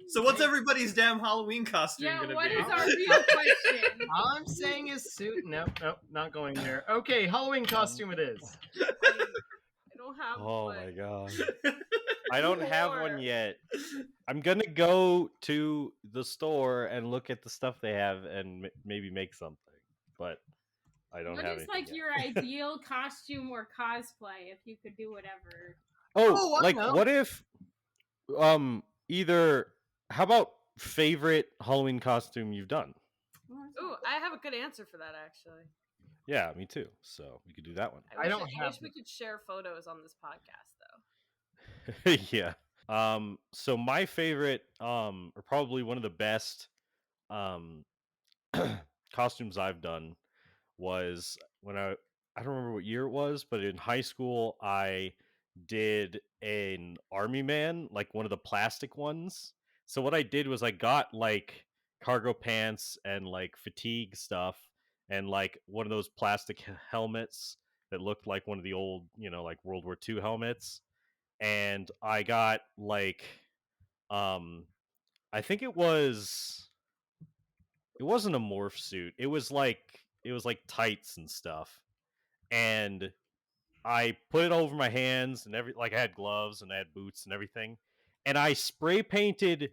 So what's everybody's damn Halloween costume Yeah, gonna what be? is our real question? All I'm saying is suit. Nope, not going there. Okay, Halloween costume it is. I don't have Oh one. my god. I don't have one More. yet. I'm gonna go to the store and look at the stuff they have and maybe make something, but I don't What have is anything like yet. your ideal costume or cosplay if you could do whatever? Oh, I like know. what if either how about favorite Halloween costume you've done? Ooh, I have a good answer for that actually. Yeah, me too. So we could do that one. I don't I have wish we could share photos on this podcast though. Yeah. So my favorite or probably one of the best um costumes I've done was when I don't remember what year it was, but in high school I did an army man, like one of the plastic ones. So what I did was I got like cargo pants and like fatigue stuff and like one of those plastic helmets that looked like one of the old, like World War II helmets. And I got like um I think it wasn't a morph suit. It was like tights and stuff. And I put it over my hands and like I had gloves and I had boots and everything. And I spray painted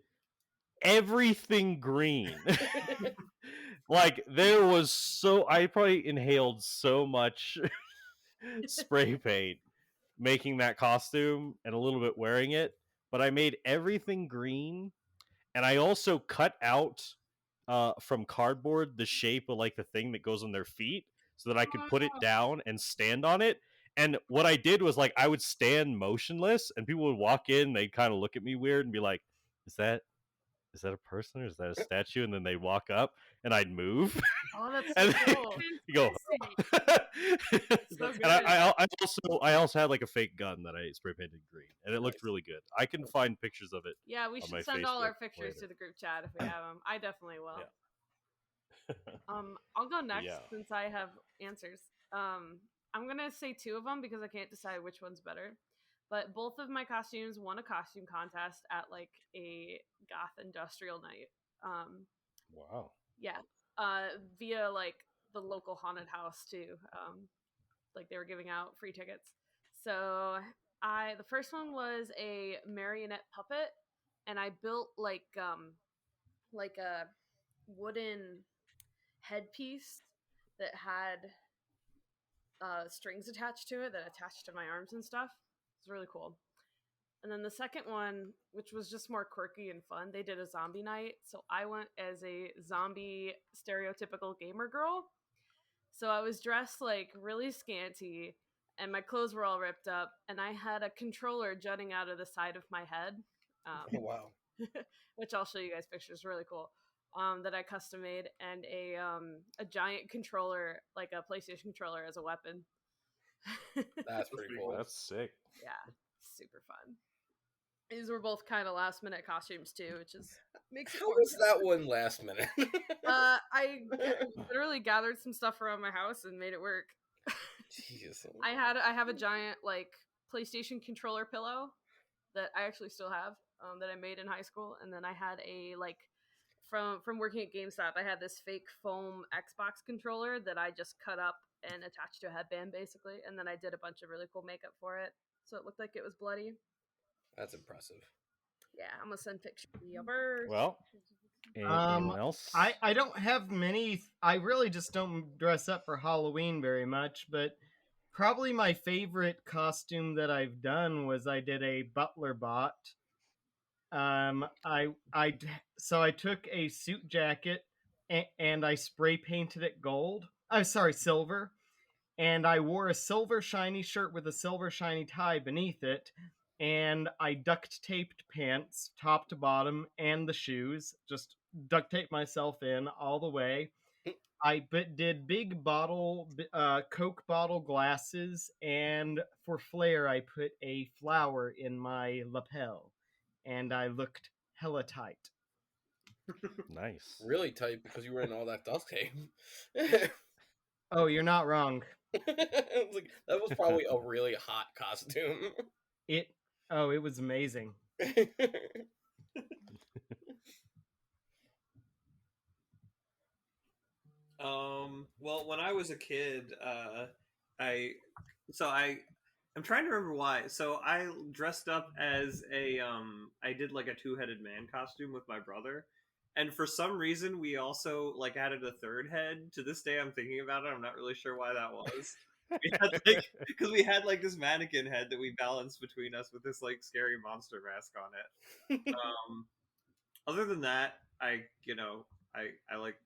everything green. Like there was I probably inhaled so much spray paint making that costume and a little bit wearing it, but I made everything green. And I also cut out from cardboard the shape of like the thing that goes on their feet so that I could put it down and stand on it. And what I did was like I would stand motionless and people would walk in, they'd kind of look at me weird and be like, is that a person or is that a statue? And then they'd walk up and I'd move. Oh, that's And so then cool. you go. So And good. I also had like a fake gun that I spray painted green, and it looked really good. I can find pictures of it. Yeah, we on should my send all Facebook our pictures later. to the group chat if we have them. I definitely will. Yeah. I'll go next Yeah. since I have answers. I'm gonna say two of them because I can't decide which one's better. But both of my costumes won a costume contest at like a goth industrial night. Wow. Yeah, via like the local haunted house too. Like they were giving out free tickets. So the first one was a marionette puppet, and I built like a wooden headpiece that had strings attached to it that attached to my arms and stuff. It's really cool. And then the second one, which was just more quirky and fun, they did a zombie night. So I went as a zombie stereotypical gamer girl. So I was dressed like really scanty and my clothes were all ripped up and I had a controller jutting out of the side of my head. Oh, wow. Which I'll show you guys pictures. Really cool. That I custom made, and a giant controller, like a PlayStation controller, as a weapon. That's pretty cool. That's sick. Yeah, super fun. These were both kind of last minute costumes too, which is makes it. How was that one last minute? I literally gathered some stuff around my house and made it work. Jeez. I have a giant like PlayStation controller pillow that I actually still have, that I made in high school, and then I had a like from working at GameStop, I had this fake foam Xbox controller that I just cut up and attached to a headband basically, and then I did a bunch of really cool makeup for it, so it looked like it was bloody. That's impressive. Yeah, I'm gonna send pictures. Well, anyone else? I don't have many. I really just don't dress up for Halloween very much, but probably my favorite costume that I've done was I did a butler bot. So I took a suit jacket and I spray painted it gold. Silver. And I wore a silver shiny shirt with a silver shiny tie beneath it. And I duct taped pants, top to bottom, and the shoes. Just duct taped myself in all the way. I did big Coke bottle glasses, and for flair, I put a flower in my lapel. And I looked hella tight. Nice. Really tight because you were in all that duct tape. Oh, you're not wrong. Like, that was probably a really hot costume. It was amazing. Well, when I was a kid, I so I'm trying to remember why. So I dressed up as I did like a two-headed man costume with my brother. And for some reason we also like added a third head. To this day I'm thinking about it. I'm not really sure why that was. We had like because we had like this mannequin head that we balanced between us with this like scary monster mask on it. Other than that, I like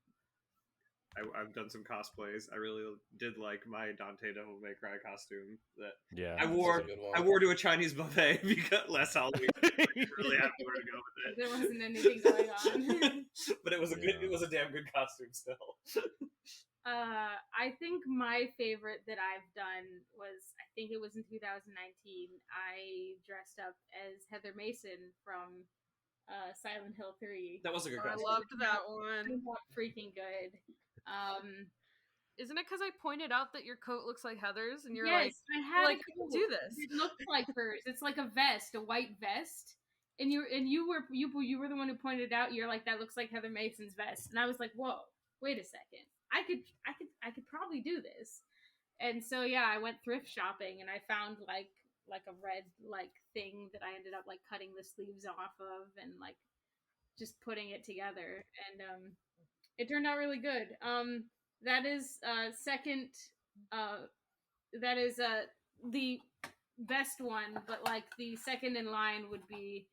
I've done some cosplays. I really did like my Dante Devil May Cry costume that Yeah. I That's a wore. good I one. wore to a Chinese buffet because last Halloween. I didn't really have nowhere to go with There wasn't anything going on. it. But it was a good. Yeah. It was a damn good costume still. I think my favorite that I've done was, I think it was in 2019. I dressed up as Heather Mason from Silent Hill 3. That was a good I costume. loved that one. It was freaking good. Isn't it because I pointed out that your coat looks like Heather's, and you're Yes, I had like, a coat. do this. It looked like hers. It's like a vest, a white vest. And you were the one who pointed it out. You're like, that looks like Heather Mason's vest. And I was like, whoa, wait a second. I could probably do this. And so yeah, I went thrift shopping and I found like a red like thing that I ended up like cutting the sleeves off of and like just putting it together, and it turned out really good. That is second. That is the best one, but like the second in line would be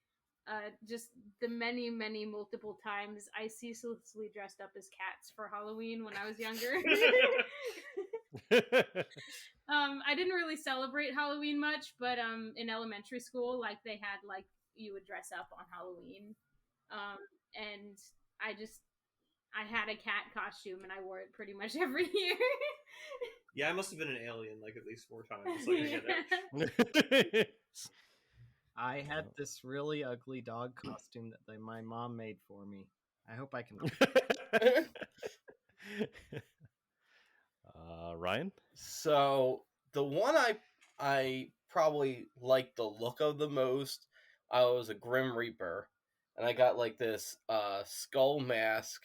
just the many multiple times I ceaselessly dressed up as cats for Halloween when I was younger. I didn't really celebrate Halloween much, but in elementary school, like they had like you would dress up on Halloween, and I had a cat costume and I wore it pretty much every year. Yeah, I must have been an alien like at least 4 times. Like, I get it. I had this really ugly dog costume that my mom made for me. I hope I can. Ryan? So the one I probably liked the look of the most, I was a Grim Reaper, and I got like this skull mask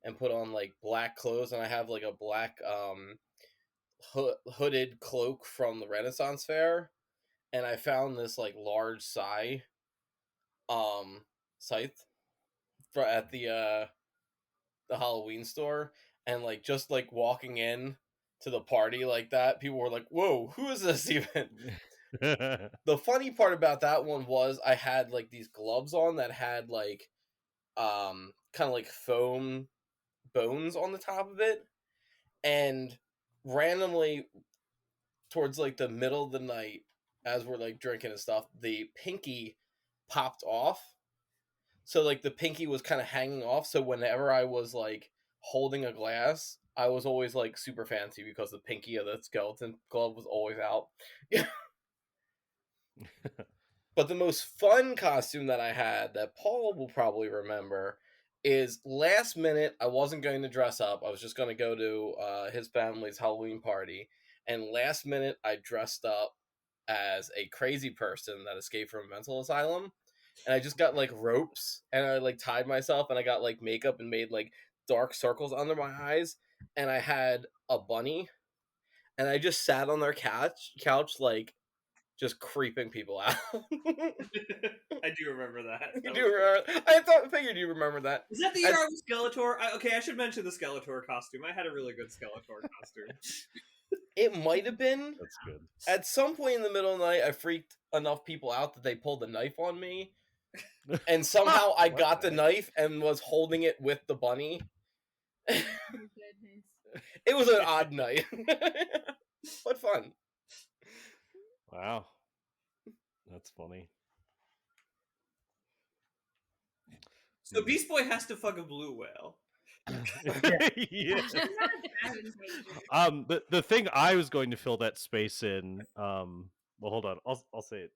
and put on like black clothes, and I have like a black hooded cloak from the Renaissance Fair, and I found this like large scythe at the Halloween store, and like just like walking in to the party like that, people were like, "Whoa, who is this even?" The funny part about that one was I had like these gloves on that had like kind of like foam bones on the top of it, and randomly towards like the middle of the night, as we're like drinking and stuff, the pinky popped off. So like the pinky was kind of hanging off, so whenever I was like holding a glass, I was always like super fancy because the pinky of the skeleton glove was always out. But the most fun costume that I had that Paul will probably remember is last minute. I wasn't going to dress up. I was just going to go to his family's Halloween party. And last minute, I dressed up as a crazy person that escaped from a mental asylum. And I just got like ropes and I like tied myself and I got like makeup and made like dark circles under my eyes. And I had a bunny and I just sat on their couch like just creeping people out. I do remember that. You do remember? I figured you remember that. Is that the year I was Skeletor? Okay, I should mention the Skeletor costume. I had a really good Skeletor costume. It might have been. That's good. At some point in the middle of the night, I freaked enough people out that they pulled a knife on me. And somehow I got the knife and was holding it with the bunny. Goodness. It was an odd night. But fun. Wow. That's funny. So Beast Boy has to fuck a blue whale. Yeah. That's not advantageous. The thing I was going to fill that space in, well, hold on, I'll say it.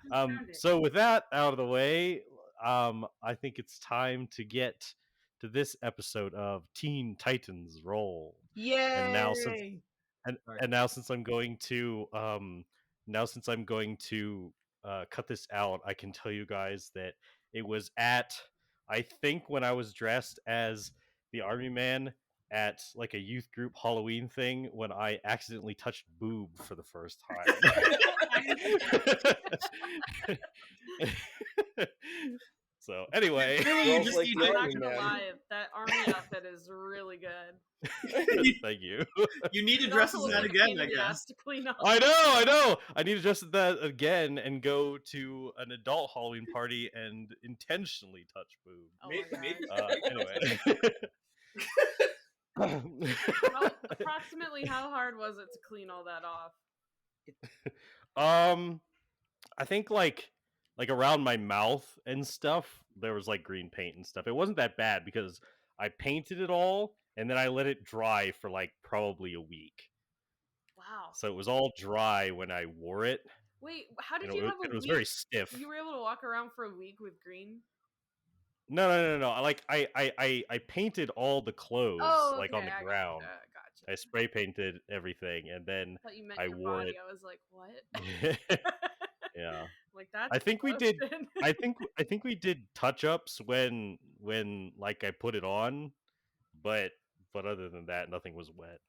Found it. So with that out of the way, I think it's time to get to this episode of Teen Titans Roll. Yay! And now Sorry. since I'm going to cut this out, I can tell you guys that it was at, I think, when I was dressed as the Army Man at like a youth group Halloween thing when I accidentally touched boob for the first time. So anyway, Really, you Girls just like need the I'm to, not army, gonna man. lie, that army outfit is really good. thank you. You need to It dress also as looks that like a again, pain I in the guess. ass to clean up. I know. I need to dress that again and go to an adult Halloween party and intentionally touch boob. Oh my gosh. Anyway. Approximately how hard was it to clean all that off? I think like around my mouth and stuff, there was like green paint and stuff. It wasn't that bad because I painted it all and then I let it dry for like probably a week. Wow. So it was all dry when I wore it. Wait, how did And you have a it was week? very stiff. You were able to walk around for a week with green? No. Like I painted all the clothes like on the I ground. Gotcha. I spray painted everything and then I thought you meant I your wore body. it. I was like, what? Yeah. Like that's I think we did. lotion. I think we did touch ups when like I put it on, but other than that, nothing was wet.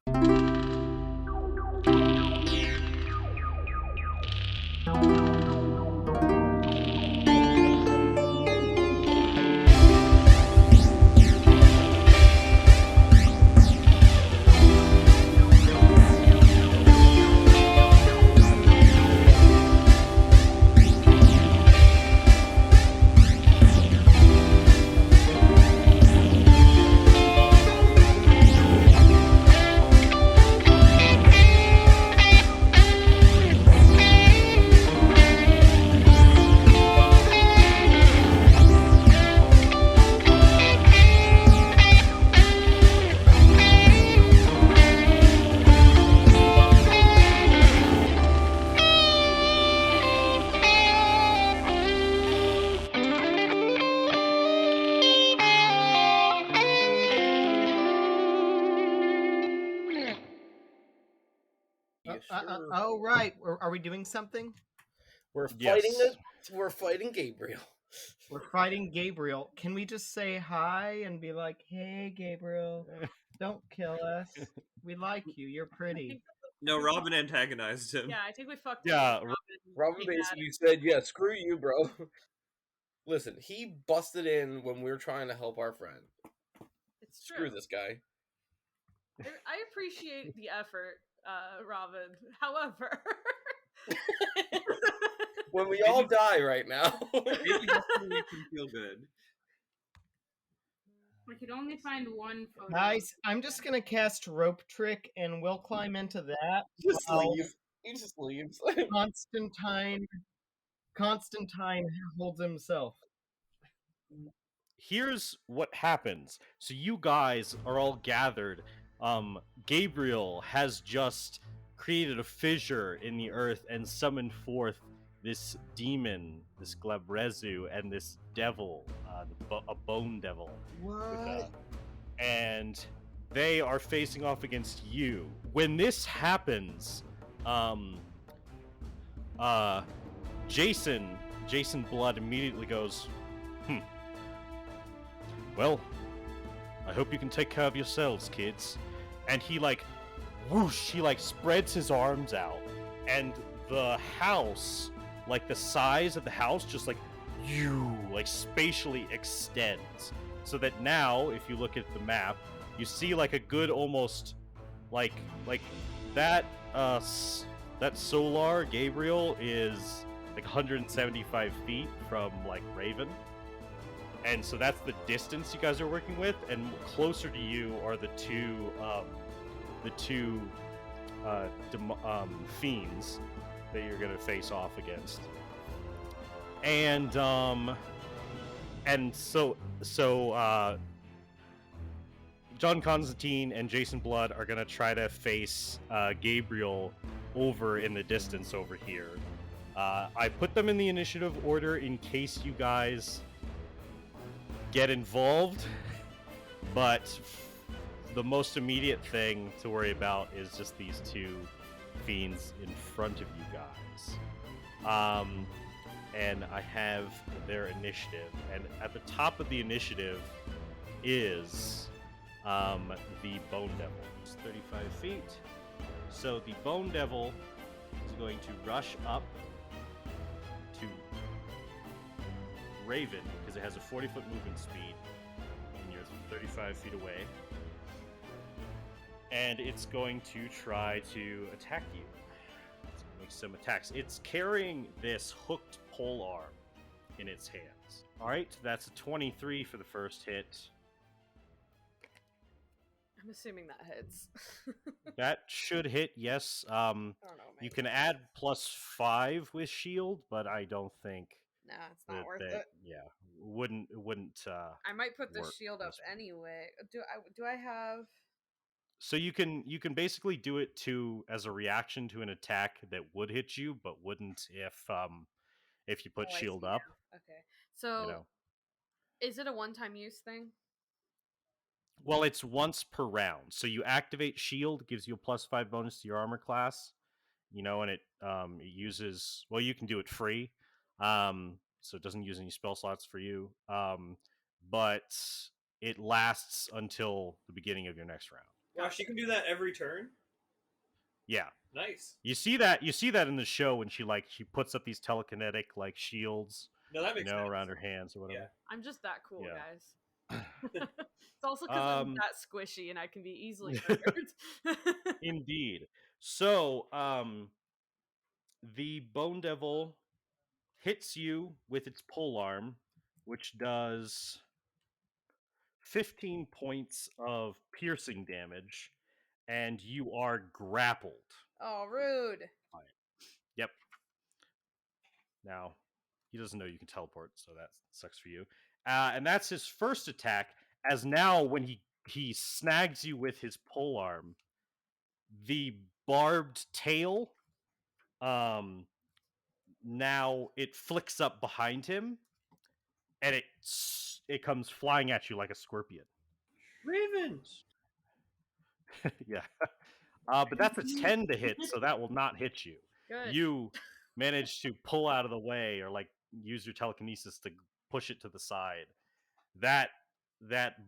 oh, right. Are we doing something? We're fighting Yes. We're fighting Gabriel. We're fighting Gabriel. Can we just say hi and be like, hey, Gabriel, don't kill us. We like you. You're pretty. No, Robin antagonized him. Yeah, I think we fucked Yeah, up. Robin basically said, "Yeah, screw you, bro." Listen, he busted in when we were trying to help our friend. It's true. Screw this guy. I appreciate the effort, Robin. However, When we all die right now. Maybe that's what makes him feel good. I could only find one photo. Guys, I'm just going to cast Rope Trick and we'll climb into that. Just while leave. He just leaves. Constantine holds himself. Here's what happens. So you guys are all gathered. Gabriel has just created a fissure in the earth and summoned forth this demon, this Glabrezu, and this devil, a bone devil. What? And they are facing off against you. When this happens, Jason Blood immediately goes, well, I hope you can take care of yourselves, kids. And he like, whoosh, he like spreads his arms out, and the house, like the size of the house, just like spatially extends. So that now, if you look at the map, you see like a good almost like that that Solar Gabriel is like 175 feet from like Raven. And so that's the distance you guys are working with, and closer to you are the two fiends that you're gonna face off against. And so John Constantine and Jason Blood are gonna try to face Gabriel over in the distance over here. I put them in the initiative order in case you guys get involved, but the most immediate thing to worry about is just these two fiends in front of you guys. And I have their initiative, and at the top of the initiative is the Bone Devil. It's 35 feet. So the Bone Devil is going to rush up to Raven because it has a 40-foot movement speed, and you're 35 feet away. And it's going to try to attack you. It's going to make some attacks. It's carrying this hooked pole arm in its hands. All right, that's a 23 for the first hit. I'm assuming that hits. That should hit, yes. I don't know. You Maybe. can add +5 with shield, but I don't think Nah, it's not worth it. Yeah, wouldn't. I might put the work shield up this way. anyway. Do I have? So you can basically do it as a reaction to an attack that would hit you, but wouldn't if you put Oh, I shield see up. now. Okay. So, You know. is it a one-time use thing? Well, it's once per round. So you activate shield, gives you a +5 bonus to your armor class. And it uses, well, you can do it free. So it doesn't use any spell slots for you. But it lasts until the beginning of your next round. Gosh, you can do that every turn. Yeah. Nice. You see that in the show when she puts up these telekinetic shields, No, that makes sense. around her hands or whatever. Yeah. I'm just that cool, Yeah. guys. It's also because I'm that squishy and I can be easily triggered. Indeed. So, the Bone Devil hits you with its pole arm, which does 15 points of piercing damage, and you are grappled. Oh, rude. Yep. Now, he doesn't know you can teleport, so that sucks for you. And that's his first attack, as now when he snags you with his pole arm, the barbed tail, now it flicks up behind him, and it comes flying at you like a scorpion. Raven! Yeah. But that's a 10 to hit, so that will not hit you. Good. You manage to pull out of the way or use your telekinesis to push it to the side. That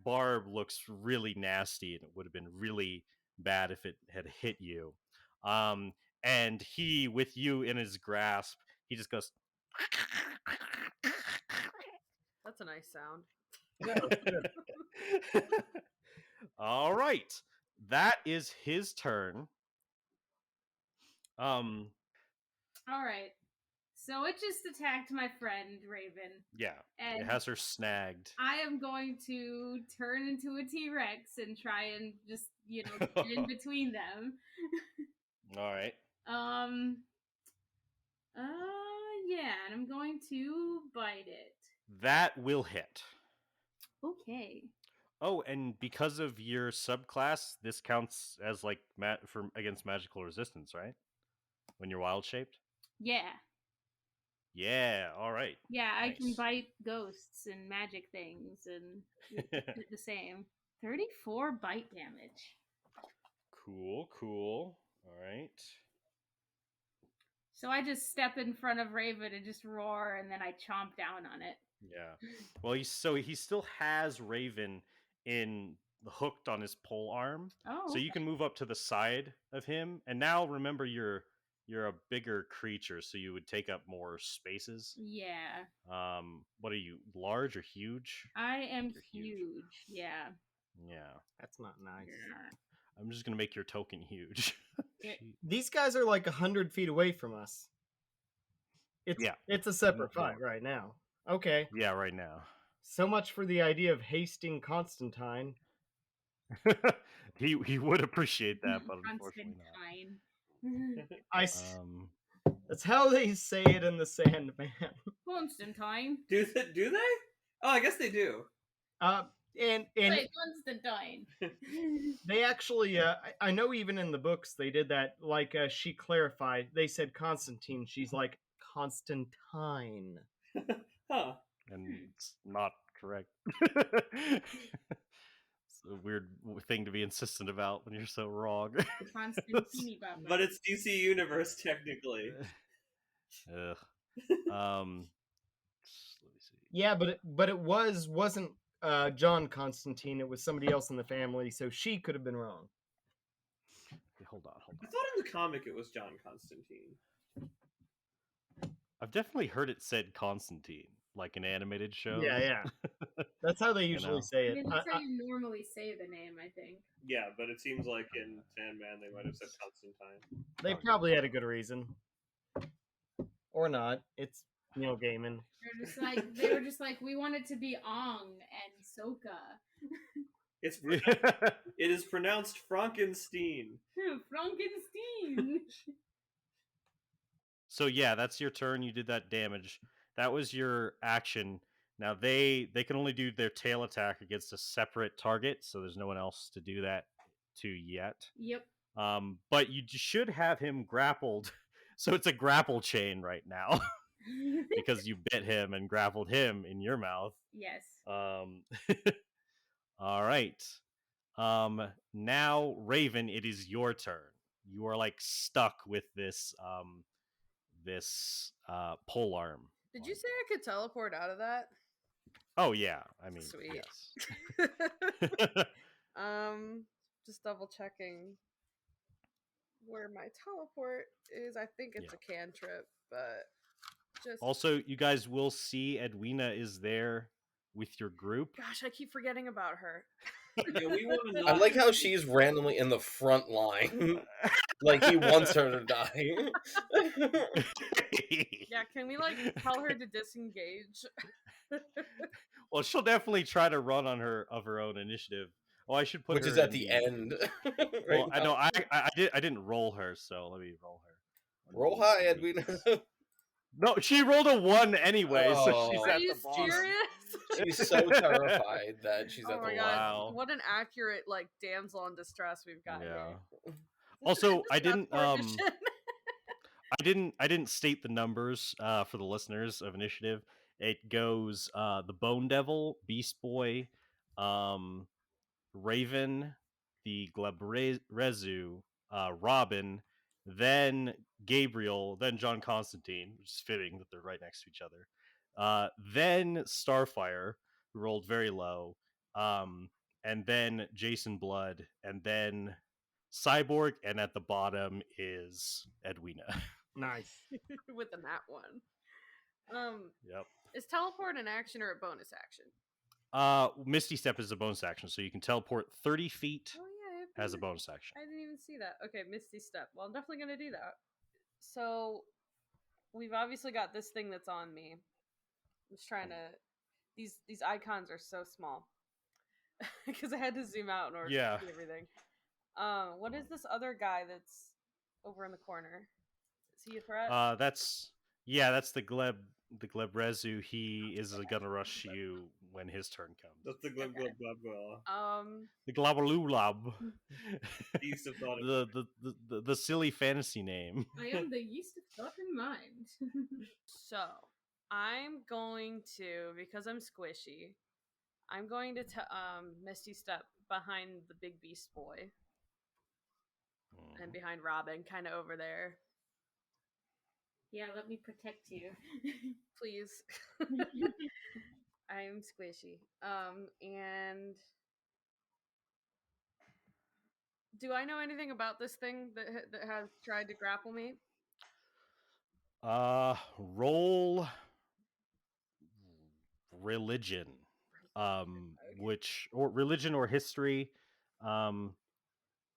barb looks really nasty, and it would have been really bad if it had hit you. And he, with you in his grasp, he just goes. That's a nice sound. All right, that is his turn. All right. So it just attacked my friend Raven. Yeah, And it has her snagged. I am going to turn into a T-Rex and try and just, get in between them. All right. Yeah, and I'm going to bite it. That will hit. Okay. Oh, and because of your subclass, this counts as against magical resistance, right? When you're wild shaped? Yeah. Yeah, all right. Yeah, Nice. I can bite ghosts and magic things and it's the same. 34 bite damage. Cool. All right. So I just step in front of Raven and just roar, and then I chomp down on it. Yeah. Well, he still has Raven hooked on his pole arm. Oh. So you can move up to the side of him. And now remember you're a bigger creature, so you would take up more spaces. Yeah. What are you, large or huge? I am huge. Yeah. Yeah. That's not nice. Yeah. I'm just gonna make your token huge. These guys are 100 feet away from us. It's a separate fight right now. Okay. Yeah, right now. So much for the idea of hasting Constantine. He would appreciate that, but unfortunately not. That's how they say it in the Sandman. Constantine. Do they? Oh, I guess they do. And Wait, Constantine. They actually, I know even in the books they did that. She clarified. They said Constantine. She's like Constantine. Huh. And it's not correct. It's a weird thing to be insistent about when you're so wrong. Constantine Baba. But it's DC Universe technically. Let me see. Yeah, but it wasn't John Constantine. It was somebody else in the family, so she could have been wrong. Hold on. I thought in the comic it was John Constantine. I've definitely heard it said Constantine, like in animated shows. Yeah. That's how they usually say I it. mean, that's how you normally say the name, I think. Yeah, but it seems like in Sandman they might have said Constantine. They probably had a good reason, or not. It's Neil Gaiman. They were just like, we want it to be Ong and Soka. It is pronounced Frankenstein. Frankenstein. So yeah, that's your turn. You did that damage. That was your action. Now they can only do their tail attack against a separate target, so there's no one else to do that to yet. Yep. But you should have him grappled, so it's a grapple chain right now because you bit him and grappled him in your mouth. Yes. All right. Now Raven, it is your turn. You are like stuck with this pole arm. Did you say I could teleport out of that? Oh yeah, I mean, Sweet. yes. Just double checking where my teleport is. I think it's a cantrip, but just also, you guys will see Edwina is there with your group. gosh, I keep forgetting about her. Yeah, we want to I like how she's randomly in the front line. Like he wants her to die. Yeah, can we like tell her to disengage? Well, she'll definitely try to run on her own initiative. Oh, I should put Which her is at in the end. Well, I know I didn't roll her, so let me roll her. Roll high, Edwina. No, she rolled a 1 anyway, so she's Are at you the bottom. serious? She's so terrified that she's Oh at the my bottom. god! Wow. What an accurate like damsel in distress we've got Yeah. here. Also, I This is didn't not edition. I didn't state the numbers for the listeners of initiative. It goes the Bone Devil, Beast Boy, Raven, the Glebrezu, Robin, then Gabriel, then John Constantine, which is fitting that they're right next to each other. Then Starfire, who rolled very low, and then Jason Blood, and then Cyborg, and at the bottom is Edwina. Nice. With the nat one. Yep. Is teleport an action or a bonus action? Misty Step is a bonus action, so you can teleport 30 feet Oh yeah, as a bonus action. I didn't even see that. Okay, Misty Step. Well, I'm definitely gonna do that. So we've obviously got this thing that's on me. I'm just trying to. These icons are so small because I had to zoom out in order to see everything. What is this other guy that's over in the corner? Is he a threat? That's the Glebrezu. He is gonna rush you when his turn comes. That's the glub glub glub glub. The Globalulab. Yeast of thought. the silly fantasy name. I am the yeast of thought and mind. So I'm going to, because I'm squishy, I'm going to Misty Step behind the big beast boy and behind Robin, kind of over there. Yeah, let me protect you. Please. I'm squishy. And do I know anything about this thing that has tried to grapple me? Roll religion. Which or religion or history.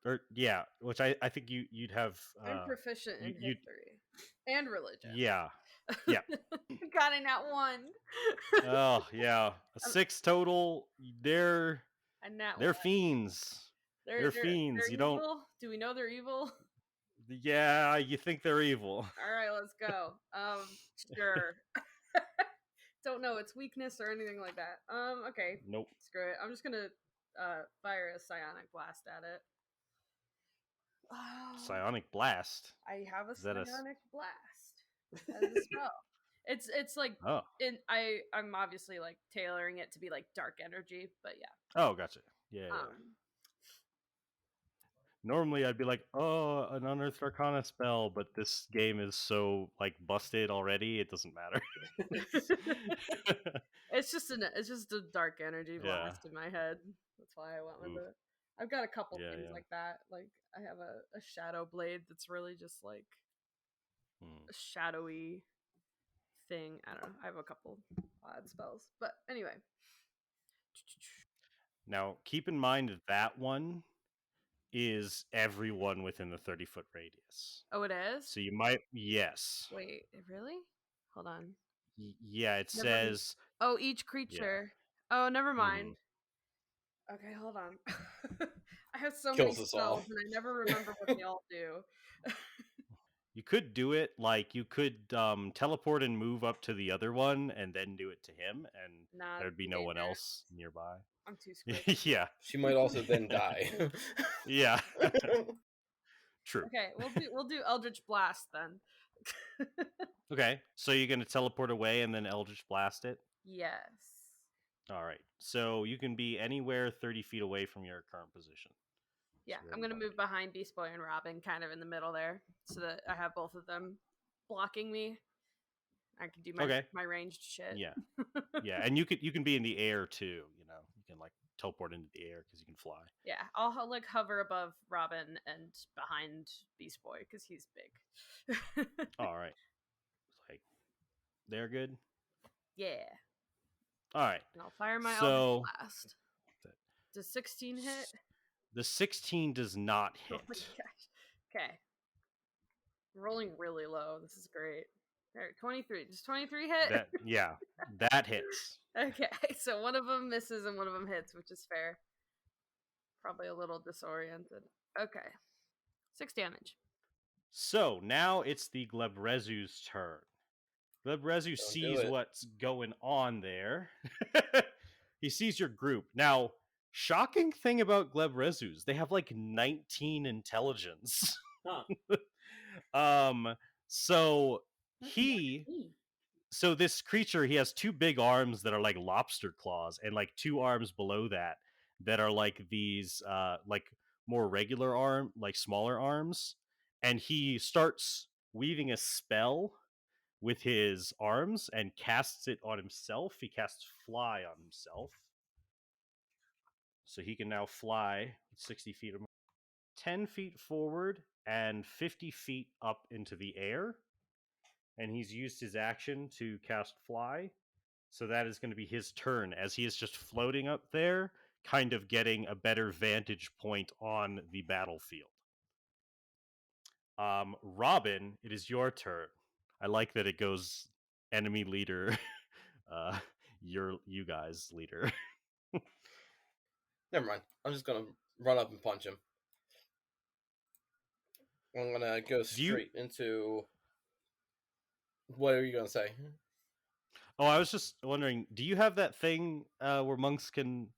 Which I think you'd have. I'm proficient in history and religion. Yeah. Got it at 1. Oh yeah, a 6 total. They're one. fiends. They're fiends. They're You evil? don't. Do we know they're evil? Yeah, you think they're evil. All right, let's go. Sure. Don't know its weakness or anything like that. Okay. Nope. Screw it. I'm just gonna fire a psionic blast at it. Psionic blast. I have a Is that psionic blast. That is a spell. It's like I'm obviously like tailoring it to be like dark energy, but yeah. Oh, gotcha. Yeah. Normally I'd be like, oh, an Unearthed Arcana spell, but this game is so like busted already, it doesn't matter. It's just a dark energy Yeah. blast in my head. That's why I went with Oof. it. I've got a couple Yeah, things yeah. like that. Like I have a shadow blade that's really just like Hmm. a shadowy thing. I don't know. I have a couple odd spells. But anyway. Now, keep in mind that one is everyone within the 30-foot radius. Oh, it is? So you might, yes. Wait, really? Hold on. Yeah, it Never says. Oh, each creature. Oh, never mind. Mhm. Okay, hold on. I have so many Kills us all. spells and I never remember what they all do. You could do it like you could teleport and move up to the other one and then do it to him, and Nah, there'd be too no one dangerous. else nearby. I'm too squishy. Yeah, She might also then die. yeah. True. Okay, we'll do Eldritch Blast then. Okay, so you're gonna teleport away and then Eldritch Blast it. Yes. All right, so you can be anywhere 30 feet away from your current position. Yeah, So I'm gonna move behind Beast Boy and Robin, kind of in the middle there, so that I have both of them blocking me. I can do my ranged shit. Yeah, yeah, and you can be in the air too. You know, you can like teleport into the air because you can fly. Yeah, I'll like hover above Robin and behind Beast Boy because he's big. All right, like they're good. Yeah. All right, And I'll fire my so Eldritch Blast. Does 16 hit? the 16 does not hit. Oh my gosh. Okay. Rolling really low. This is great. All right, 23. Does 23 hit? That hits. Okay, so one of them misses and one of them hits, which is fair. Probably a little disoriented. Okay. 6 damage. So now it's the Glebrezu's turn. Glebrezu sees what's going on there. He sees your group. Now, shocking thing about Glebrezu's, they have like 19 intelligence. Huh. So That's he me. so this creature, he has two big arms that are like lobster claws, and like two arms below that are like these like more regular arm, like smaller arms. And he starts weaving a spell with his arms and casts it on himself. He casts fly on himself. So he can now fly 60 feet or more, 10 feet forward and 50 feet up into the air. And he's used his action to cast fly. So that is going to be his turn as he is just floating up there, kind of getting a better vantage point on the battlefield. Robin, it is your turn. I like that it goes enemy leader, you guys leader. Never mind. I'm just gonna run up and punch him. I'm gonna go straight into. What are you gonna say? Oh, I was just wondering, do you have that thing where monks can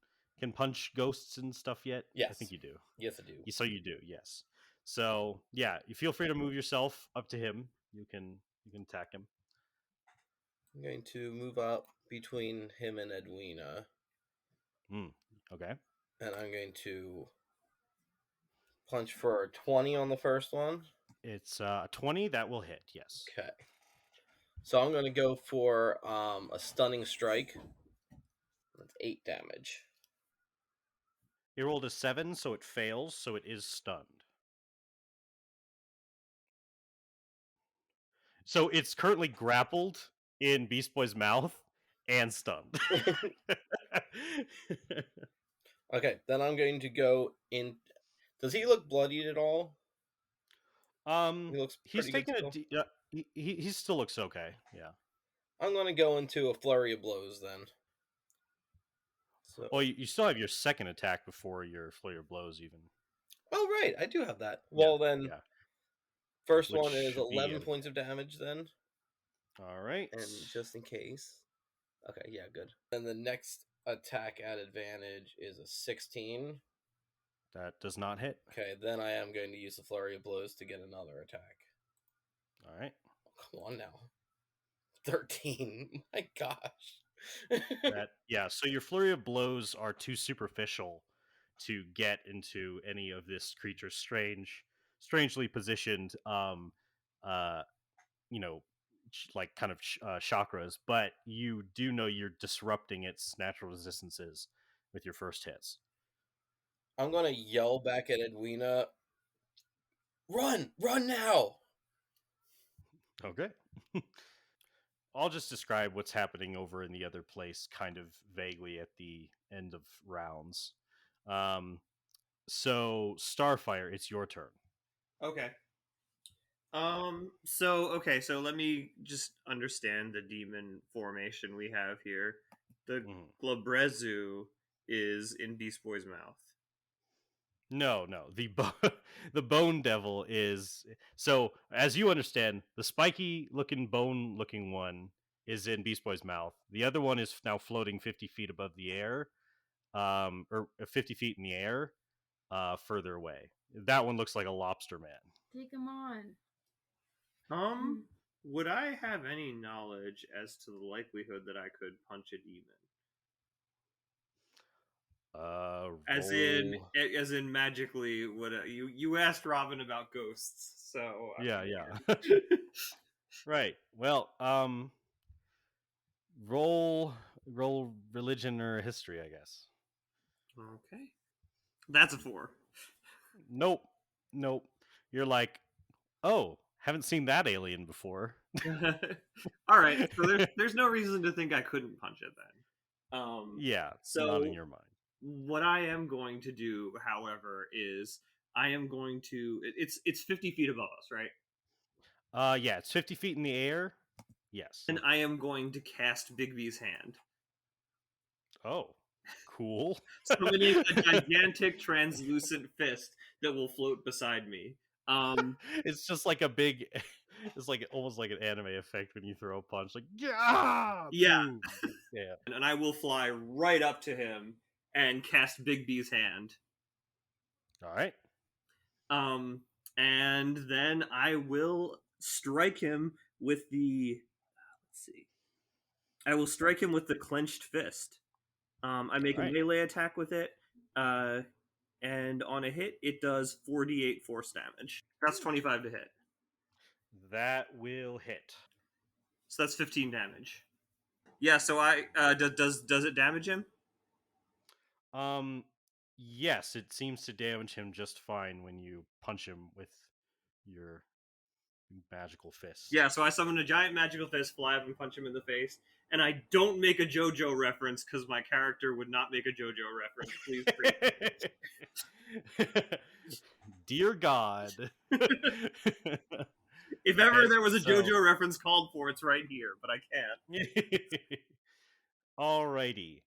punch ghosts and stuff yet? Yes. I think you do. Yes, I do. So you do, yes. So yeah, you feel free to move yourself up to him. You can attack him. I'm going to move up between him and Edwina. Okay. And I'm going to punch for a 20 on the first one. It's 20 that will hit. Yes. Okay. So I'm going to go for a stunning strike. That's 8 damage. He rolled a 7, so it fails. So it is stunned. So it's currently grappled in Beast Boy's mouth and stunned. Okay, then I'm going to go in. Does he look bloodied at all? He looks he's pretty taking good he still looks okay. Yeah. I'm going to go into a flurry of blows then. So. Well, you still have your second attack before your flurry of blows, even. Oh right, I do have that. Well then, first Which one is should be 11 points of damage then. All right. And just in case. Okay, yeah, good. Then the next attack at advantage is a 16. That does not hit. Okay, then I am going to use the flurry of blows to get another attack. All right. Oh, come on now. 13. My gosh. So your flurry of blows are too superficial to get into any of this creature's strangely positioned, uh, you know, like kind of chakras. But you do know you're disrupting its natural resistances with your first hits. I'm gonna yell back at Edwina, "Run! Run now!" Okay. I'll just describe what's happening over in the other place kind of vaguely at the end of rounds. So Starfire, it's your turn. Okay. So let me just understand the demon formation we have here. The Glabrezu is in Beast Boy's mouth. No. The Bone Devil is, so as you understand, the spiky looking bone looking one is in Beast Boy's mouth. The other one is now floating 50 feet above the air, or 50 feet in the air, further away. That one looks like a lobster man. Take him on. Would I have any knowledge as to the likelihood that I could punch a demon? As in magically, would you asked Robin about ghosts, so yeah. Right. Well, roll religion or history, I guess. Okay, that's a 4. Nope. You're like, oh, haven't seen that alien before. All right, so there's no reason to think I couldn't punch it then. Yeah, so not in your mind. What I am going to do, however, is I am going to. It's 50 feet above us, right? Yeah, it's 50 feet in the air. Yes. And I am going to cast Bigby's hand. Oh, cool. Summoning a gigantic translucent fist that will float beside me. It's just like a big. It's like almost like an anime effect when you throw a punch, like yeah. Yeah. Yeah. And I will fly right up to him and cast Bigby's hand. All right. And then I will strike him with the. Let's see. I will strike him with the clenched fist. I make a melee attack with it, and on a hit, it does 4d8 force damage. That's 25 to hit. That will hit. So that's 15 damage. Yeah. So I does it damage him? Yes, it seems to damage him just fine when you punch him with your magical fist. Yeah, so I summon a giant magical fist, fly up and punch him in the face. And I don't make a JoJo reference because my character would not make a JoJo reference. Please. Dear God. If ever there was a JoJo reference called for, it's right here, but I can't. Alrighty.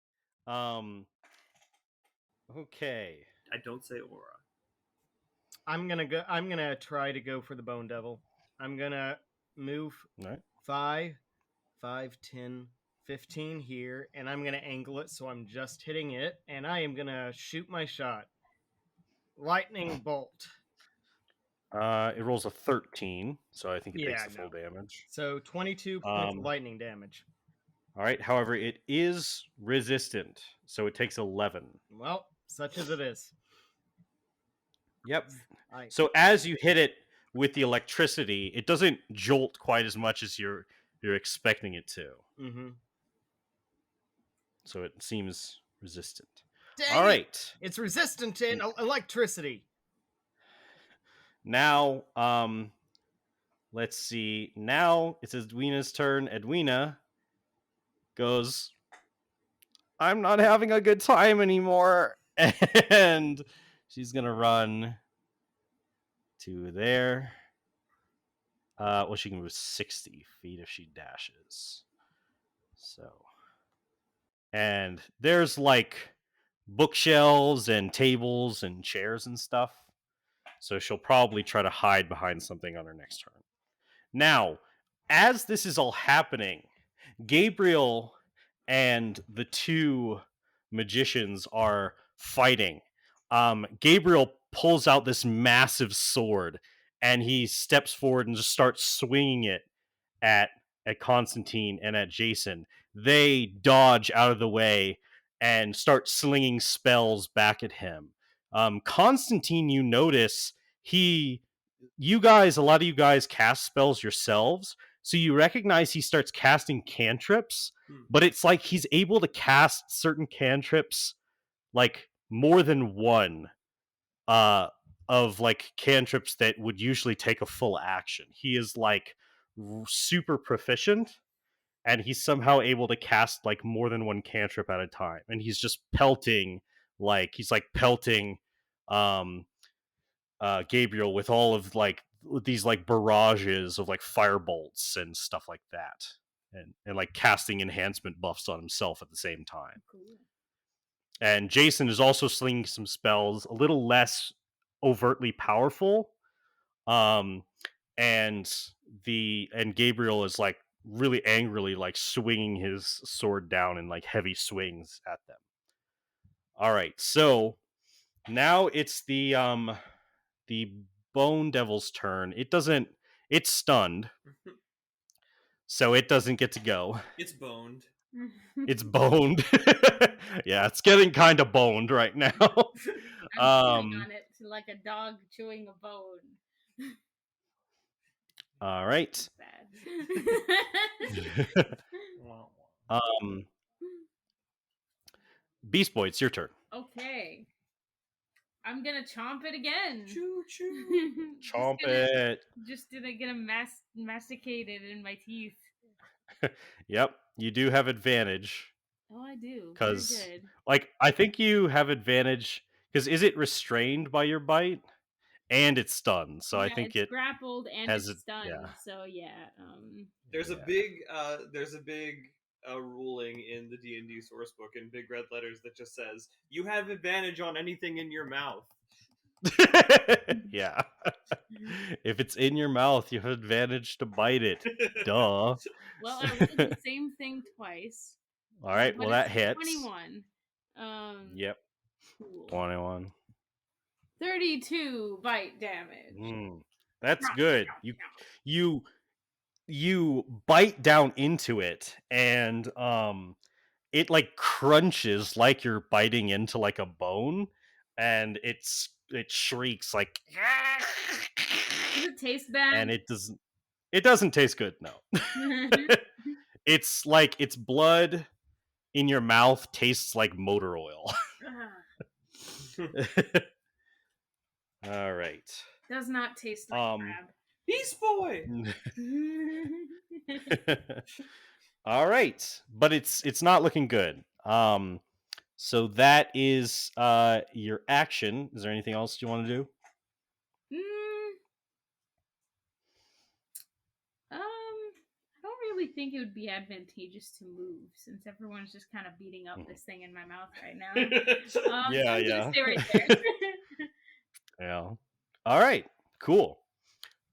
Okay. I don't say aura. I'm gonna try to go for the Bone Devil. I'm gonna move 5, 10, 15 here, and I'm gonna angle it so I'm just hitting it, and I am gonna shoot my shot. Lightning bolt. It rolls a 13, so I think it takes the full damage. So 22 points of lightning damage. All right. However, it is resistant, so it takes 11. Well, such as it is. Yep. So as you hit it with the electricity, it doesn't jolt quite as much as you're expecting it to. Mm-hmm. So it seems resistant. Dang all right. It's resistant to electricity. Now, let's see. Now it's Edwina's turn. Edwina goes, I'm not having a good time anymore. And she's going to run to there. Well, she can move 60 feet if she dashes. So, and there's like bookshelves and tables and chairs and stuff. So she'll probably try to hide behind something on her next turn. Now, as this is all happening, Gabriel and the two magicians are fighting. Gabriel pulls out this massive sword and he steps forward and just starts swinging it at Constantine and at Jason. They dodge out of the way and start slinging spells back at him. Constantine, you notice a lot of you guys cast spells yourselves, so you recognize he starts casting cantrips, but it's like he's able to cast certain cantrips, like more than one of like cantrips that would usually take a full action. He is like super proficient, and he's somehow able to cast like more than one cantrip at a time, and he's just pelting um Gabriel with all of like these like barrages of like firebolts and stuff like that, and like casting enhancement buffs on himself at the same time. Cool. And Jason is also slinging some spells a little less overtly powerful, um and Gabriel is like really angrily like swinging his sword down in like heavy swings at them. All right, so now it's the Bone Devil's turn. It's stunned, so it doesn't get to go. It's boned. It's boned. Yeah, it's getting kind of boned right now. I'm chewing on it like a dog chewing a bone. All right. Sad. Beast Boy, it's your turn. Okay. I'm gonna chomp it again. Choo choo. Chomp it. Just gonna get them masticated in my teeth. Yep, you do have advantage. Oh, I do. Because, Very good. like, I think you have advantage because is it restrained by your bite? And it's stunned, so yeah, I think it's it grappled and has it's stunned. yeah. So yeah. There's a big ruling in the D&D source book in big red letters that just says you have advantage on anything in your mouth. Yeah. If it's in your mouth, you have advantage to bite it. Duh. Well, I rolled the same thing twice. All right, well that it's hits. 21. Yep. Cool. 21. 32 bite damage. That's good. You bite down into it, and it like crunches like you're biting into like a bone, and it shrieks like. Does it taste bad? And it doesn't taste good. No. It's like its blood in your mouth tastes like motor oil. All right. Does not taste like crab. Beast Boy. All right, but it's not looking good. So that is your action. Is there anything else you want to do? I don't really think it would be advantageous to move since everyone's just kind of beating up this thing in my mouth right now. Yeah, I'm yeah. gonna stay right there. Yeah. All right. Cool.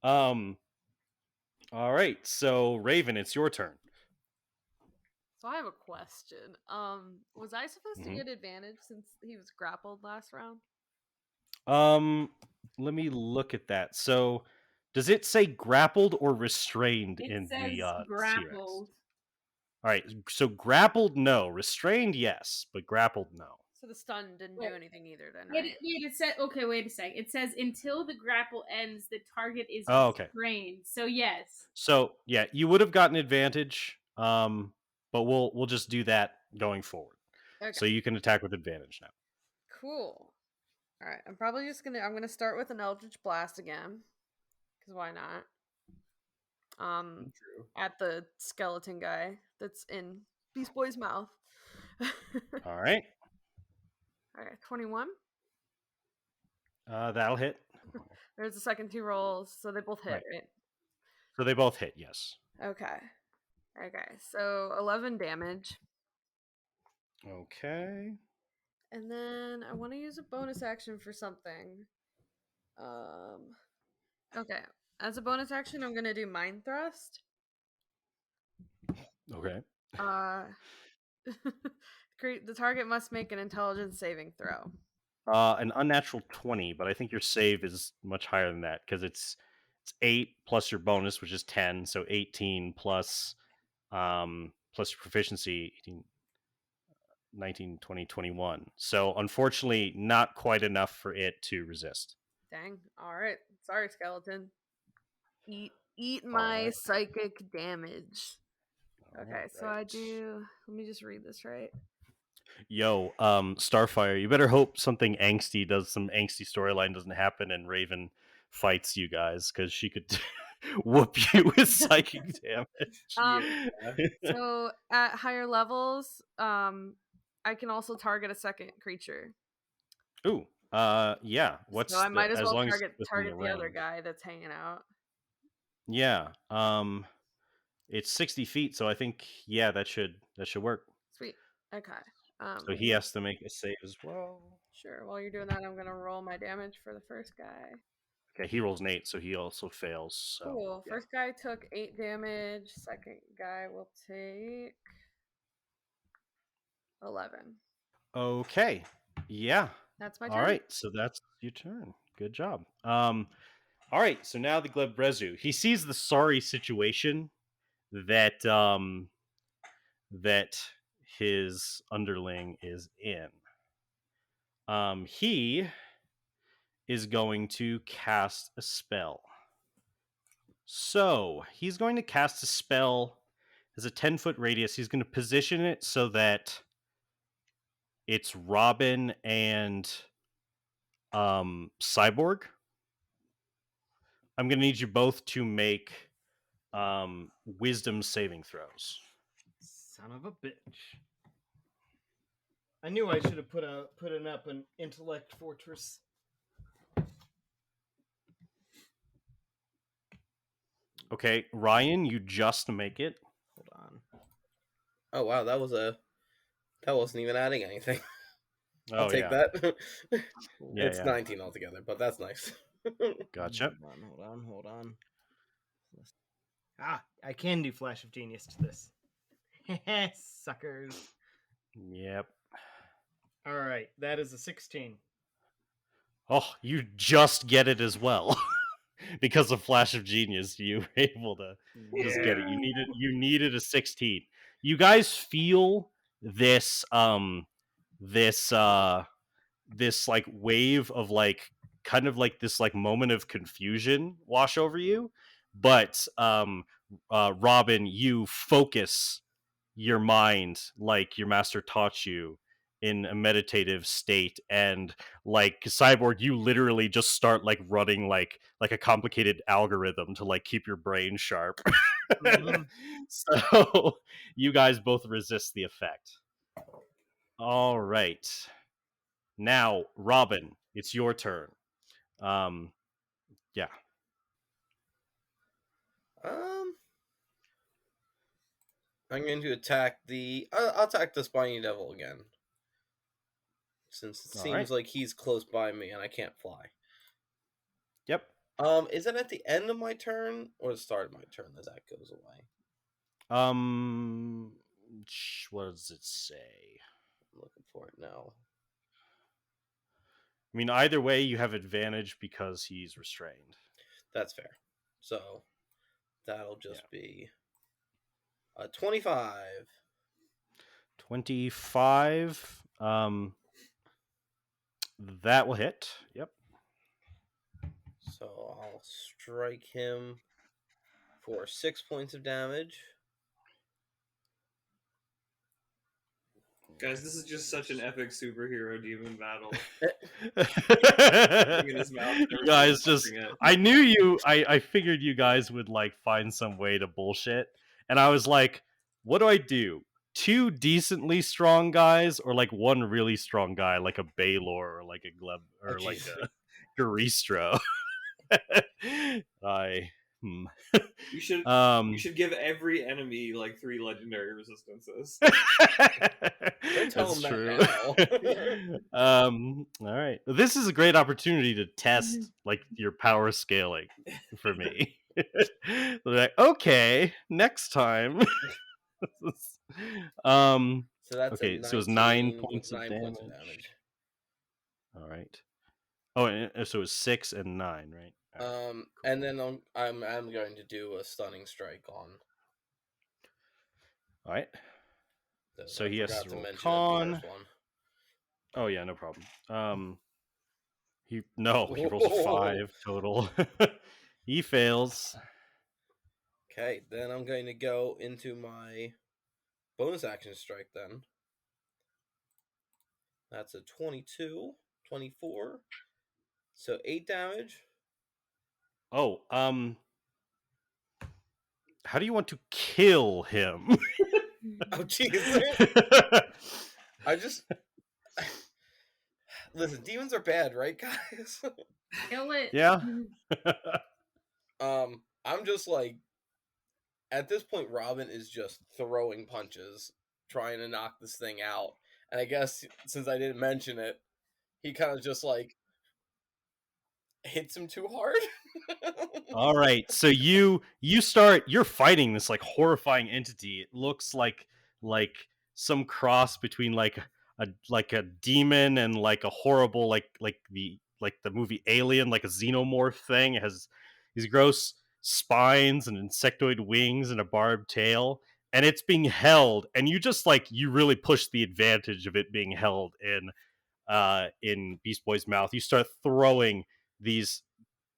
All right. So Raven, it's your turn. So I have a question. Was I supposed to get advantage since he was grappled last round? Let me look at that. So, does it say grappled or restrained It in says the grappled. All right. So grappled, no. Restrained, yes, but grappled, no. So the stun didn't do anything either, then, Wait, right? it said. Okay, wait a sec. It says until the grapple ends, the target is okay. restrained. So yes. So yeah, you would have gotten advantage. But we'll just do that going forward. Okay. So you can attack with advantage now. Cool. All right, I'm gonna start with an Eldritch Blast again, because why not? True. At the skeleton guy that's in Beast Boy's mouth. All right. All right, 21. That'll hit. There's the second two rolls, so they both hit, right? So they both hit, yes. Okay, so 11 damage. Okay. And then I want to use a bonus action for something. Okay. As a bonus action, I'm gonna do Mind Thrust. Okay. The target must make an intelligence saving throw. An unnatural 20, but I think your save is much higher than that because it's 8 plus your bonus, which is 10, so 18 plus your proficiency, 18. 19, 20, 21. So unfortunately, not quite enough for it to resist. Dang. All right. Sorry, skeleton. Eat my right. psychic damage. Okay, so I Alright. do. Let me just read this right. Yo, Starfire, you better hope something angsty some angsty storyline doesn't happen and Raven fights you guys, because she could whoop you with psychic damage. So at higher levels, I can also target a second creature. Ooh, yeah. So I might as as well long as target it's within the other range. guy that's hanging out. Yeah. It's 60 feet, so I think that should work. Sweet. Okay. So he has to make a save as well. Sure. While you're doing that, I'm gonna roll my damage for the first guy. Okay, he rolls an 8, so he also fails. So, Cool. yeah. First guy took 8 damage. Second guy will take 11. Okay. Yeah. That's my turn. All right. So that's your turn. Good job. All right. So now the Glebrezu. He sees the sorry situation that that his underling is in. He is going to cast a spell. So he's going to cast a spell as a 10-foot radius. He's going to position it so that it's Robin and Cyborg. I'm going to need you both to make wisdom saving throws. Son of a bitch. I knew I should have put up an intellect fortress. Okay, Ryan, you just make it. Hold on. Oh wow, that wasn't even adding anything. Oh, I'll take yeah. that. Yeah, It's yeah. 19 altogether, but that's nice. Gotcha. Hold on. Ah, I can do Flash of Genius to this. Suckers. Yep. All right, that is a 16. Oh, you just get it as well. Because of Flash of Genius, you were able to just get it. You needed a 16. You guys feel this this like wave of like kind of like this like moment of confusion wash over you, but Robin, you focus your mind like your master taught you in a meditative state, and like Cyborg, you literally just start like running like a complicated algorithm to like keep your brain sharp. Mhm. So you guys both resist the effect. All right, now Robin, it's your turn. Yeah. I'm going to attack I'll attack the spiny devil again, since it All seems right. like he's close by me and I can't fly. Yep. Is it at the end of my turn or the start of my turn that goes away? What does it say? I'm looking for it now. I mean, either way, you have advantage because he's restrained. That's fair. So that'll just be a 25. 25. That will hit. Yep. So I'll strike him for 6 points of damage. Guys, this is just such an epic superhero demon battle. In his mouth, You guys just touching it. I knew you I figured you guys would like find some way to bullshit. And I was like, what do I do? 2 decently strong guys or like one really strong guy like a Baylor or like a Gleb or Oh, like jeez. a Garistro? You should give every enemy like 3 legendary resistances. Don't tell That's him true. that All right. This is a great opportunity to test like your power scaling for me. They're like, okay, next time. So that's Okay, a so it's 9 19 points with of 9 damage. points of damage. All right. Oh, and so it's 6 and 9, right? All right, cool. And then I'm going to do a stunning strike on. All right. So I he has forgot to to roll mention it in the con. first one. Oh yeah, no problem. He rolls a Whoa. 5 total. He fails. Okay, then I'm going to go into my bonus action strike then. That's a 22, 24. So 8 damage. Oh, how do you want to kill him? Oh, jeez. I just... Listen, demons are bad, right, guys? Kill it. Yeah. I'm just like... At this point, Robin is just throwing punches, trying to knock this thing out. And I guess, since I didn't mention it, he kind of just, like, hits him too hard. All right, so you're fighting this like horrifying entity. It looks like some cross between like a demon and like a horrible like the movie Alien, like a xenomorph thing. It has these gross spines and insectoid wings and a barbed tail, and it's being held. And you just you really push the advantage of it being held in Beast Boy's mouth. You start throwing these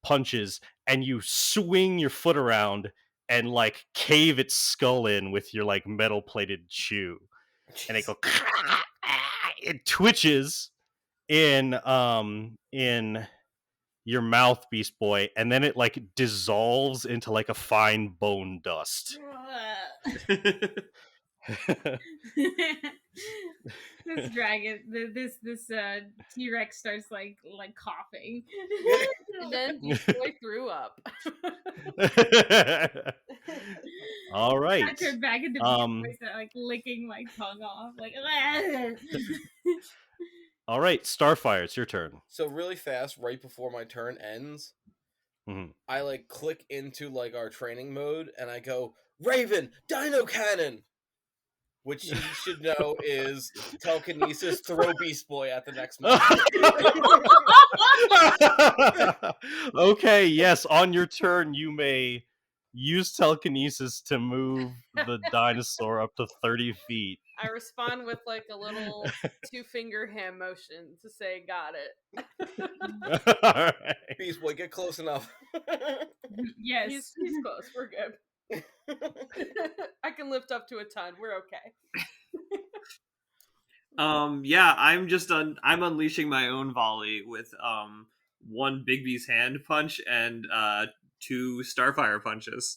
punches and you swing your foot around and like cave its skull in with your like metal plated shoe, and it Jeez. go it twitches in your mouth, Beast Boy, and then it like dissolves into like a fine bone dust. This dragon, this T-Rex starts like coughing. And then Beast Boy threw up. All right. I turned back into Beast Boy, start like licking my tongue off, like. All right, Starfire, it's your turn. So really fast, right before my turn ends, I like click into like our training mode, and I go, Raven, Dino Cannon! Which you should know is telekinesis, throw Beast Boy at the next monster. Okay, yes, on your turn you may use telekinesis to move the dinosaur up to 30 feet. I respond with like a little 2-finger hand motion to say got it. All right. Beast Boy, get close enough. Yes. He's close. We're good. I can lift up to a ton. We're okay. Yeah, I'm unleashing my own volley with one Bigby's hand punch and 2 Starfire punches.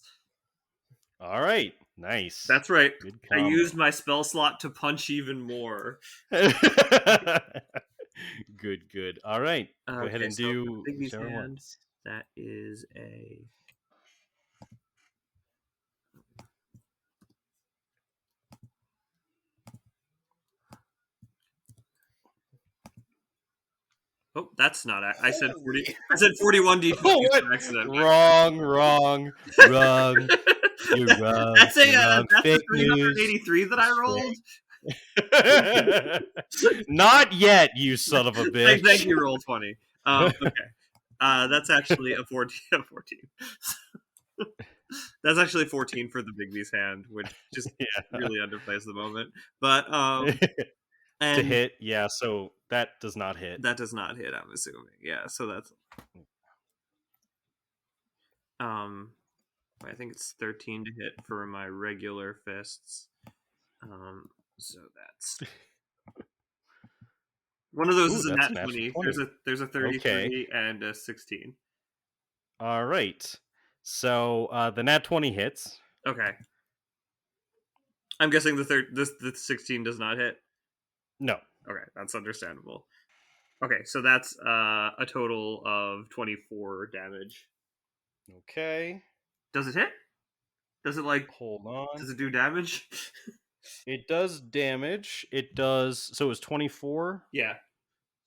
All right, nice. That's right. Good I combo. used my spell slot to punch even more. Good. All right, go ahead and do Bigby's whichever hand. one. That is a... Oh, that's not. I said 40. I said 41 d20 by accident. Wrong. You're wrong. That's a wrong. that's Fake a 383 that I rolled. Not yet, you son of a bitch. Thank you, roll 20. Okay. That's actually a 14. That's actually 14 for the Bigby's hand, which just really underplays the moment. But to hit, yeah. So that does not hit. That does not hit. I'm assuming. Yeah. So that's I think it's 13 to hit for my regular fists. So that's one of those is a nat 20. There's a 33 and a 16. All right. So the nat 20 hits. Okay. I'm guessing the 16 does not hit. No. Okay, that's understandable. Okay, so that's a total of 24 damage. Okay. Does it hit? Does it hold on? Does it do damage? It does damage. It does. So it was 24. Yeah.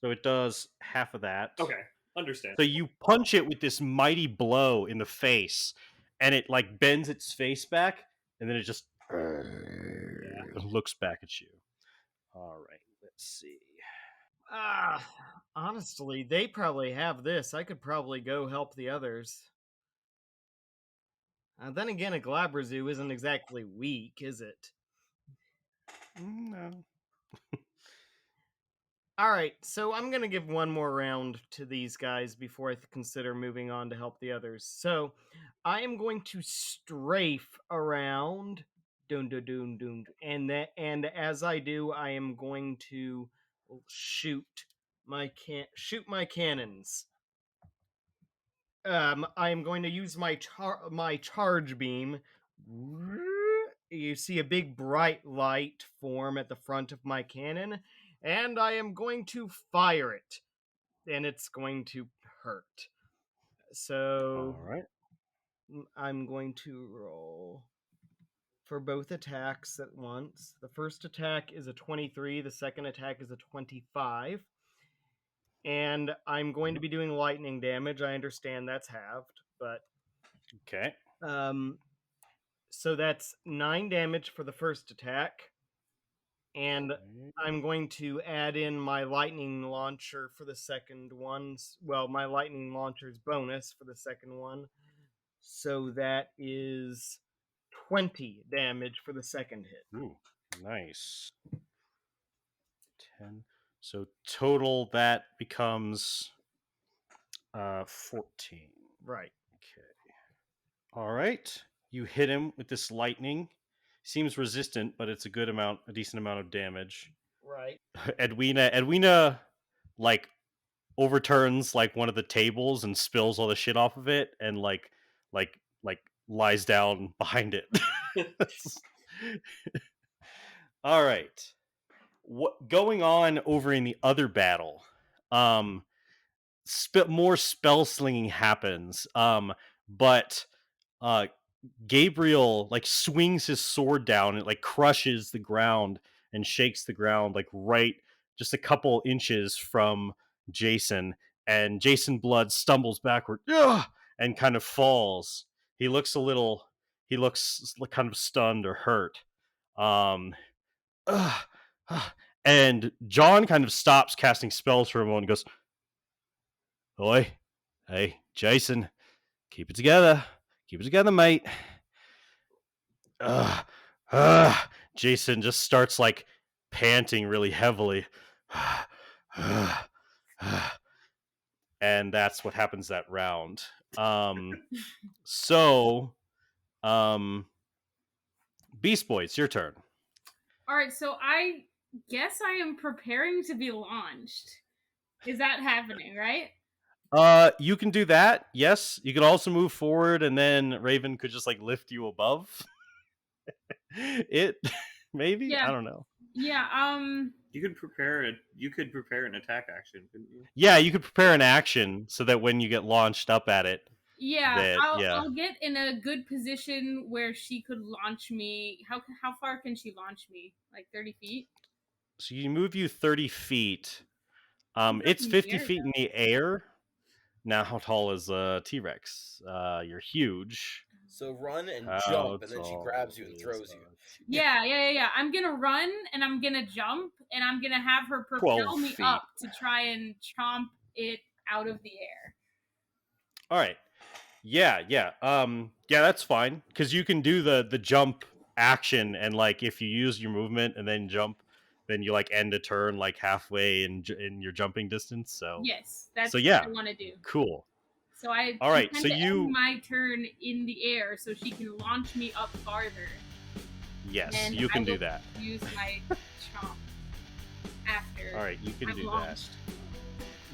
So it does half of that. Okay, understand. So you punch it with this mighty blow in the face, and it like bends its face back, and then it just looks back at you. All right, let's see. Honestly, they probably have this. I could probably go help the others. Then again, a Glabrazoo isn't exactly weak, is it? No. All right, so I'm going to give one more round to these guys before I consider moving on to help the others. So I am going to strafe around, dun dun dun dun, and as I do, I am going to shoot my cannons. I am going to use my charge beam. You see a big bright light form at the front of my cannon, and I am going to fire it, and it's going to hurt. So All right. I'm going to roll for both attacks at once. The first attack is a 23, the second attack is a 25. And I'm going to be doing lightning damage. I understand that's halved, but Okay. so that's 9 damage for the first attack. And I'm going to add in my lightning launcher for the second one. Well, my lightning launcher's bonus for the second one. So that is 20 damage for the second hit. Ooh, nice. 10. So total that becomes 14. Right. Okay. All right. You hit him with this lightning. Seems resistant, but it's a decent amount of damage. Right. Edwina like overturns like one of the tables and spills all the shit off of it and like lies down behind it. All right. What going on over in the other battle? More spell slinging happens. But Gabriel like swings his sword down and it like crushes the ground and shakes the ground like right just a couple inches from Jason, and Jason Blood stumbles backward and kind of falls. He looks kind of stunned or hurt. And John kind of stops casting spells for a moment and goes, "Oi, hey, Jason, keep it together, mate." Jason just starts like panting really heavily. And that's what happens that round. Beast Boy, it's your turn. All right, so I guess I am preparing to be launched. Is that happening, right? You can do that. Yes, you can also move forward, and then Raven could just like lift you above it. Maybe. Yeah. I don't know. Yeah. You could prepare an attack action, couldn't you? Yeah, you could prepare an action so that when you get launched up at it. Yeah, I'll get in a good position where she could launch me. How far can she launch me? Like 30 feet? So you move you 30 feet. It's 50 feet in the air. Now, how tall is T-Rex? You're huge. So run and jump, and then she grabs you and throws you. Yeah. I'm gonna run and I'm gonna jump and I'm gonna have her propel me up to try and chomp it out of the air. All right. Yeah. That's fine because you can do the jump action, and like if you use your movement and then jump, then you like end a turn like halfway in your jumping distance. So yes, that's what I want to do. Cool. So all right. So end my turn in the air so she can launch me up farther. Yes, and you can do that. Use my chomp after. All right, you can do launched.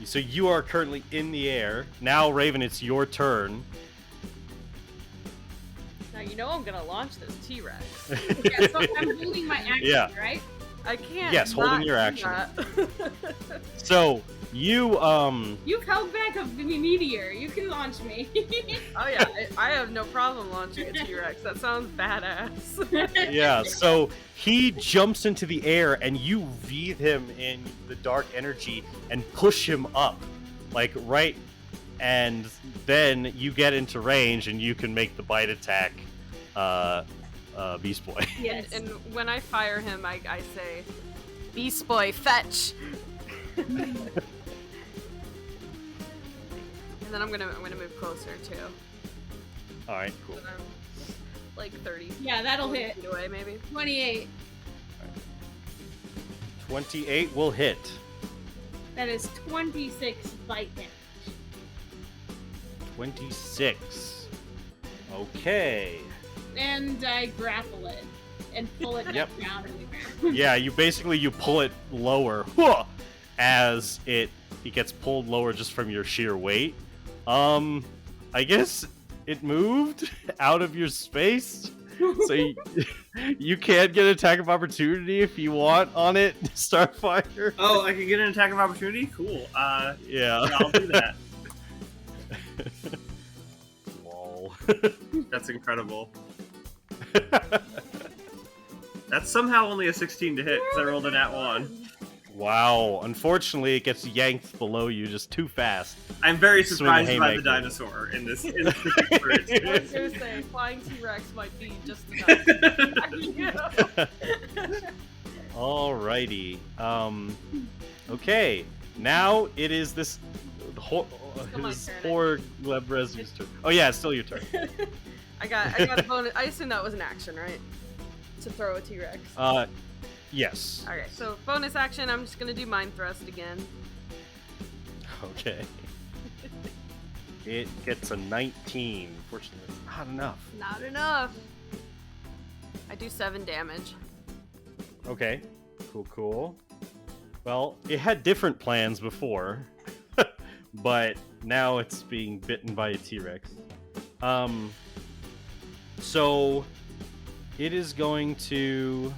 that. So you are currently in the air. Now, Raven, it's your turn. Now you know I'm gonna launch this T-Rex. Yeah, so I'm holding my action, right? I can't. Yes, holding your action. So you've held back a meteor. You can launch me. Oh yeah, I have no problem launching a T-Rex. That sounds badass. Yeah. So he jumps into the air, and you wreathe him in the dark energy and push him up, like right, and then you get into range, and you can make the bite attack. Beast Boy. Yes. And when I fire him, I say, "Beast Boy, fetch!" And then I'm gonna move closer too. All right, cool. Like 30. Yeah, that'll hit. Feet away, maybe. 28. 28 will hit. That is 26 bite damage. 26. Okay. And I grapple it and pull it Yep. down to the ground. Yeah, you pull it lower as it gets pulled lower just from your sheer weight. I guess it moved out of your space. So you can get an attack of opportunity if you want on it, Starfire. Oh, I can get an attack of opportunity? Cool. Yeah. I'll do that. Lol. That's incredible. That's somehow only a 16 to hit because I rolled a nat 1. Wow. Unfortunately, it gets yanked below you just too fast. I'm very Swing surprised a by the haymaker. dinosaur in this particular I was instance. gonna say, flying T-Rex might be just enough. Alrighty. Okay. Now it is this Still my his turn, poor Lebrezu's turn. Oh yeah, it's still your turn. I got a bonus. I assume that was an action, right? To throw a T-Rex. Yes. Okay, so bonus action, I'm just gonna do Mind Thrust again. Okay. It gets a 19. Fortunately, it's not enough. Not enough. I do 7 damage. Okay. Cool. Well, it had different plans before, but now it's being bitten by a T-Rex. So it is going to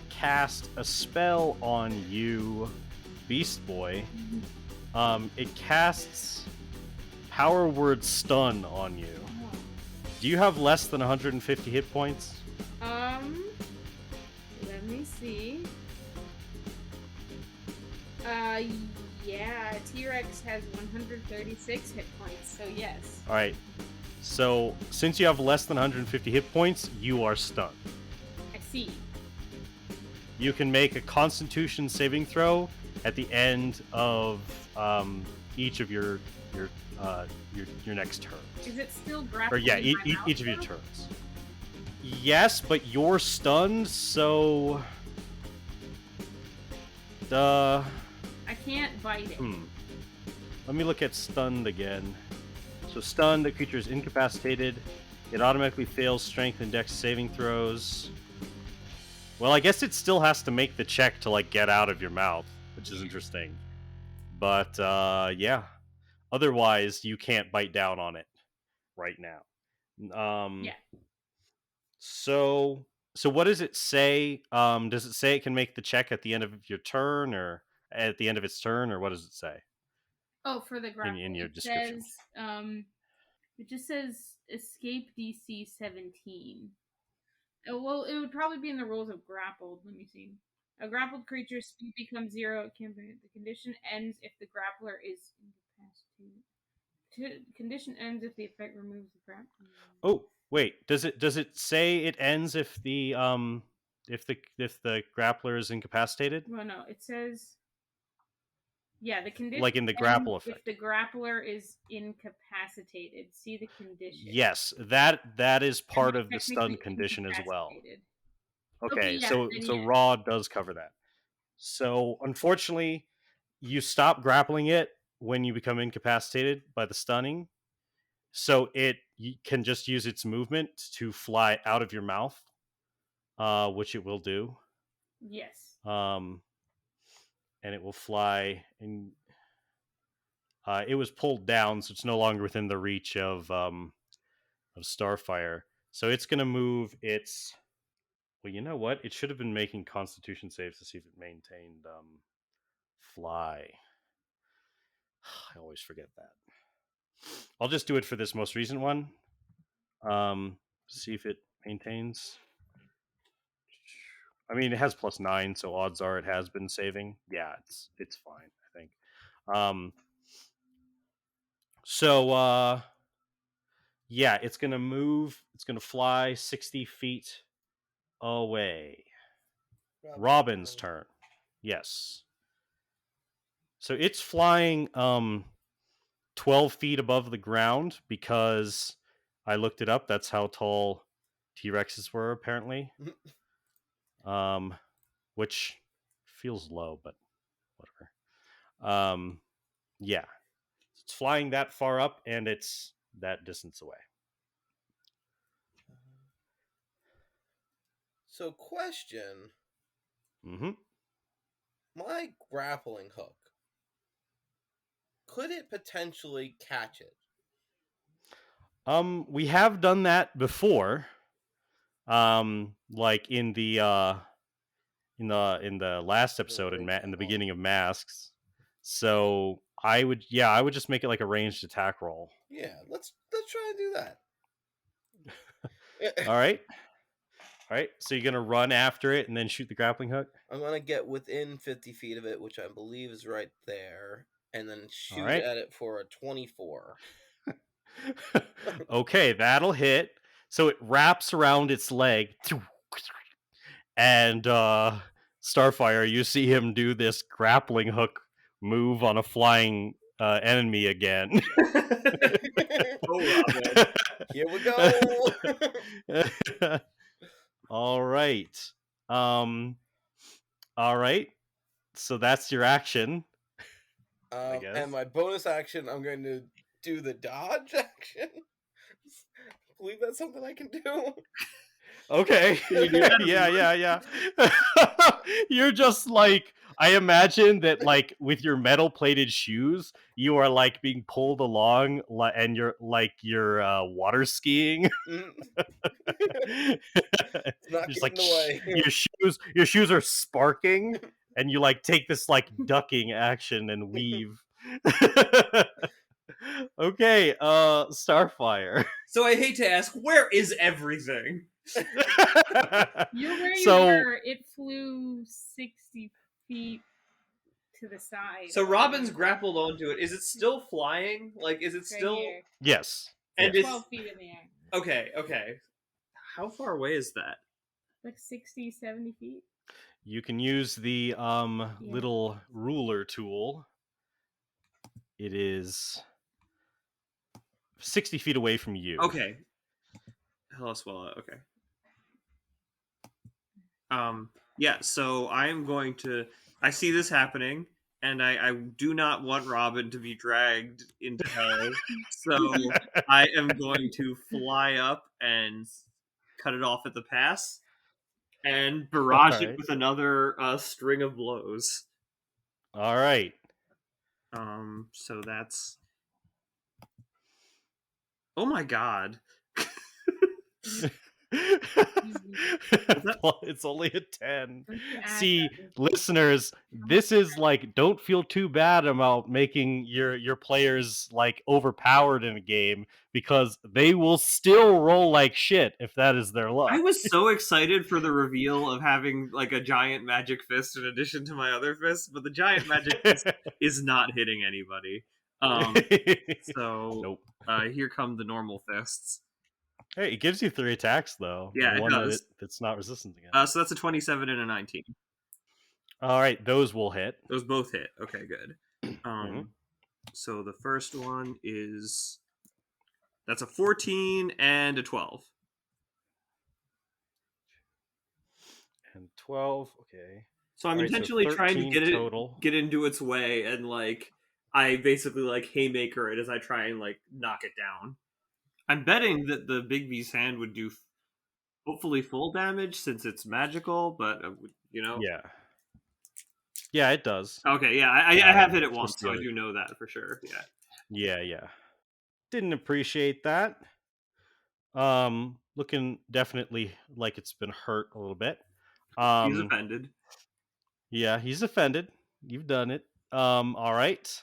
cast a spell on you, Beast Boy. It casts Power Word Stun on you. Do you have less than 150 hit points? Let me see. Yeah, T-Rex has 136 hit points, so yes. Alright. So, since you have less than 150 hit points, you are stunned. I see. You can make a Constitution saving throw at the end of each of your next turns. Is it still Or grappling? yeah, my mouth, each of your though? turns. Yes, but you're stunned, so I can't bite it. Let me look at stunned again. So stunned, the creature is incapacitated. It automatically fails strength and dex saving throws. Well, I guess it still has to make the check to like get out of your mouth, which is interesting. But yeah. Otherwise, you can't bite down on it right now. Yeah. So what does it say? Does it say it can make the check at the end of your turn, or at the end of its turn, or what does it say? Oh, for the grapple, in your it description. says, it just says escape DC 17. Well, it would probably be in the rules of grappled. Let me see. A grappled creature's speed becomes 0. It can be, the condition ends if the grappler is incapacitated. Condition ends if the effect removes the grappler. Oh, wait. Does it say it ends if the grappler is incapacitated? Well, no, it says. Yeah, the condition. Like in the grapple ends effect. If the grappler is incapacitated, see the condition. Yes, that is part And of the stun condition as well. incapacitated. Okay, yeah, so then so yeah. Raw does cover that. So unfortunately, you stop grappling it when you become incapacitated by the stunning. So it can just use its movement to fly out of your mouth, which it will do. Yes. And it will fly, and it was pulled down, so it's no longer within the reach of Starfire. So it's going to move its. Well, you know what? It should have been making Constitution saves to see if it maintained fly. I always forget that. I'll just do it for this most recent one. See if it maintains. I mean, it has +9, so odds are it has been saving. Yeah, it's fine, I think. So yeah, it's gonna move. It's gonna fly 60 feet away. Robin's turn. Yes. So it's flying 12 feet above the ground because I looked it up. That's how tall T-Rexes were, apparently. Which feels low, but whatever. Yeah, it's flying that far up, and it's that distance away. So, question: Mm-hmm. my grappling hook, could it potentially catch it? We have done that before. Like in the last episode in the beginning of Masks. So I would just make it like a ranged attack roll. Yeah, let's try and do that. All right. So you're gonna run after it and then shoot the grappling hook. I'm gonna get within 50 feet of it, which I believe is right there, and then shoot right. at it for a 24. Okay, that'll hit. So it wraps around its leg, and Starfire, you see him do this grappling hook move on a flying enemy again. Oh, Robin. Here we go. All right. All right. So that's your action. I guess. And my bonus action, I'm going to do the dodge action. I believe that's something I can do. Okay. Yeah. You're just like, I imagine that like with your metal plated shoes, you are like being pulled along and you're water skiing. Not just getting like away. your shoes are sparking and you like take this like ducking action and weave. Okay, Starfire. So I hate to ask, where is everything? You're where you So- were. It flew 60 feet to the side. So Robin's grappled onto it. Is it still flying? Like, is it Right still? here. Yes. And Yes. it's 12 feet in the air. okay. How far away is that? Like 60, 70 feet. You can use the little ruler tool. It is 60 feet away from you. Okay. Hello, Swallow. Okay. Yeah, so I'm going to... I see this happening, and I do not want Robin to be dragged into hell, so I am going to fly up and cut it off at the pass, and barrage it Alright. with another string of blows. All right. So that's... Oh my god. It's only a 10. Don't you add See, that. listeners, this is like, don't feel too bad about making your players like overpowered in a game, because they will still roll like shit if that is their luck. I was so excited for the reveal of having like a giant magic fist in addition to my other fists, but the giant magic fist is not hitting anybody. So Nope. Here come the normal fists. Hey, it gives you 3 attacks though. Yeah, The it one does. that's not resistant again. So that's a 27 and a 19. All right, those will hit. Those both hit. Okay, good. Mhm. So the first one is... That's a 14 and a 12. And 12. Okay. So I'm All right, so intentionally trying to 13 total. get into its way, and like I basically like haymaker it as I try and like knock it down. I'm betting that the Big B's hand would do hopefully full damage since it's magical, but you know. Yeah, it does. Okay, yeah, I have hit it Just once, the so I other- do know that for sure. Yeah. Yeah. Didn't appreciate that. Looking definitely like it's been hurt a little bit. He's offended. Yeah, he's offended. You've done it. All right.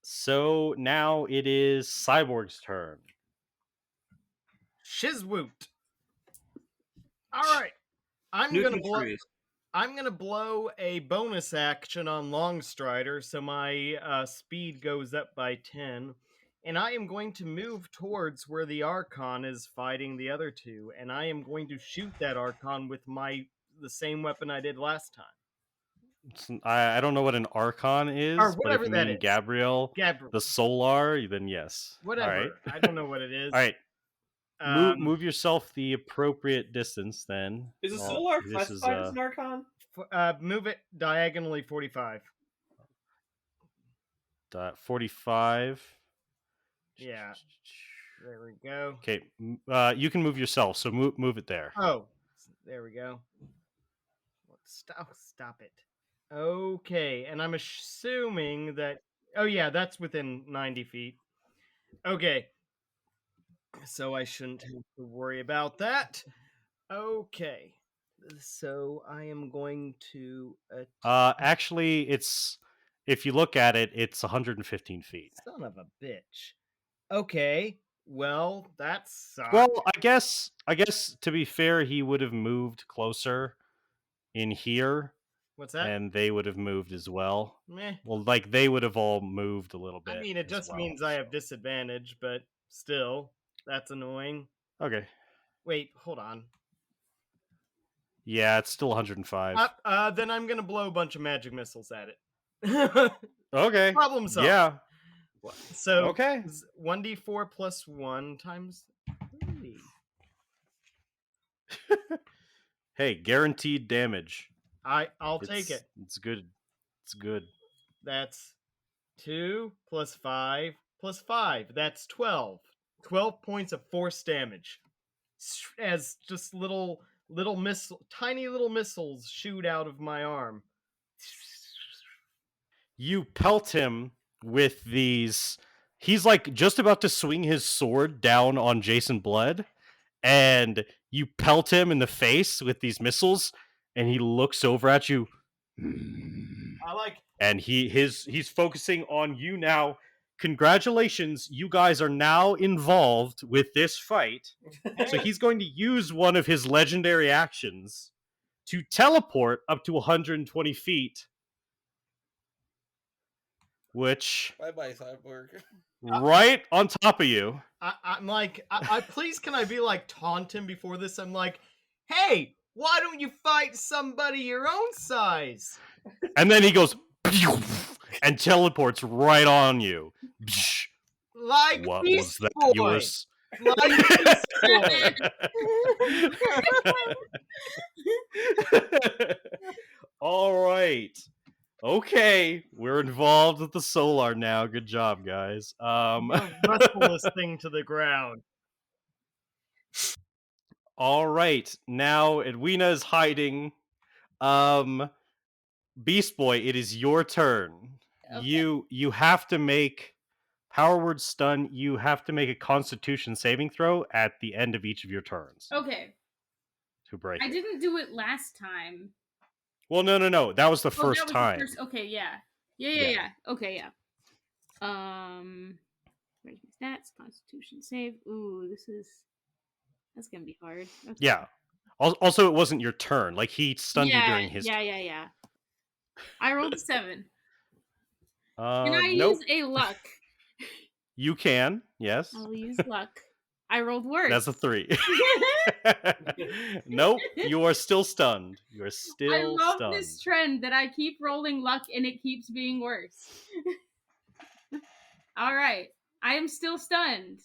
So now it is Cyborg's turn. Shizwoot. All right. I'm gonna blow a bonus action on Longstrider, so my speed goes up by 10, and I am going to move towards where the Archon is fighting the other two, and I am going to shoot that Archon with the same weapon I did last time. I don't know what an Archon is, Or but if whatever you that mean is. Gabriel, the Solar, then yes. Whatever. All right. I don't know what it is. All right. Move yourself the appropriate distance then. Is a Well, Solar this classified as an Archon? Move it diagonally 45. 45. Yeah. There we go. Okay, you can move yourself, so move it there. Oh, there we go. Stop it. Okay, and I'm assuming that... Oh, yeah, that's within 90 feet. Okay. So I shouldn't have to worry about that. Okay. So I am going to... Actually, if you look at it, it's 115 feet. Son of a bitch. Okay. Well, that sucks. Well, I guess to be fair, he would have moved closer in here, What's that? and they would have moved as well. Meh. Well, like they would have all moved a little bit. I mean, it as just well, means I have disadvantage, but still, that's annoying. Okay. Wait, hold on. Yeah, it's still 105. Then I'm gonna blow a bunch of magic missiles at it. Okay. Problem solved. Yeah. So Okay. 1d4 plus 1 times 3. Hey, guaranteed damage. I'll take it. It's good. It's good. That's 2 plus 5 plus 5. That's 12. 12 points of force damage. As just tiny little missiles shoot out of my arm. You pelt him with these. He's like just about to swing his sword down on Jason Blood, and you pelt him in the face with these missiles, and he looks over at you. I like. And he's focusing on you now. Congratulations, you guys are now involved with this fight. So he's going to use one of his legendary actions to teleport up to 120 feet, which Bye-bye, Cyborg. right on top of you. I'm like, please, can I be like taunt him before this? I'm like, hey, why don't you fight somebody your own size? And then he goes and teleports right on you. Like What Beast was that? Boy. Yours? Like Beast Boy. All right. Okay, we're involved with the Solar now. Good job, guys. Wrestle this thing to the ground. All right, now Edwina is hiding. Beast Boy, it is your turn. Okay. You have to make Power Word Stun. You have to make a Constitution saving throw at the end of each of your turns Okay. to break. I it. didn't do it last time. Well, no. That was the Oh, first that was time. the first... Okay, yeah. Yeah. Yeah. Okay, yeah. Where's my stats? Constitution save. Ooh, that's gonna be hard. Okay. Yeah. Also, it wasn't your turn. Like he stunned you during his. Yeah. I rolled a 7. Can I Nope. use a luck? You can. Yes. I'll use luck. I rolled worse. That's a 3. Nope. You are still stunned. You are still I love stunned. this trend that I keep rolling luck and it keeps being worse. All right. I am still stunned.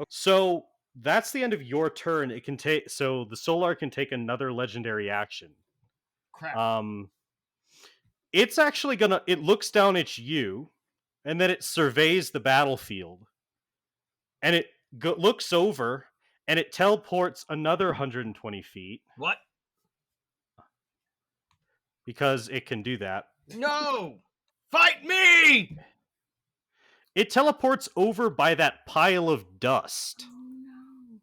So that's the end of your turn. It can take so the Solar can take another legendary action. Crap. It's actually gonna. It looks down at you, and then it surveys the battlefield, and it looks over, and it teleports another 120 feet What? because it can do that. No! Fight me! It teleports over by that pile of dust. Oh no.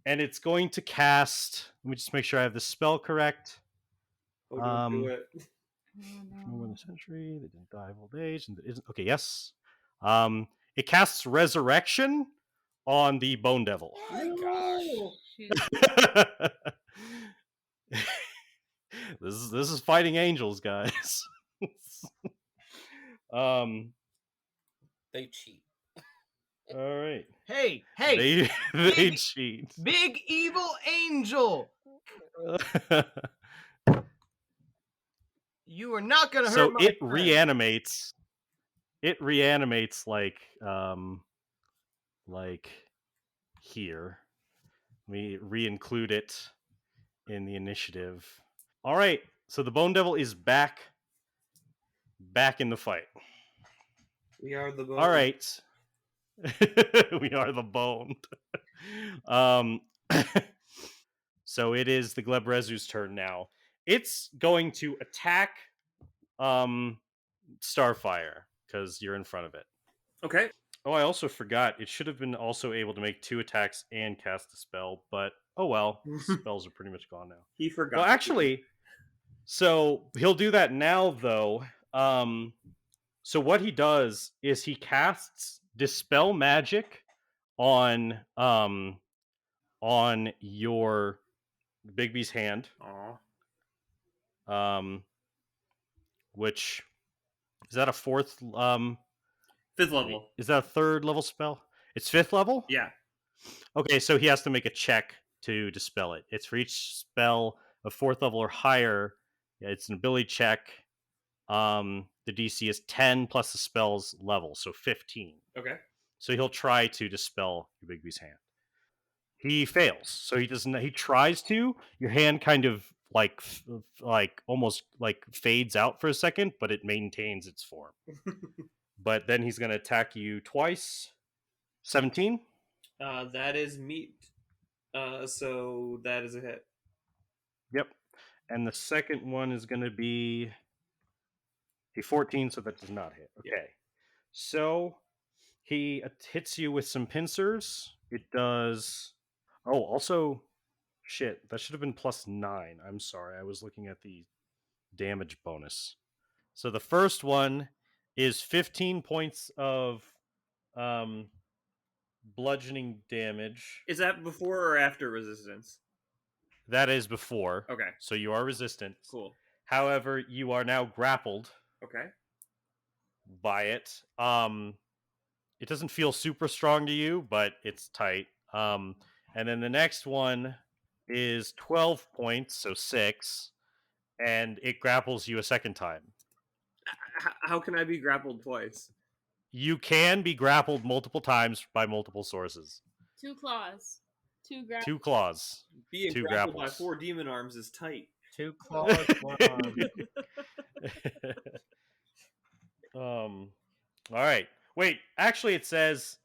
And it's going to cast. Let me just make sure I have the spell correct. Oh, don't do it. More than a century. They didn't die of old age. And it isn't okay. Yes. It casts Resurrection on the Bone Devil. Oh my gosh. Shoot. This is fighting angels, guys. They cheat. All right. Hey! They cheat. Big evil angel! You are not gonna hurt So my it friend. reanimates. It reanimates like here. Let me re-include it in the initiative. All right. So the Bone Devil is back in the fight. We are the bone. All right. We are the boned. So it is the Glebrezu's turn now. It's going to attack Starfire because you're in front of it. Okay. Oh, I also forgot. It should have been also able to make 2 attacks and cast a spell, but oh well. Spells are pretty much gone now. He forgot. Well, actually, so he'll do that now, though. So what he does is he casts Dispel Magic on your Bigby's hand. Aw. Which is that a 4th 5th level. Is that a 3rd level spell? It's 5th level? Yeah. Okay, so he has to make a check to dispel it. It's for each spell of 4th level or higher. Yeah, it's an ability check. The DC is 10 plus the spell's level, so 15. Okay. So he'll try to dispel your Bigby's hand. He fails, so he doesn't. He tries to. Your hand kind of like almost like fades out for a second, but it maintains its form. But then he's going to attack you twice. 17. That is meat. So that is a hit. Yep. And the second one is going to be a 14, so that does not hit. Okay. Yeah. So he hits you with some pincers. It does. Oh, also, shit. That should have been +9. I'm sorry. I was looking at the damage bonus. So the first one is 15 points of bludgeoning damage. Is that before or after resistance? That is before. Okay. So you are resistant. Cool. However, you are now grappled. Okay. By it. It doesn't feel super strong to you, but it's tight. And then the next one is 12 points, so 6, and it grapples you a second time. How can I be grappled twice? You can be grappled multiple times by multiple sources. 2 claws. 2 grapples. 2 claws. Being 2 grappled by grapples. 4 demon arms is tight. 2 claws, 1 arm. All right. Wait, actually it says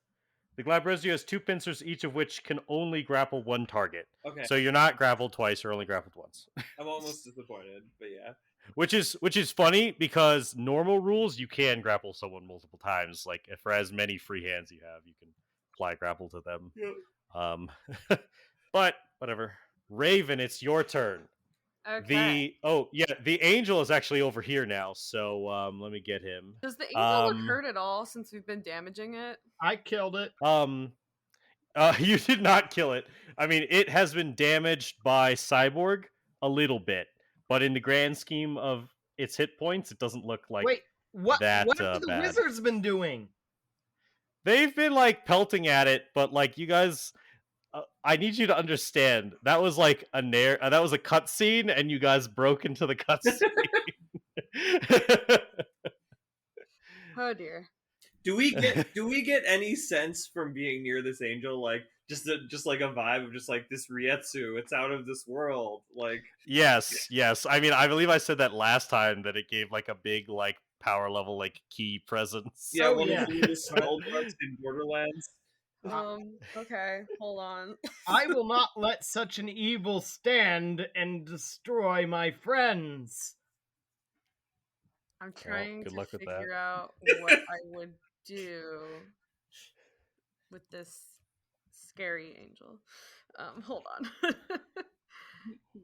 the Glabrezio has 2 pincers, each of which can only grapple 1 target. Okay. So you're not grappled twice, you're only grappled once. I'm almost disappointed, but yeah. Which is funny because normal rules you can grapple someone multiple times. Like if for as many free hands you have, you can apply grapple to them. Yep. But whatever. Raven, it's your turn. Okay. The angel is actually over here now, so let me get him. Does the angel look hurt at all since we've been damaging it? I killed it. You did not kill it. I mean, it has been damaged by Cyborg a little bit, but in the grand scheme of its hit points, it doesn't look like Wait, what that have the bad. wizards been doing? They've been like pelting at it, but like you guys, I need you to understand that was like that was a cutscene, and you guys broke into the cutscene. Oh dear. Do we get any sense from being near this angel, like just like a vibe of just like this Rietsu, it's out of this world, like? Yes. I mean, I believe I said that last time that it gave like a big like power level like key presence. Yeah, one yeah. of the spell books in Borderlands. Okay, hold on. I will not let such an evil stand and destroy my friends. I'm trying good to luck with that. figure out what I would do with this scary angel. Hold on.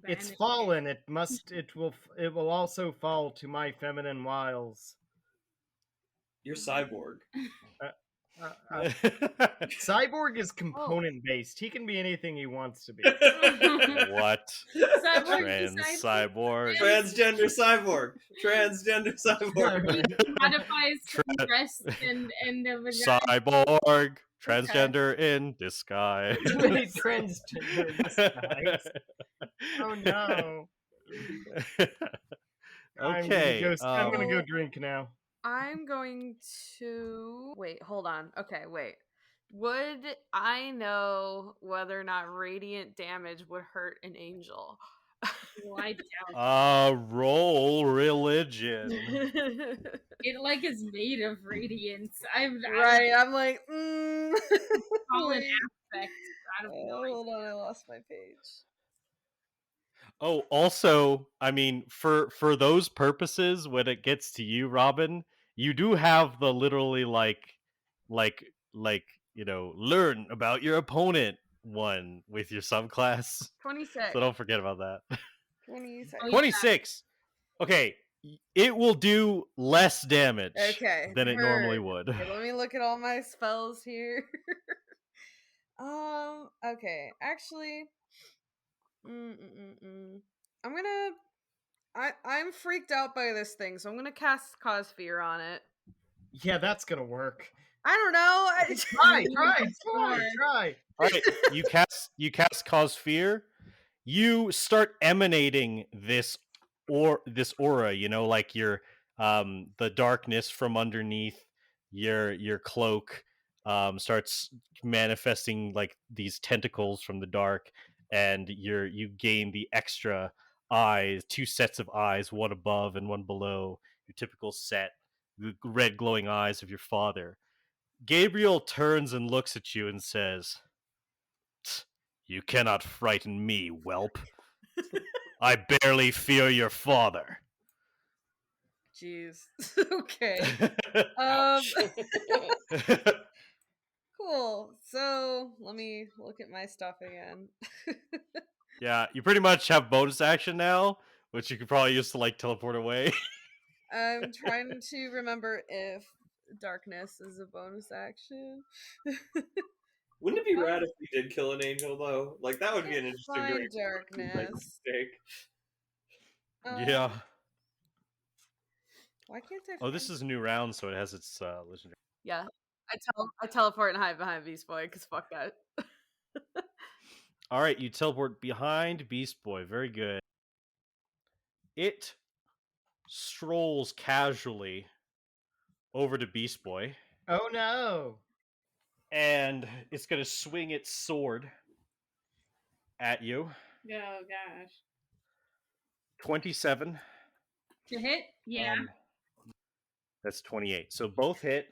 It's fallen. It will also fall to my feminine wiles. You're Cyborg. Cyborg is component based. He can be anything he wants to be. What? Cyborg. Transgender cyborg. Transgender cyborg. He modifies some breast and a vagina. Cyborg. Transgender in disguise. Transgender in disguise. Oh no. Okay. I'm gonna go drink now. I'm going to wait. Hold on. Okay, wait. Would I know whether or not radiant damage would hurt an angel? Well, I doubt Roll religion. it. Like is made of radiance. Right, I'm like, Pollen wait. aspect. I don't know. Hold on, I lost my page. Oh, also, I mean, for those purposes, when it gets to you, Robin, you do have the literally like learn about your opponent one with your subclass. 26. So don't forget about that. 26. Oh, yeah. 26. Okay, it will do less damage Okay, than it normally heard. would. Okay, let me look at all my spells here. Okay, actually, I'm freaked out by this thing, so I'm gonna cast Cause Fear on it. Yeah, that's gonna work. I don't know. Try. All right, you cast Cause Fear. You start emanating this aura, like your the darkness from underneath your cloak starts manifesting like these tentacles from the dark, and you gain the extra eyes, 2 sets of eyes, one above and one below your typical set, the red glowing eyes of your father. Gabriel turns and looks at you and says, "You cannot frighten me, whelp. I barely fear your father." Jeez. Okay. Ouch. Cool. So let me look at my stuff again. Yeah, you pretty much have bonus action now, which you could probably use to like teleport away. I'm trying to remember if darkness is a bonus action. Wouldn't it be rad if we did kill an angel though? Like that would be an interesting Find direction. darkness. Yeah. Why can't I? Oh, this is a new round, so it has its legendary. Yeah, I teleport and hide behind Beast Boy because fuck that. All right, you teleport behind Beast Boy. Very good. It strolls casually over to Beast Boy, Oh no. and it's going to swing its sword at you. Oh gosh. 27. To hit? Yeah. That's 28. So both hit.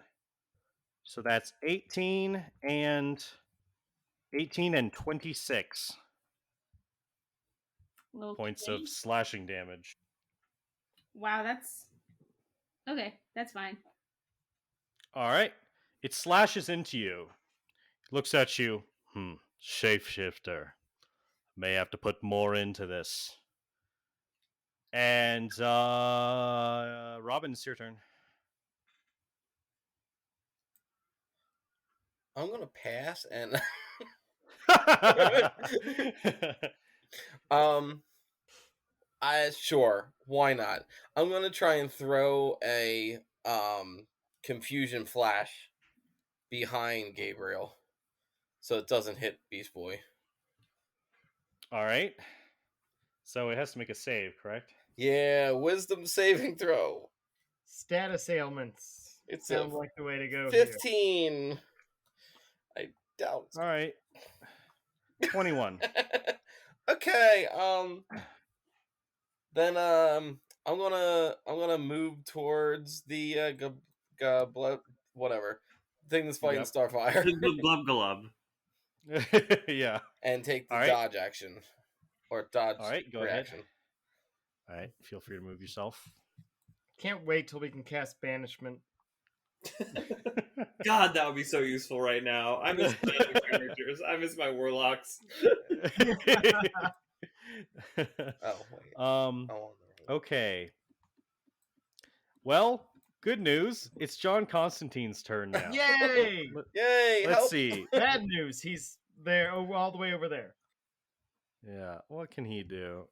So that's 18 and 26 points Okay. of slashing damage. Wow, that's okay. That's fine. All right. It slashes into you. Looks at you. Shapeshifter. May have to put more into this. And Robin, it's your turn. I'm gonna pass and sure, why not? I'm gonna try and throw a confusion flash behind Gabriel, so it doesn't hit Beast Boy. All right. So it has to make a save, correct? Yeah, wisdom saving throw. Status ailments. It's Sounds like the way to go. 15. I doubt. All right. 21. Okay. Then I'm gonna move towards the whatever thing that's fighting Yep. Starfire Glub glub. Yeah. and take the All right. dodge action or dodge All right, go reaction. ahead. All right, feel free to move yourself. Can't wait till we can cast banishment. God, that would be so useful right now. I miss my other characters. I miss my warlocks. Oh wait. Okay. Well, good news. It's John Constantine's turn now. Yay! Yay! Let's help. see. Bad news. He's there, all the way over there. Yeah, what can he do?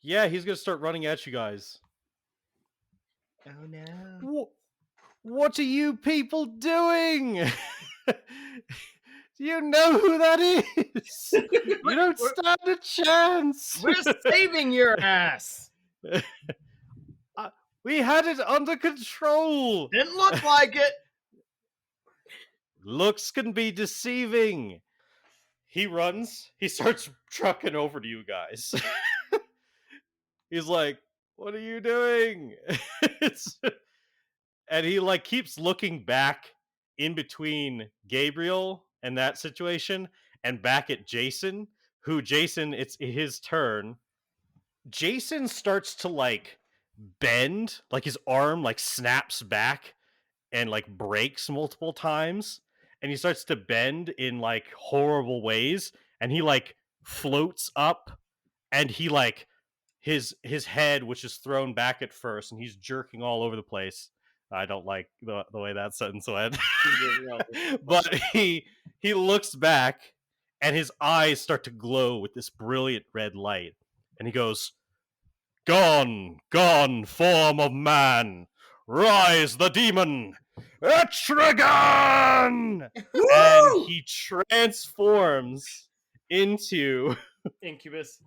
Yeah, he's gonna start running at you guys. Oh no! What are you people doing? Do you know who that is? You don't stand a chance. We're saving your ass. We had it under control. Didn't look like it. Looks can be deceiving. he runs. He starts trucking over to you guys. He's like, "What are you doing?" It's, and he like keeps looking back in between Gabriel and that situation and back at Jason, who Jason, it's his turn. Jason starts to like bend, like his arm like snaps back and like breaks multiple times, and he starts to bend in like horrible ways, and he like floats up, and he like his head, which is thrown back at first, and he's jerking all over the place. I don't like the way that sentence went. But he looks back, and his eyes start to glow with this brilliant red light, and he goes, "Gone, gone, form of man, rise the demon, Etrigan!" And he transforms into Incubus.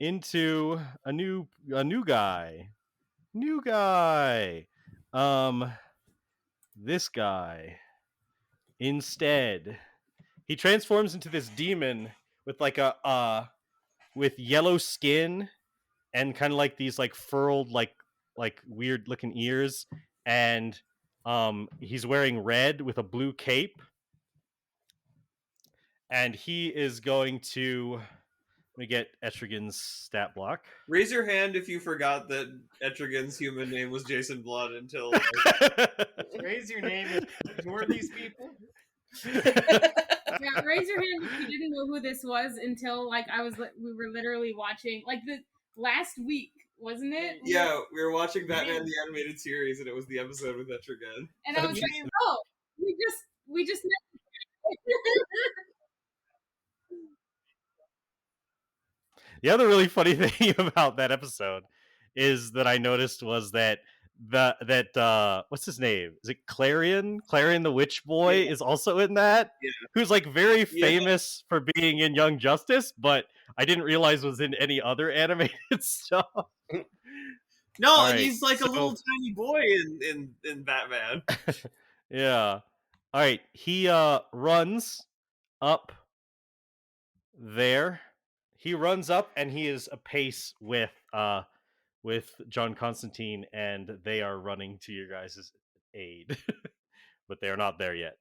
into a new guy. New guy. This guy. Instead, he transforms into this demon with like a with yellow skin and kind of like these like furled like weird looking ears, and he's wearing red with a blue cape, and he is going to, let me get Etrigan's stat block. Raise your hand if you forgot that Etrigan's human name was Jason Blood until. Raise your name and ignore these people. Yeah, raise your hand if you didn't know who this was until like we were literally watching like the last week, wasn't it? Yeah, we were watching Batman the Animated Series, and it was the episode with Etrigan. And I was like, oh, we just The other really funny thing about that episode is that I noticed was that what's his name? Is it Clarion? Clarion the Witch Boy is also in that. Yeah. Who's like very famous for being in Young Justice, but I didn't realize was in any other animated stuff. No, All and right, he's like so- a little tiny boy in Batman. Yeah. All right, he runs up there. He runs up, and he is apace with John Constantine, and they are running to your guys' aid. But they are not there yet.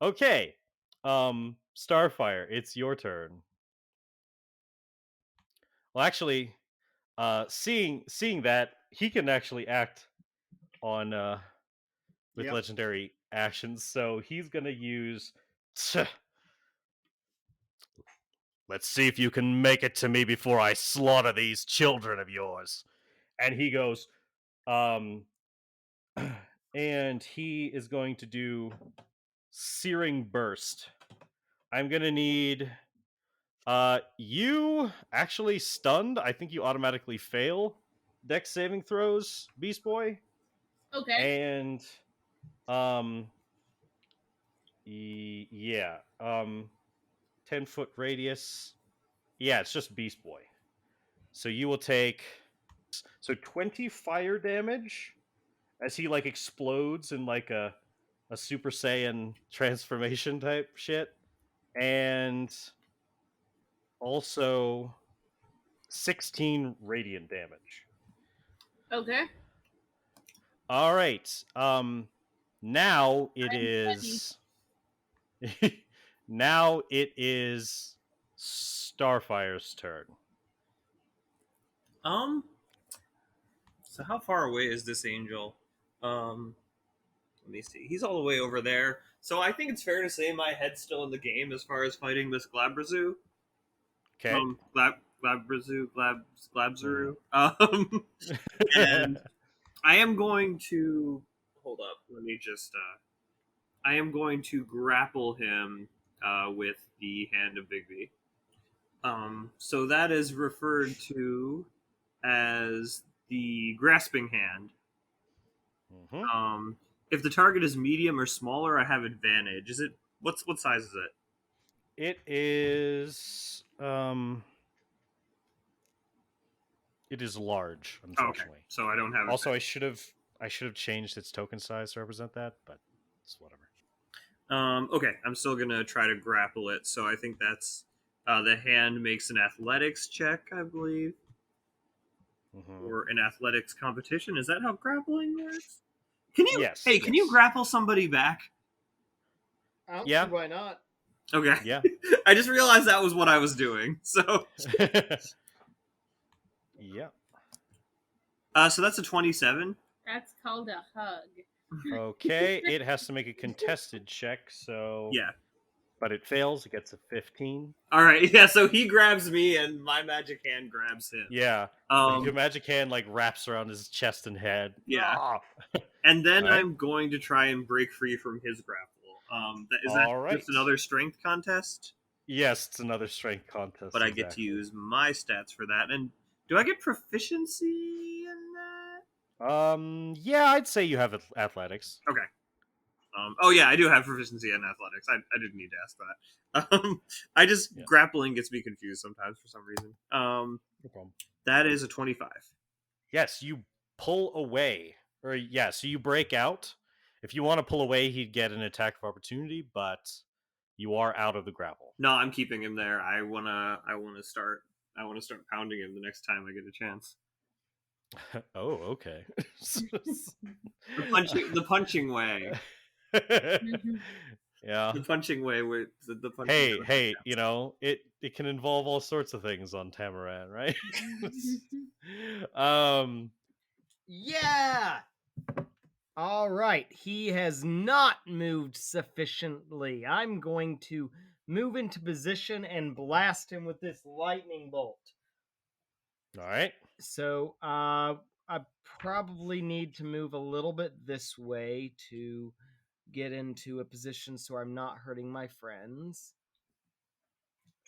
Okay. Starfire, it's your turn. Well, actually, seeing that, he can actually act on with Yep. legendary actions, so he's gonna use let's see if you can make it to me before I slaughter these children of yours. And he goes, and he is going to do Searing Burst. I'm gonna need you actually stunned. I think you automatically fail Dex saving throws, Beast Boy. okay. And yeah, 10-foot radius. Yeah, it's just Beast Boy. So you will take 20 fire damage as he like explodes in like a Super Saiyan transformation type shit, and also 16 radiant damage. Okay. All right. Now it is now it is Starfire's turn. So how far away is this angel? Let me see. He's all the way over there. So I think it's fair to say my head's still in the game as far as fighting this Glabrezu. Okay. Glabzuru. And I am going to hold up. Let me just. I am going to grapple him with the hand of Bigby. So that is referred to as the grasping hand. Mm-hmm. If the target is medium or smaller, I have advantage. Is it what size is it? It is it is large, unfortunately. Okay, so I don't have. Also, I should have changed its token size to represent that, but it's whatever. Okay, I'm still gonna try to grapple it. So I think that's the hand makes an athletics check, I believe, Mhm. or an athletics competition. Is that how grappling works? Can you? Yes. Hey, can you grapple somebody back? I don't Yeah. see why not. Okay. Yeah. I just realized that was what I was doing. So, Yeah. so that's a 27. That's called a hug. Okay. It has to make a contested check, so Yeah. but it fails. It gets a 15. All right. Yeah. So he grabs me, and my magic hand grabs him. Yeah. But your magic hand like wraps around his chest and head. Yeah. Ah! And then All right. I'm going to try and break free from his grapple. Is that All right. just another strength contest? Yes, it's another strength contest. But I get to exactly. use my stats for that. And do I get proficiency in that? Yeah, I'd say you have athletics. Okay. Oh yeah, I do have proficiency in athletics. I didn't need to ask that. I just Yeah. grappling gets me confused sometimes for some reason. No problem. That is a 25. Yes, you pull away, or yeah, so you break out. If you want to pull away, he'd get an attack of opportunity, but you are out of the grapple. No, I'm keeping him there. I wanna start pounding him the next time I get a chance. Oh, okay. The punching way. Yeah. The punching way with the punching. Hey, you know, it can involve all sorts of things on Tamaran, right? Yeah. All right. He has not moved sufficiently. I'm going to move into position and blast him with this lightning bolt. All right. So, I probably need to move a little bit this way to get into a position so I'm not hurting my friends.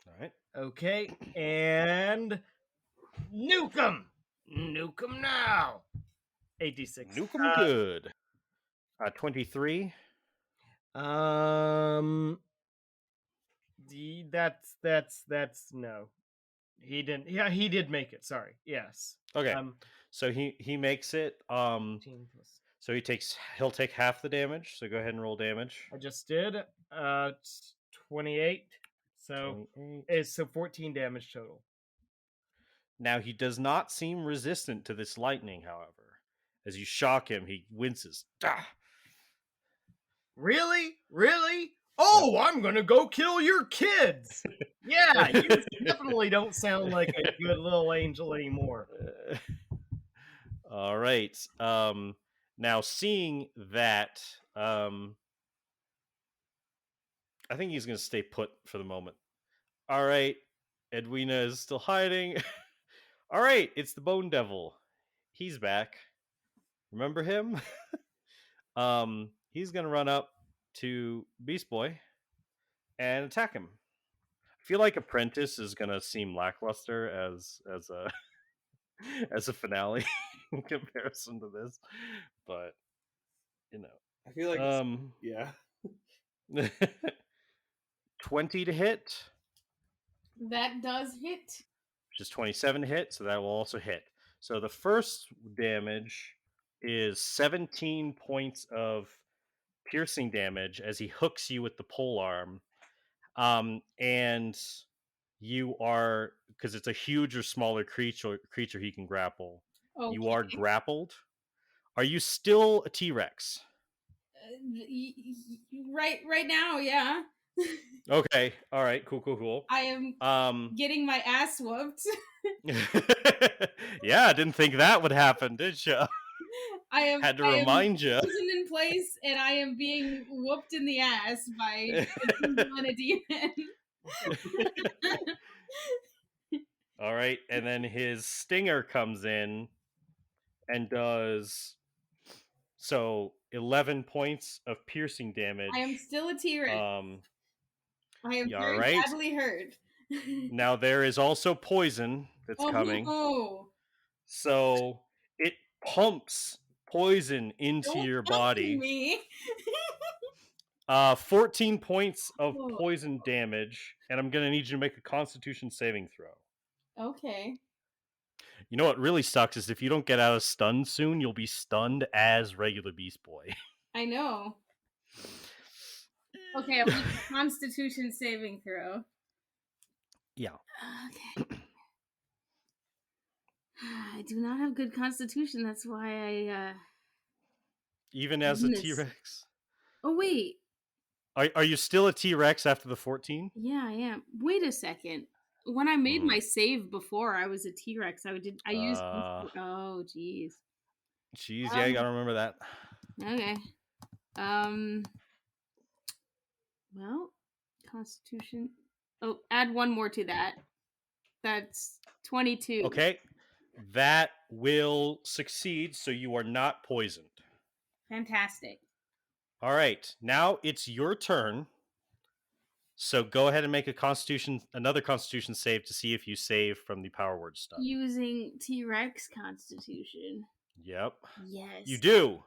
All right. Okay, and nuke him! Nuke him now! 86. Nuke 'em good. 23. That's no. He didn't. Yeah, he did make it. Sorry. Yes. Okay. So he makes it. 15 plus. So he'll take half the damage. So go ahead and roll damage. I just did. 28. So 28. it's 14 damage total. Now he does not seem resistant to this lightning, however. As you shock him, he winces. Ah! Really? Really? Oh, I'm gonna go kill your kids. Yeah, you definitely don't sound like a good little angel anymore. All right. Now seeing that, I think he's gonna stay put for the moment. All right, Edwina is still hiding. All right, it's the Bone Devil. He's back. Remember him? He's gonna run up to Beast Boy and attack him. I feel like Apprentice is gonna seem lackluster as a as a finale in comparison to this, but you know, I feel like yeah. 20 to hit, That does hit. which is 27 to hit, so that will also hit. So the first damage is 17 points of piercing damage as he hooks you with the pole arm. And you are, because it's a huge or smaller creature he can grapple. Okay. You are grappled. Are you still a T-Rex? Right now, yeah. Okay. All right. Cool. I am getting my ass whooped. Yeah, I didn't think that would happen, did you? Had to remind you. Frozen in place, and I am being whooped in the ass by a demon. All right, and then his stinger comes in and does 11 points of piercing damage. I am still a T-Rex. I am very badly hurt. Now there is also poison that's coming. No. So it pumps poison into your body. Me. 14 points of poison damage, and I'm gonna need you to make a Constitution saving throw. Okay. You know what really sucks is if you don't get out of stun soon, you'll be stunned as regular Beast Boy. I know. Okay, I'll make a Constitution saving throw. Yeah. Okay. I do not have good Constitution. That's why I. Even as a Goodness. T-Rex. Oh wait. Are you still a T-Rex after the 14? Yeah, I am. Wait a second. When I made my save before, I was a T-Rex. I used. Oh, jeez. Jeez, yeah, you gotta remember that. Okay. Well, Constitution. Oh, add one more to that. That's 22. Okay. That will succeed, so you are not poisoned. Fantastic. All right. Now it's your turn. So go ahead and make another Constitution save to see if you save from the power word stuff. Using T-Rex Constitution. Yep. Yes. You do.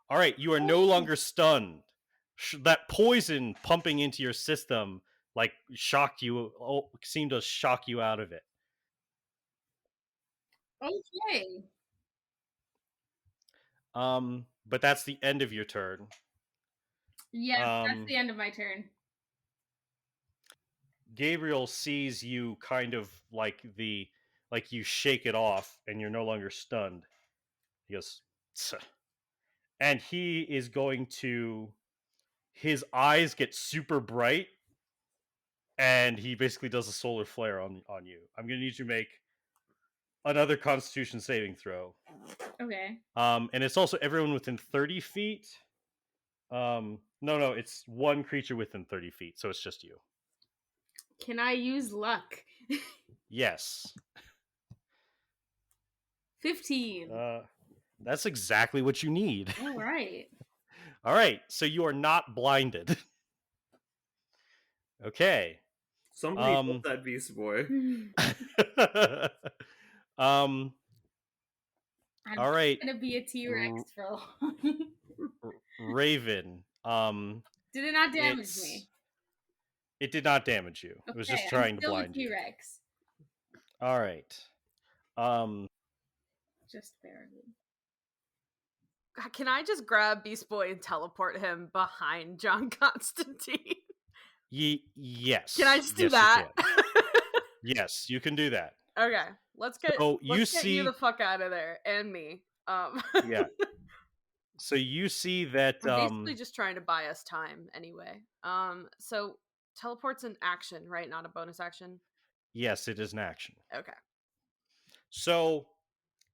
All right. You are no longer stunned. That poison pumping into your system seemed to shock you out of it. Okay. But that's the end of your turn. Yeah, that's the end of my turn. Gabriel sees you kind of like you shake it off and you're no longer stunned. He goes, "Tch." And he is going to, his eyes get super bright and he basically does a solar flare on you. I'm going to need you to make another Constitution saving throw. Okay. And it's also everyone within 30 feet. No, it's one creature within 30 feet, so it's just you. Can I use luck? Yes. 15. That's exactly what you need. All right. All right, so you are not blinded. Okay. Somebody help that Beast Boy. I'm all right. gonna be a T-Rex for long. Raven. Did it not damage me? It did not damage you. Okay, it was just trying to blind you. T-Rex. All right. Just barely. Can I just grab Beast Boy and teleport him behind John Constantine? Yes. Can I just do that? Yes, you can do that. Okay, let's get you the fuck out of there, and me. Yeah. So you see that I'm basically just trying to buy us time anyway. So teleport's an action, right? Not a bonus action. Yes, it is an action. Okay. So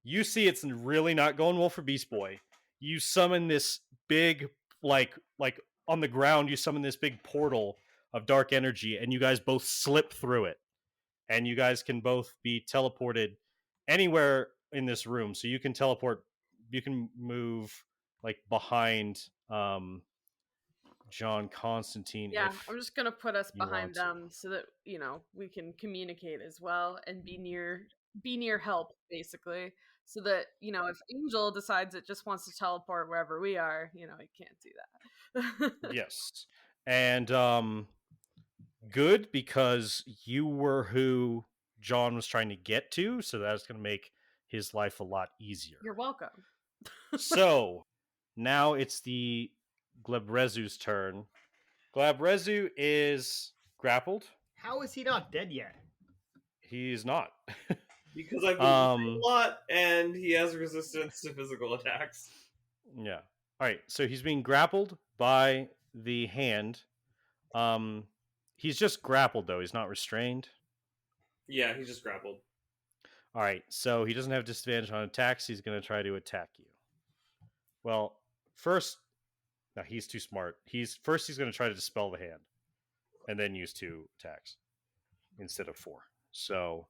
you see it's really not going well for Beast Boy. You summon this big, like on the ground, you summon this big portal of dark energy, and you guys both slip through it. And you guys can both be teleported anywhere in this room. So you can move like behind John Constantine. Yeah, I'm just gonna put us behind them to. so that we can communicate as well and be near help, basically. So that if Angel decides it just wants to teleport wherever we are, it can't do that. Yes, and good, because you were who John was trying to get to, so that's going to make his life a lot easier. You're welcome. So now it's the Glabrezu's turn. Glabrezu is grappled. How is he not dead yet? He's not. Because I've been a lot, and he has resistance to physical attacks. Yeah. All right. So he's being grappled by the hand. He's just grappled, though. He's not restrained. Yeah, he's just grappled. All right. So he doesn't have disadvantage on attacks. He's going to try to attack you. Well, first, no, he's too smart. He's going to try to dispel the hand, and then use 2 attacks instead of 4. So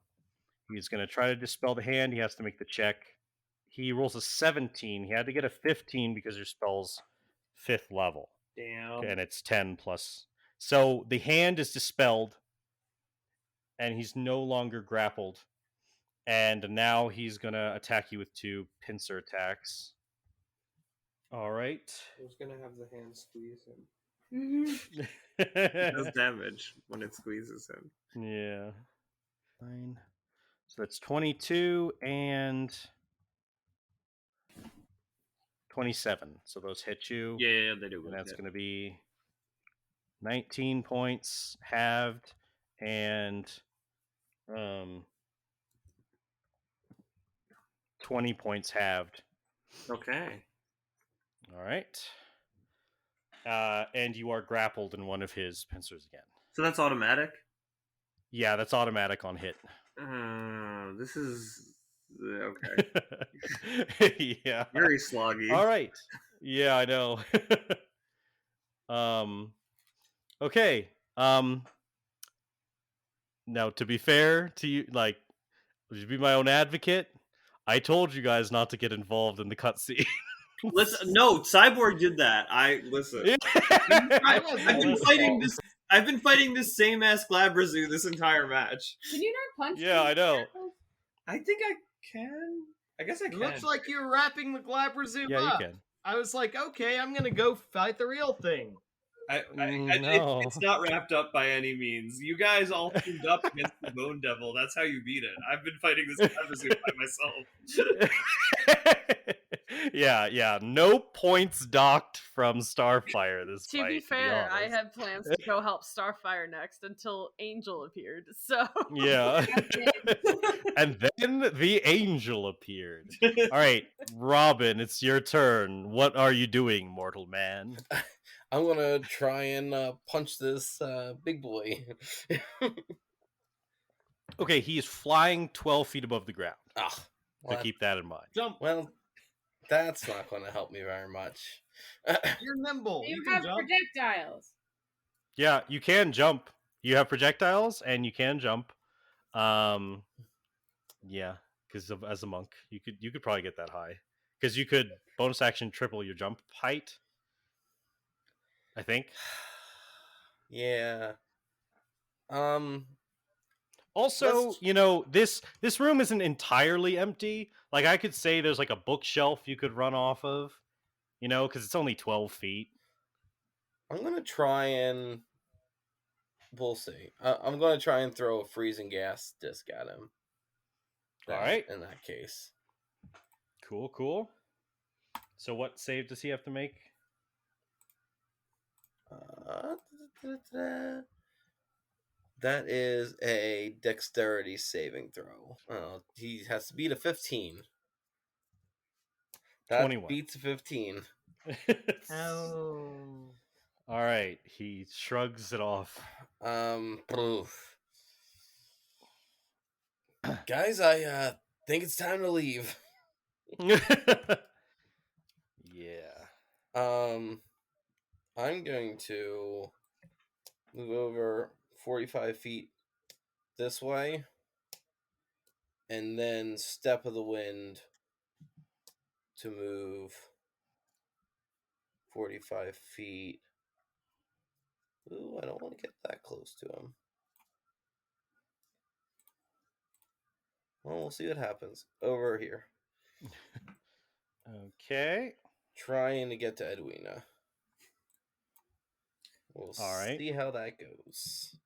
he's going to try to dispel the hand. He has to make the check. He rolls a 17. He had to get a 15 because your spell's 5th level. Damn. And it's 10 plus. So the hand is dispelled, and he's no longer grappled. And now he's going to attack you with 2 pincer attacks. All right. Who's going to have the hand squeeze him? Mm-hmm. It does damage when it squeezes him. Yeah. Fine. So that's 22 and 27. So those hit you. Yeah, they do. And that's going to be 19 points halved, and 20 points halved. Okay. All right. And you are grappled in one of his pincers again. So that's automatic? Yeah, that's automatic on hit. This is... Okay. Yeah. Very sloggy. All right. Yeah, I know. Okay. Now, to be fair to you, like, to be my own advocate, I told you guys not to get involved in the cutscene. Listen, no, Cyborg did that. Listen. I've been fighting this same ass Glabrazu this entire match. Can you not punch? Yeah, I know. I think I can. I guess I It can. looks like you're wrapping the Glabrazu Yeah, you up. can. I was like, okay, I'm gonna go fight the real thing. No. It's not wrapped up by any means. You guys all teamed up against the Bone Devil. That's how you beat it. I've been fighting this Glabrazu by myself. Yeah. No points docked from Starfire this To fight. be fair, I honest. had plans to go help Starfire next until Angel appeared. So Yeah. And then the angel appeared. All right, Robin, it's your turn. What are you doing, mortal man? I'm gonna try and punch this big boy. Okay, he is flying 12 feet above the ground. Ah, So well, keep that in mind. Jump. well, that's not going to help me very much. You're nimble. You can have jump. projectiles. Yeah, you can jump. You have projectiles and you can jump. Yeah, because as a monk, you could probably get that high. Because you could bonus action triple your jump height. I think. Yeah. Also, Let's- this room isn't entirely empty. Like, I could say there's like a bookshelf you could run off of, because it's only 12 feet. I'm gonna try and we'll see. I'm gonna try and throw a freezing gas disc at him. All right. In that case. Cool. So what save does he have to make? That is a dexterity saving throw. He has to beat a 15. That 21. beats a 15. Oh. All right. He shrugs it off. Proof. Guys, I think it's time to leave. Yeah. I'm going to move over 45 feet this way, and then Step of the Wind to move 45 feet. Ooh, I don't want to get that close to him. Well, we'll see what happens. Over here. Okay. Trying to get to Edwina. We'll All right. see how that goes.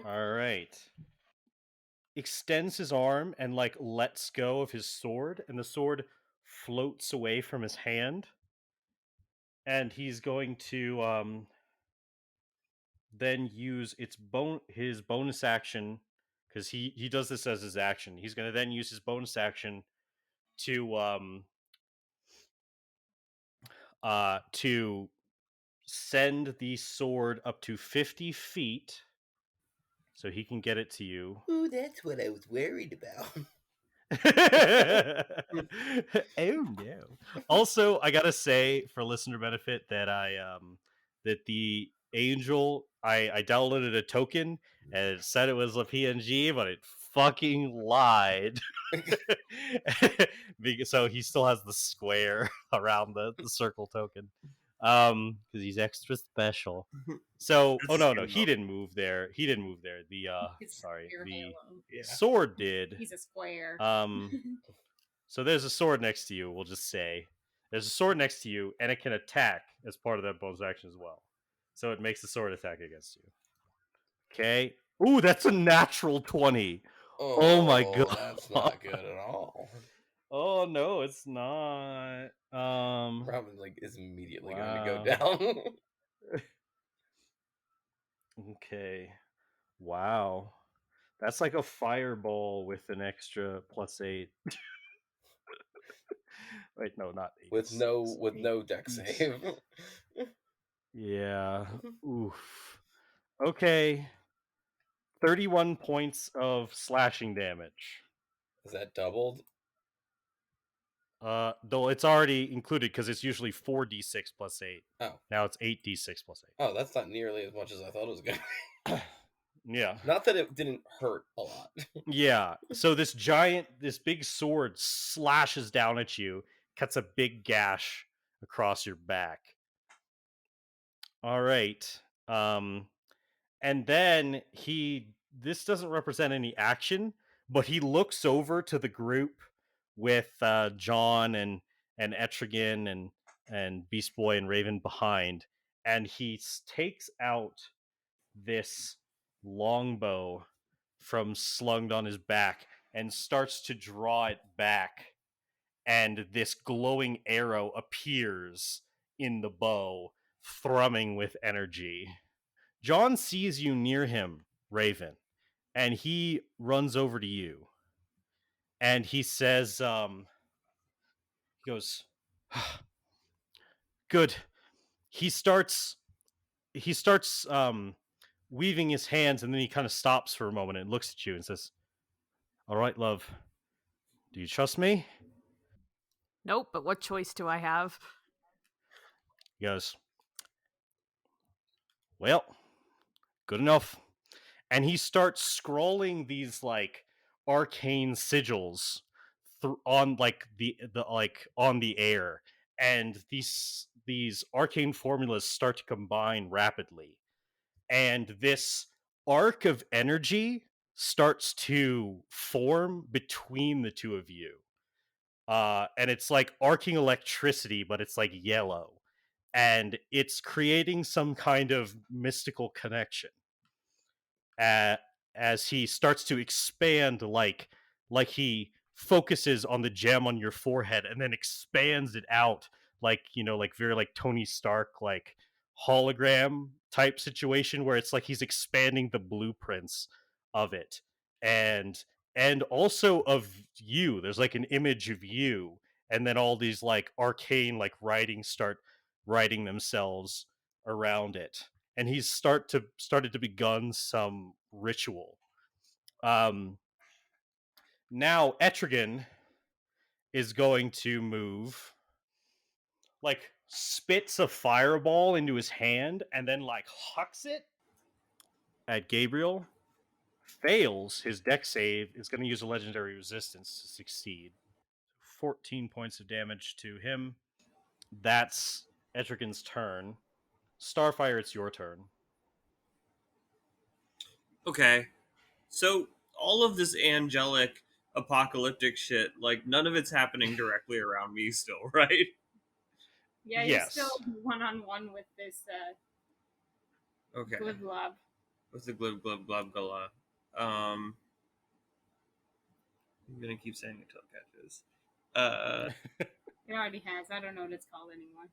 All right. Extends his arm and lets go of his sword, and the sword floats away from his hand. And he's going to then use his bonus action, because he does this as his action. He's going to then use his bonus action to send the sword up to 50 feet so he can get it to you. Ooh, that's what I was worried about. Oh no. Also, I gotta say, for listener benefit, that that the angel, I downloaded a token and it said it was a PNG, but it fucking lied. So he still has the square around the circle token. Because he's extra special. So no, he didn't move there. The sword did. He's a square. So there's a sword next to you. We'll just say there's a sword next to you, and it can attack as part of that bonus action as well. So it makes the sword attack against you. Okay. Ooh, that's a natural 20. Oh my god, That's not good at all. Oh no, it's not. Robin is immediately going to go down. Okay. Wow. That's like a fireball with an extra +8. Wait, no, not 8. with no Eight deck D6. save. Yeah. Oof. Okay. 31 points of slashing damage. Is that doubled? Though it's already included because it's usually 4d6 plus 8. Oh. Now it's 8d6 plus Oh, that's not nearly as much as I thought it was going to be. 8. Yeah. Not that it didn't hurt a lot. Yeah. So this big sword slashes down at you, cuts a big gash across your back. All right. And then this doesn't represent any action, but he looks over to the group with John and Etrigan and Beast Boy and Raven behind, and he takes out this longbow from slunged on his back and starts to draw it back, and this glowing arrow appears in the bow, thrumming with energy. John sees you near him, Raven, and he runs over to you. And he says, he goes, good. He starts weaving his hands, and then he kind of stops for a moment and looks at you and says, all right, love, do you trust me? Nope, but what choice do I have? He goes, well, good enough. And he starts scrawling these like arcane sigils on like the like on the air, and these arcane formulas start to combine rapidly, and this arc of energy starts to form between the two of you, and it's like arcing electricity, but it's like yellow, and it's creating some kind of mystical connection as he starts to expand, like he focuses on the gem on your forehead and then expands it out, like, you know, like very like Tony Stark, like hologram type situation, where it's like he's expanding the blueprints of it, and also of you. There's like an image of you, and then all these like arcane like writings start writing themselves around it, and he's started to begun some ritual. Now Etrigan is going to move, like spits a fireball into his hand and then like hucks it at Gabriel. Fails his deck save, is going to use a legendary resistance to succeed. 14 points of damage to him. That's Etrigan's turn. Starfire, it's your turn. Okay. So all of this angelic apocalyptic shit, like none of it's happening directly around me still, right? Yeah, Yes. you're still one-on-one with this Okay. Gliblob. What's the glib glib glub gala? I'm gonna keep saying it till it catches. It already has. I don't know what it's called anymore.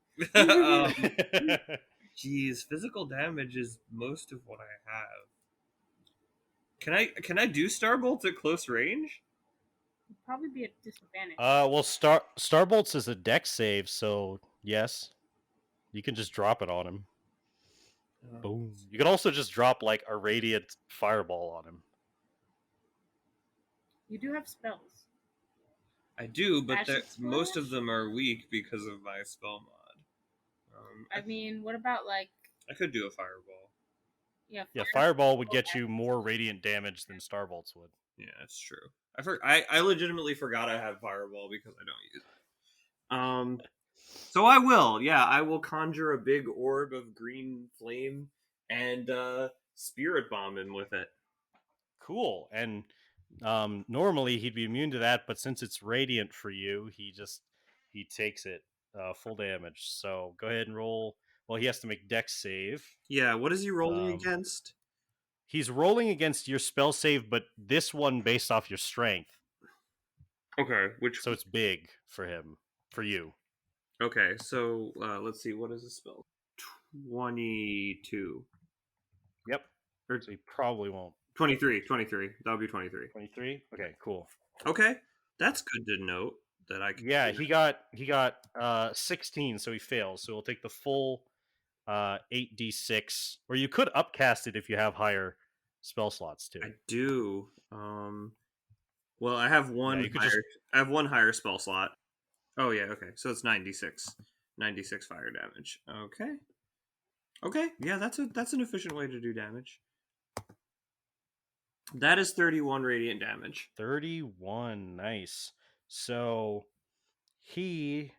Geez, physical damage is most of what I have. Can I do Starbolt at close range? It'd probably be a disadvantage. Well, Starbolts is a deck save, so yes, you can just drop it on him. Boom. You can also just drop like a radiant fireball on him. You do have spells. I do, but Ashen most Splash? of them are weak because of my spell mod. I mean, what about like? I could do a fireball. Yeah, Fireball would get you more radiant damage than Starbolts would. Yeah, that's true. I legitimately forgot I have fireball because I don't use it. So I will. Yeah, I will conjure a big orb of green flame and spirit bomb him with it. Cool. And normally he'd be immune to that, but since it's radiant for you, he takes it full damage. So go ahead and roll. Well, he has to make dex save. Yeah, what is he rolling against? He's rolling against your spell save, but this one based off your strength. Okay, so it's big for you. Okay, so let's see, what is the spell? 22. Yep. Or So he probably won't. 23. That would be 23. 23? Okay, cool. Okay, that's good to note that I can. Yeah, he got 16, so he fails. So he'll take the full 8d6, or you could upcast it if you have higher spell slots too. I do. Well, I have one you could higher. just- I have one higher spell slot. Oh yeah, okay. So it's 96. 96 fire damage. Okay. Okay, yeah, that's an efficient way to do damage. That is 31 radiant damage. 31, nice. So he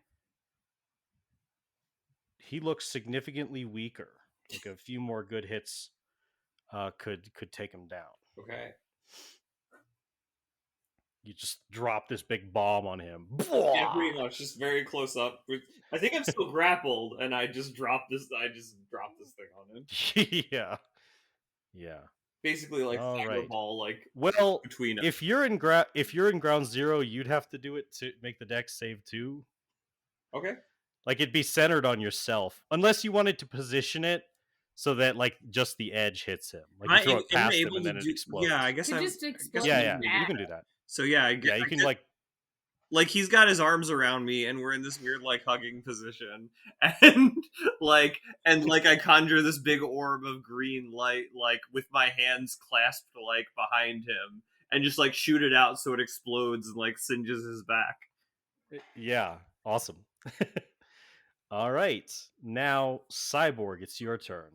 looks significantly weaker. Like a few more good hits could take him down. Okay. You just drop this big bomb on him. Yeah, pretty much. Just very close up. I think I'm still grappled, and I just dropped this. Thing on him. Yeah. Yeah. Basically, like All right. fireball, like Well, between us. if you're in ground zero, you'd have to do it to make the dex save too. Okay. Like it'd be centered on yourself, unless you wanted to position it so that like just the edge hits him. Like you throw it am I past him able and to then it do? explodes. Yeah, I guess It I'm. just I guess explodes. Yeah, Yeah. you can do that. So yeah, Yeah, you can like he's got his arms around me, and we're in this weird like hugging position, and I conjure this big orb of green light, like with my hands clasped like behind him, and just like shoot it out so it explodes and like singes his back. Yeah, awesome. All right, now Cyborg, it's your turn.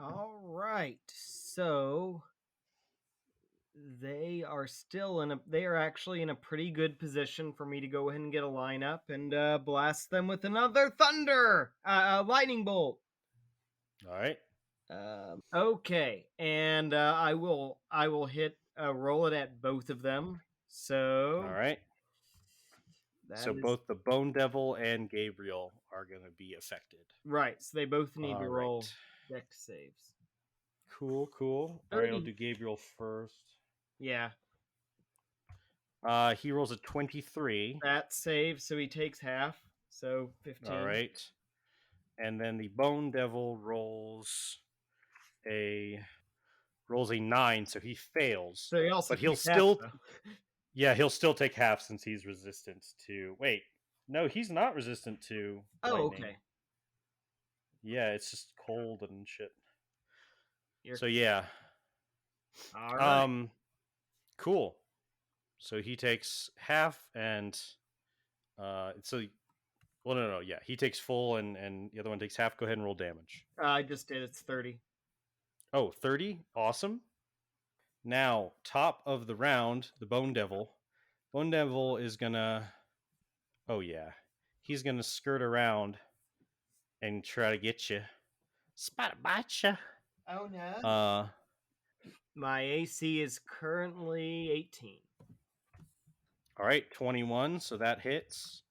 All right. So they are actually in a pretty good position for me to go ahead and get a lineup and blast them with another lightning bolt. All right. Okay, and I will hit roll it at both of them. So All right. So both the Bone Devil and Gabriel are going to be affected. Right. So they both need to All roll right. dex saves. Cool. All right, I'll do Gabriel first. Yeah. He rolls a 23. That saves, so he takes half. So 15. All right. And then the Bone Devil rolls a 9, so he fails. So he also but he'll takes half, still though. Yeah, he'll still take half since he's resistant to. Wait, no, he's not resistant to lightning. Okay. Yeah, it's just cold and shit. You're... So yeah. All right. Cool. So he takes half, and no, yeah, he takes full, and the other one takes half. Go ahead and roll damage. I just did. It's 30. Oh, 30? Awesome. Now, top of the round, the Bone Devil. Bone Devil is gonna... Oh, yeah. He's gonna skirt around and try to get you. Spot a bite ya. Oh, no. My AC is currently 18. All right, 21, so that hits.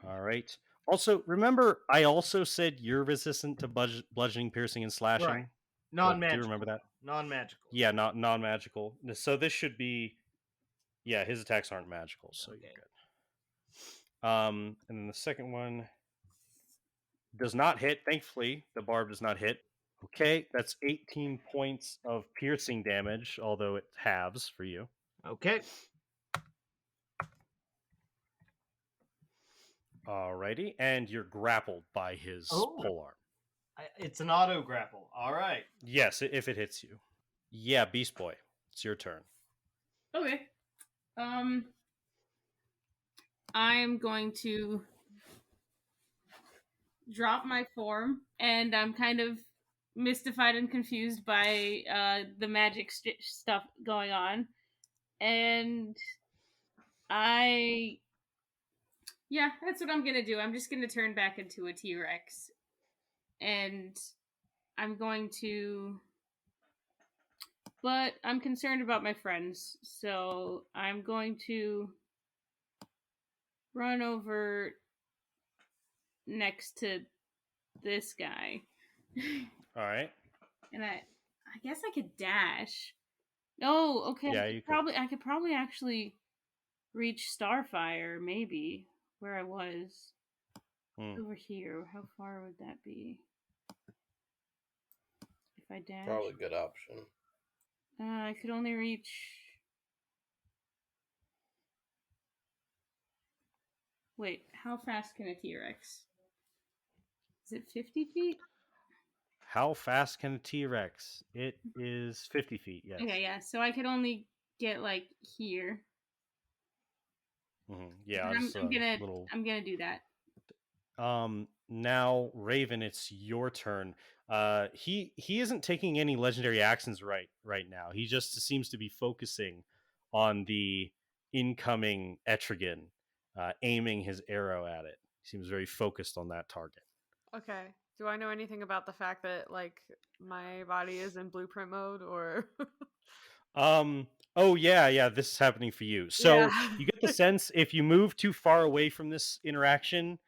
All right. Also, remember, I also said you're resistant to bludgeoning, piercing, and slashing. Right. Non-magical. Do you remember that? Non-magical. Yeah, not non-magical. So this should be... Yeah, his attacks aren't magical, so you're good. And then the second one does not hit. Thankfully, the barb does not hit. Okay, that's 18 points of piercing damage, although it halves for you. Okay. Alrighty, and you're grappled by his polearm. It's an auto grapple. All right. Yes, if it hits you. Yeah, Beast Boy, it's your turn. Okay. I'm going to drop my form, and I'm kind of mystified and confused by the magic stuff going on. And that's what I'm gonna do. I'm just gonna turn back into a T-Rex, and I'm going to... But I'm concerned about my friends, so I'm going to run over next to this guy. All right. And I guess I could dash. Oh, okay. Yeah, I could probably actually reach Starfire, maybe, where I was. Over here. How far would that be? I dash. Probably a good option. I could only reach. Wait, how fast can a T-Rex? Is it 50 feet? How fast can a T-Rex? It is 50 feet, yes. Okay, yeah. So I could only get like here. Yeah, I'm gonna do that. Now Raven, it's your turn. He isn't taking any legendary actions right now. He just seems to be focusing on the incoming Etrigan, aiming his arrow at it. He seems very focused on that target. Okay. Do I know anything about the fact that like my body is in blueprint mode or Oh yeah, this is happening for you. So Yeah. you get the sense if you move too far away from this interaction,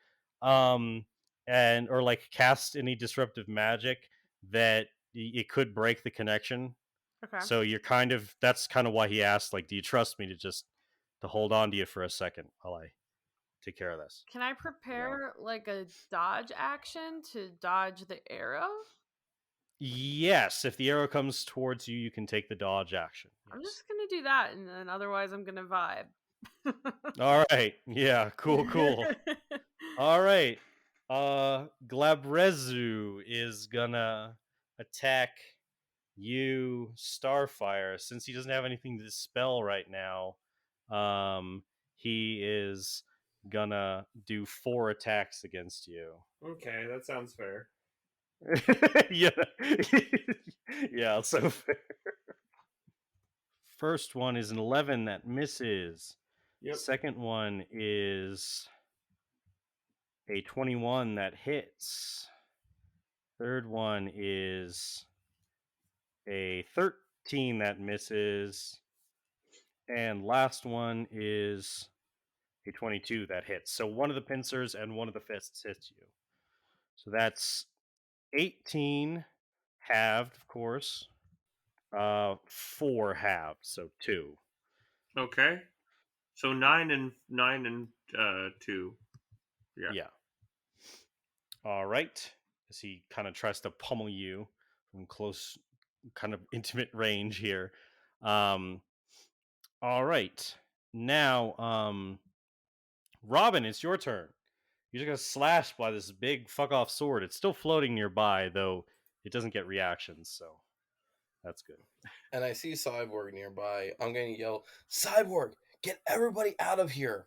and or like cast any disruptive magic, that it could break the connection. Okay. So you're that's kind of why he asked, like, do you trust me to hold on to you for a second while I take care of this? Can I prepare like a dodge action to dodge the arrow? Yes, if the arrow comes towards you, you can take the dodge action. I'm Yes. just gonna do that, and then otherwise I'm gonna vibe. All right. Yeah. Cool. All right. Glabrezu is gonna attack you, Starfire. Since he doesn't have anything to dispel right now, he is gonna do 4 attacks against you. Okay, that sounds fair. Yeah. Yeah, so fair. First one is an 11 that misses. Yep. Second one is a 21 that hits. Third one is a 13 that misses. And last one is a 22 that hits. So one of the pincers and one of the fists hits you. So that's 18 halved, of course. 4 halved, so 2. Okay. So 9 and 2. Yeah. All right. As he kind of tries to pummel you from close, kind of intimate range here. All right. Now, Robin, it's your turn. You're just gonna slash by this big fuck off sword. It's still floating nearby, though it doesn't get reactions, so that's good. And I see Cyborg nearby. I'm going to yell, Cyborg, get everybody out of here.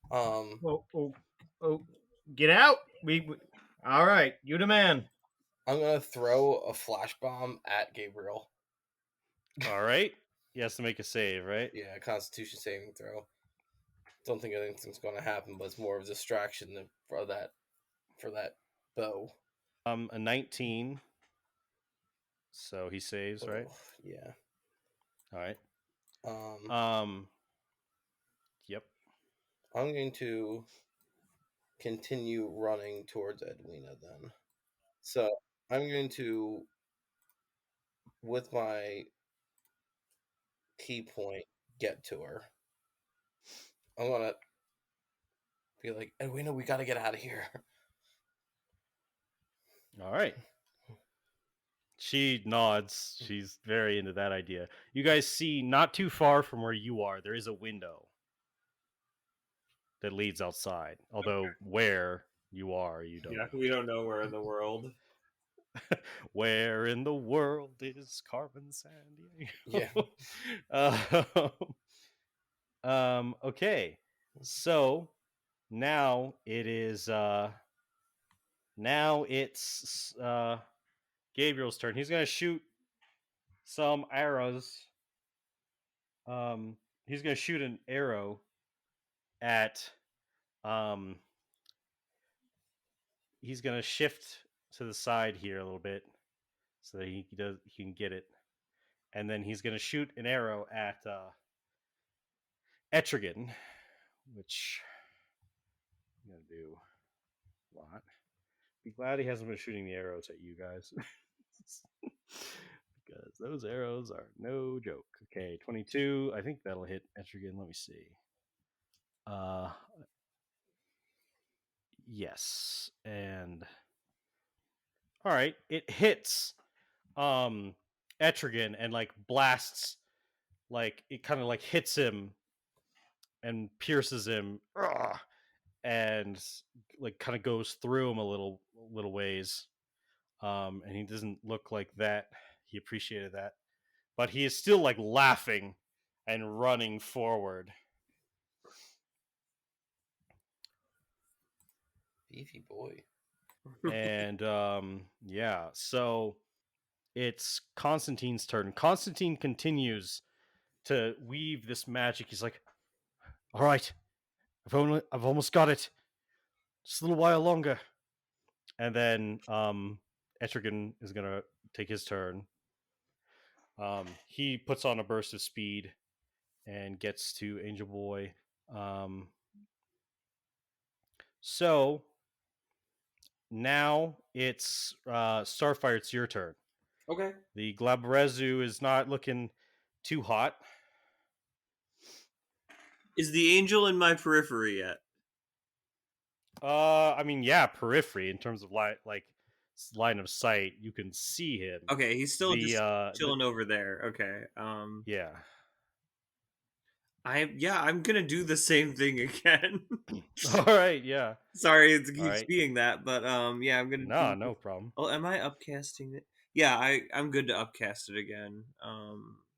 Oh, get out! We all right. You the man. I'm going to throw a flash bomb at Gabriel. All right. He has to make a save, right? Yeah, Constitution saving throw. Don't think anything's going to happen, but it's more of a distraction for that bow. A 19. So he saves, right? Yeah. All right. Yep. I'm going to continue running towards Edwina then. So I'm going to, with my key point, get to her. I'm going to be like, Edwina, we got to get out of here. All right. She nods. She's very into that idea. You guys see, not too far from where you are, there is a window that leads outside. Although where you are, you don't know. We don't know where in the world. Where in the world is Carmen Sandiego? Yeah. Okay. So now it's Gabriel's turn. He's gonna shoot some arrows. He's gonna shoot an arrow at he's gonna shift to the side here a little bit so that he can get it, and then he's gonna shoot an arrow at Etrigan, which I'm gonna do a lot. Be glad he hasn't been shooting the arrows at you guys. Because those arrows are no joke. Okay, 22. I think that'll hit Etrigan. Let me see. Yes. And All right, it hits Etrigan and like blasts, like it kind of like hits him and pierces him, and like kind of goes through him a little ways. And he doesn't look like that he appreciated that, but he is still like laughing and running forward. Beefy boy. And yeah, so it's Constantine's turn. Constantine continues to weave this magic. He's like, all right, I've almost got it, just a little while longer. And then Etrigan is gonna take his turn. He puts on a burst of speed and gets to Angel Boy. So now it's Starfire. It's your turn. Okay. The Glabrezu is not looking too hot. Is the angel in my periphery yet? I mean, yeah, periphery in terms of line of sight, you can see him. Okay, he's still just chilling over there. Okay. Yeah. I'm gonna do the same thing again. All right. Yeah. Sorry, it keeps right. being that, but yeah, I'm gonna. No problem. Oh, am I upcasting it? Yeah, I'm good to upcast it again.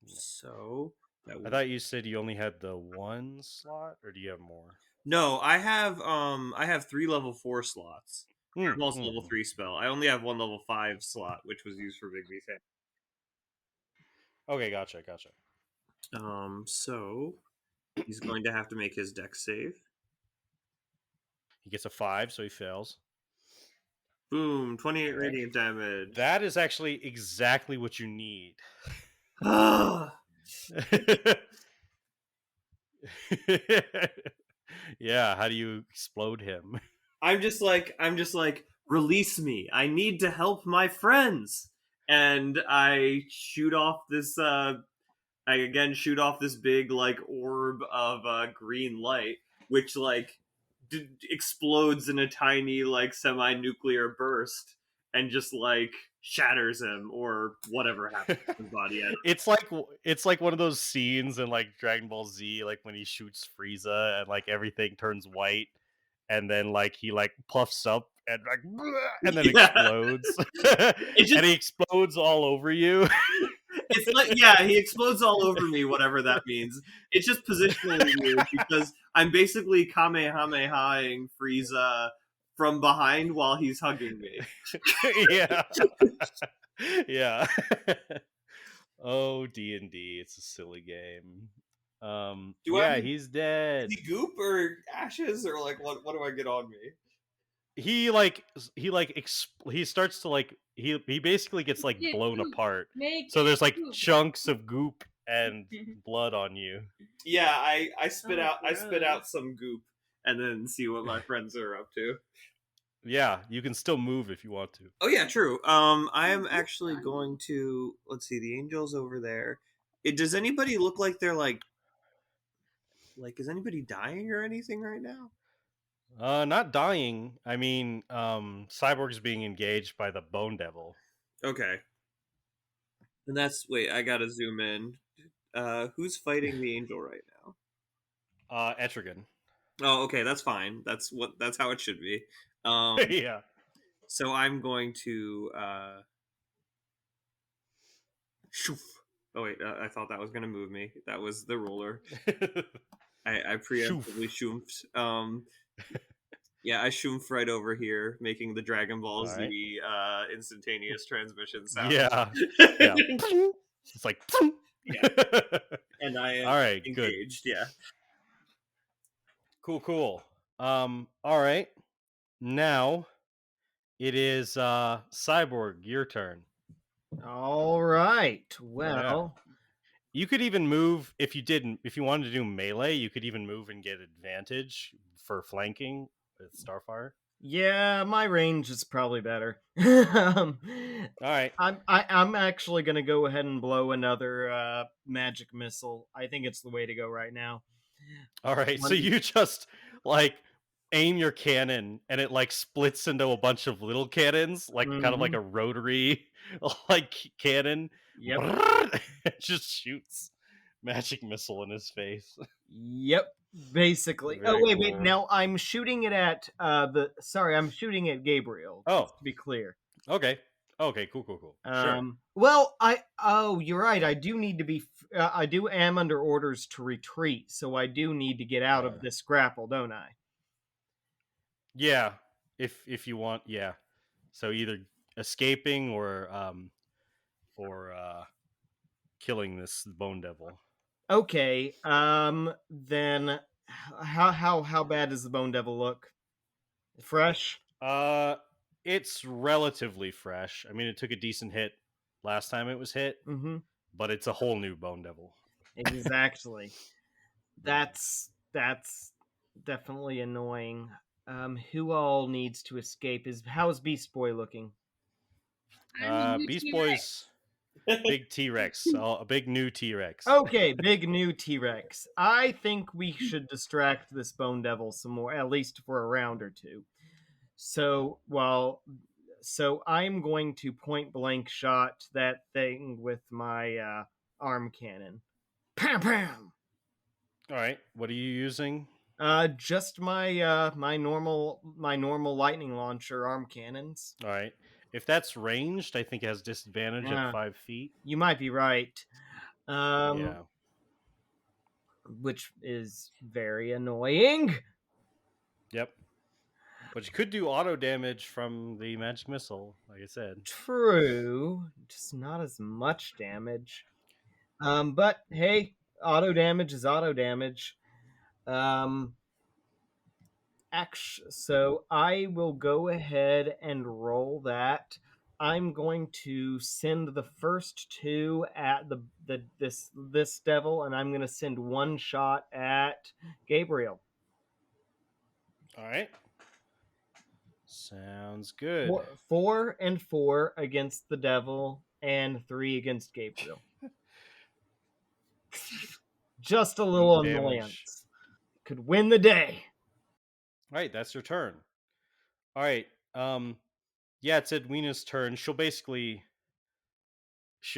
So I thought you said you only had the one slot, or do you have more? No, I have 3 level 4 slots. I'm also level 3 spell. I only have 1 level 5 slot, which was used for Bigby's hand. Okay, gotcha. So he's going to have to make his dex save. He gets a 5, so he fails. Boom, 28 radiant damage. That is actually exactly what you need. Yeah, how do you explode him? I'm just like, release me. I need to help my friends. And I shoot off this big like orb of green light, which like explodes in a tiny like semi-nuclear burst and just like shatters him or whatever happens to his body. It's like one of those scenes in like Dragon Ball Z, like when he shoots Frieza and like everything turns white, and then like he like puffs up and like and then explodes. And he explodes all over you. It's like, he explodes all over me, whatever that means. It's just positionally weird because I'm basically Kamehamehaing Frieza from behind while he's hugging me. Yeah. Yeah. Oh, D&D, it's a silly game. He's dead. Is he goop or ashes or like what do I get on me? He starts to like he basically gets like blown apart. So there's like chunks of goop and blood on you. Yeah, I spit out some goop and then see what my friends are up to. Yeah, you can still move if you want to. Oh yeah, true. I am actually going to, let's see, the angel's over there. Does anybody look like they're like is anybody dying or anything right now? Not dying. I mean, Cyborg's being engaged by the Bone Devil. Okay. And wait, I gotta zoom in. Who's fighting the angel right now? Etrigan. Oh, okay, that's fine. That's how it should be. Yeah. So I'm going to shoof. Oh wait, I thought that was gonna move me. That was the ruler. I preemptively shoofed. Yeah, I shoof right over here, making the Dragon Ball Z instantaneous transmission sound. Yeah. Yeah. It's like yeah. And I am engaged. Good. Yeah. Cool. All right. Now it is Cyborg, your turn. All right. Well, you could even move if you wanted to do melee, you could even move and get advantage for flanking with Starfire. Yeah, my range is probably better. All right. I'm actually gonna go ahead and blow another magic missile. I think it's the way to go right now. All right. So you just like aim your cannon, and it like splits into a bunch of little cannons, like kind of like a rotary like cannon. Yep. It just shoots magic missile in his face. Yep. Basically. Very wait. cool. Now I'm shooting it at I'm shooting at Gabriel. Oh. Just to be clear. Okay. Cool. Sure. Well, you're right. I do need to be. I am under orders to retreat, so I do need to get out of this grapple, don't I? Yeah, if you want, yeah. So either escaping or killing this bone devil. Okay. Then how bad does the bone devil look? Fresh? It's relatively fresh. I mean, it took a decent hit last time it was hit, but it's a whole new bone devil. Exactly. That's definitely annoying. Who all needs to escape? How's Beast Boy looking? Beast Boy's big T-Rex, a big new T-Rex. Okay, big new T-Rex. I think we should distract this bone devil some more, at least for a round or two. So I'm going to point blank shot that thing with my arm cannon. Pam pam. All right, what are you using? Just my my normal lightning launcher arm cannons. All right. If that's ranged, I think it has disadvantage at 5 feet. You might be right. Yeah. Which is very annoying. Yep. But you could do auto damage from the magic missile, like I said. True. Just not as much damage. But hey, auto damage is auto damage. So I will go ahead and roll that. I'm going to send the first two at this devil, and I'm going to send one shot at Gabriel. All right. Sounds good. 4 and 4 against the devil, and 3 against Gabriel. Just a little annoyance. Could win the day. All right, that's your turn. All right. Yeah, it's Edwina's turn. She'll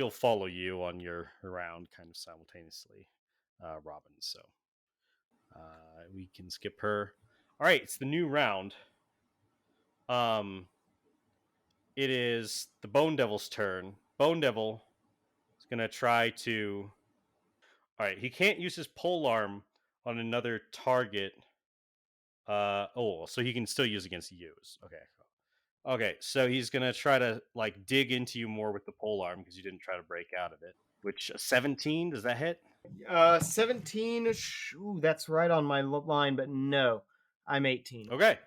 follow you on your round kind of simultaneously, Robin. So we can skip her. All right, it's the new round. It is the Bone Devil's turn. Bone Devil is gonna try to. All right, he can't use his polearm on another target. So he can still use against yous. Okay, so he's gonna try to like dig into you more with the polearm because you didn't try to break out of it. Which 17, does that hit? 17. That's right on my line, but no, I'm 18. Okay,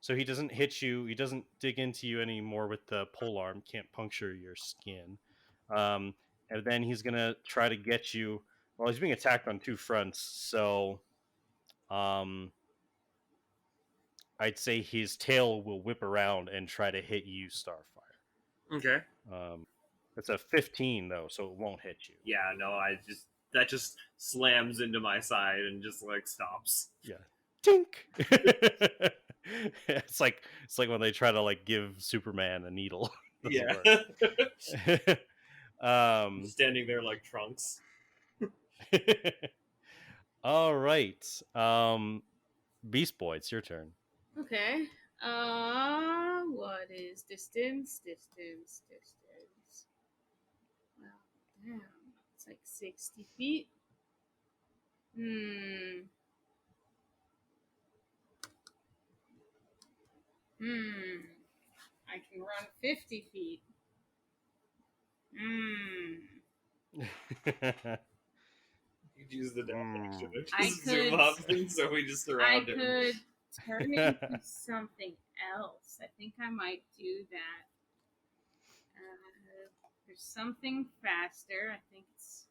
so he doesn't hit you. He doesn't dig into you anymore with the polearm. Can't puncture your skin. And then he's gonna try to get you. Well, he's being attacked on two fronts, so I'd say his tail will whip around and try to hit you, Starfire. Okay. It's a 15 though, so it won't hit you. Yeah, no, that just slams into my side and just like stops. Yeah. Tink. It's like when they try to like give Superman a needle. Yeah. Standing there like Trunks. All right. Beast Boy, it's your turn. Okay. What is distance? Well, damn. It's like 60 feet. I can run 50 feet. You'd use the dash action to I just zoom up, and so we just surround him. I could turn into something else. I think I might do that. There's something faster. I think it's...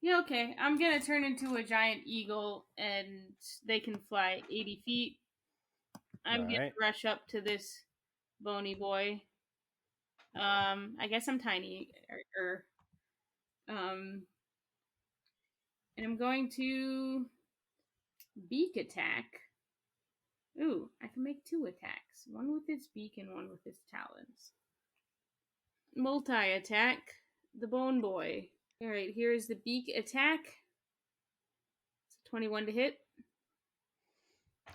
Yeah, okay. I'm going to turn into a giant eagle, and they can fly 80 feet. I'm going to rush up to this bony boy. I guess I'm tiny. And I'm going to beak attack. Ooh, I can make 2 attacks. One with its beak and one with its talons. Multi-attack. The Bone Boy. Alright, here's the beak attack. It's 21 to hit.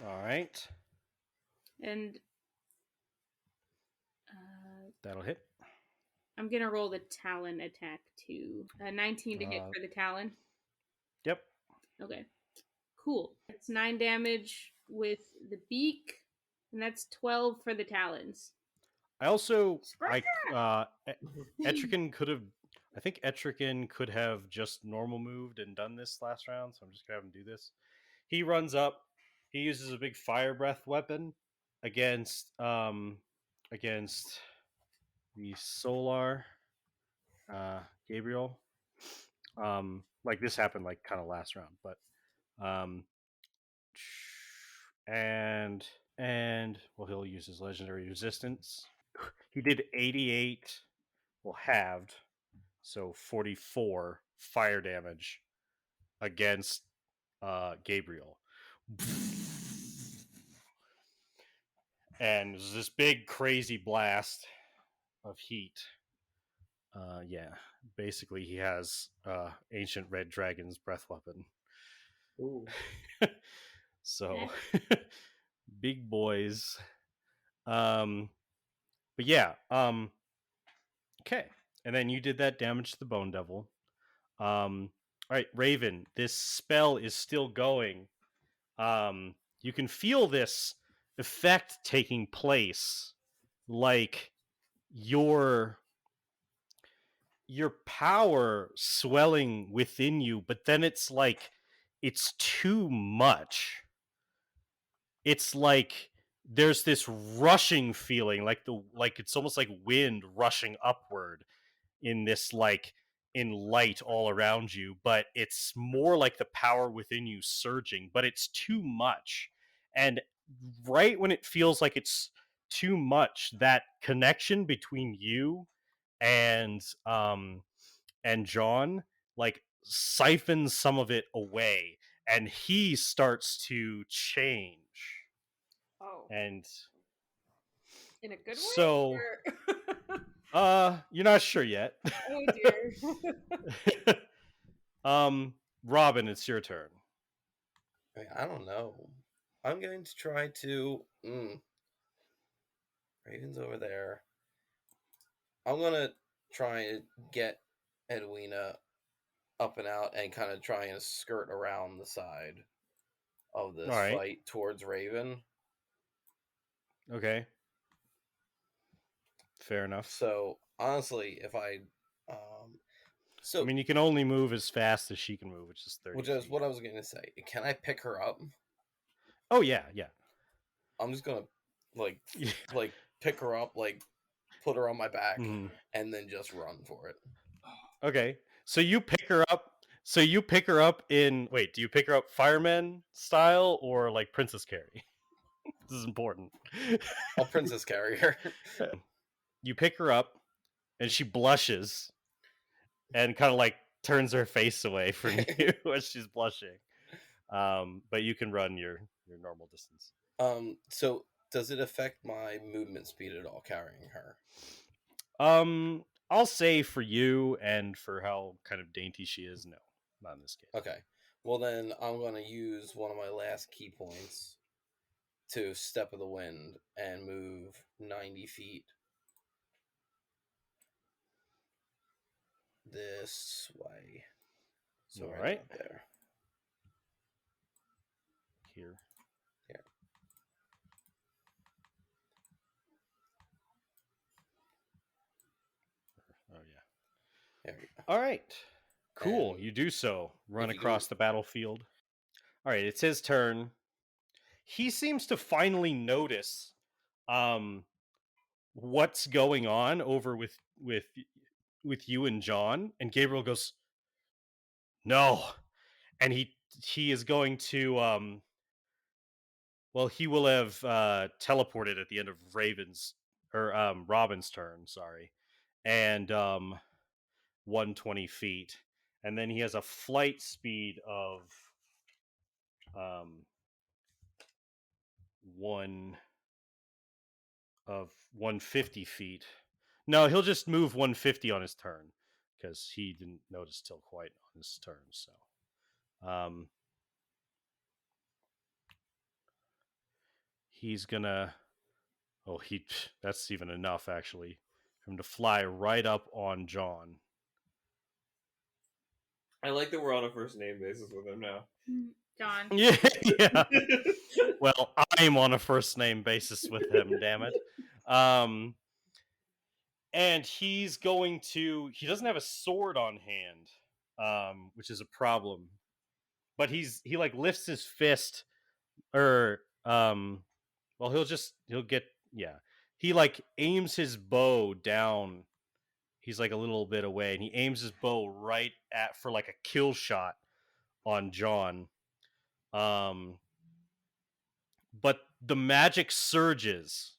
All right. And That'll hit. I'm gonna roll the talon attack too. 19 to hit for the talon. Yep. Okay. Cool. It's 9 damage with the beak, and that's 12 for the talons. I also Spread Etrigan could have. I think Etrigan could have just normal moved and done this last round, so I'm just gonna have him do this. He runs up. He uses a big fire breath weapon against the Solar Gabriel. Like this happened like kind of last round, but and well, he'll use his legendary resistance. He did 88, well, halved, so 44 fire damage against Gabriel. And there's this big crazy blast of heat. Yeah, basically he has ancient red dragon's breath weapon. Ooh. So big boys. But yeah, okay. And then you did that damage to the Bone Devil. All right, Raven, this spell is still going. You can feel this effect taking place, like your power swelling within you, but then it's like it's too much. It's like there's this rushing feeling, like it's almost like wind rushing upward in this, like, in light all around you, but it's more like the power within you surging, but it's too much. And right when it feels like it's too much, that connection between you and John, like, siphons some of it away, and he starts to change. Oh. And In a good way? so you're not sure yet. Oh dear. Robin, it's your turn. I don't know. I'm going to try to. Raven's over there. I'm gonna try and get Edwina up and out and kind of try and skirt around the side of this fight towards Raven. Okay. Fair enough. So honestly, if I I mean, you can only move as fast as she can move, which is 30 which is feet. what I was going to say. Can I pick her up? Oh yeah. I'm just gonna like pick her up, like put her on my back, Mhm. and then just run for it. Okay, so you pick her up. So you pick her up in. Wait, do you pick her up fireman style or like Princess Carrie? This is important. I'll princess carry her. You pick her up, and she blushes, and kind of like turns her face away from you as she's blushing. But you can run your normal distance. So does it affect my movement speed at all carrying her? I'll say for you and for how kind of dainty she is, no, not in this case. Okay. Well, then I'm going to use one of my last key points to Step of the Wind and move 90 feet this way. So right up there. Here. Oh yeah. There we go. All right. Cool. And you do so. Run across the battlefield. All right, it's his turn. He seems to finally notice what's going on over with you and John, and Gabriel goes, "No." And he is going to well, he will have teleported at the end of Robin's turn, sorry. And 120 feet. And then he has a flight speed of one of 150 feet. No, he'll just move 150 on his turn because he didn't notice till quite on his turn. So, he's gonna. Oh, that's even enough actually for him to fly right up on John. I like that we're on a first name basis with him now. John. Yeah. Well, I'm on a first name basis with him. Damn it. And he's going to. He doesn't have a sword on hand, which is a problem. But he like lifts his fist, or well, he'll get He like aims his bow down. He's like a little bit away, and he aims his bow right for like a kill shot on John. But the magic surges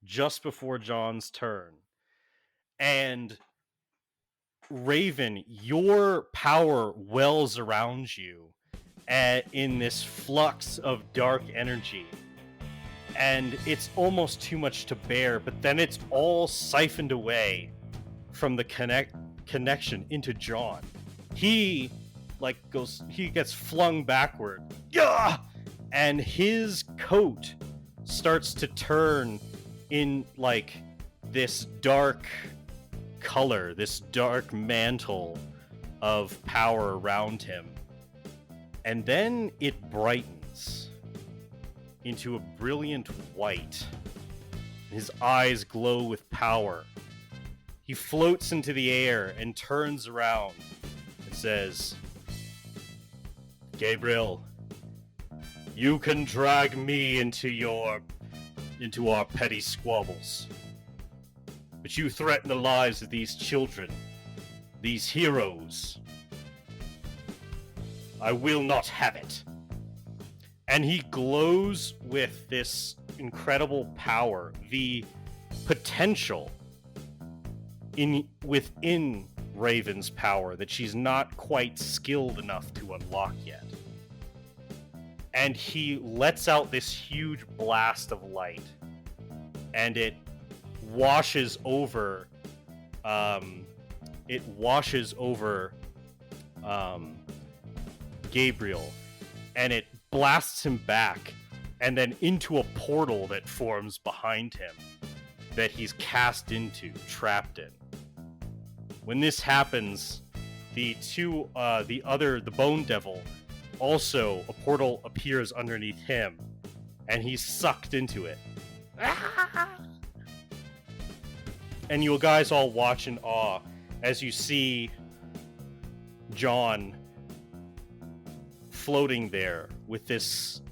just before John's turn. And Raven, your power wells around you in this flux of dark energy. And it's almost too much to bear, but then it's all siphoned away from the connection into John. He gets flung backward. Gah! And his coat starts to turn in like this dark color, this dark mantle of power around him. And then it brightens into a brilliant white. His eyes glow with power. He floats into the air and turns around and says, Gabriel, you can drag me into our petty squabbles. But you threaten the lives of these children, these heroes. I will not have it. And he glows with this incredible power, the potential within Raven's power that she's not quite skilled enough to unlock yet. And he lets out this huge blast of light, and it washes over Gabriel, and it blasts him back and then into a portal that forms behind him that he's cast into, trapped in. When this happens, the Bone Devil, also a portal appears underneath him, and he's sucked into it. And you guys all watch in awe as you see John floating there with this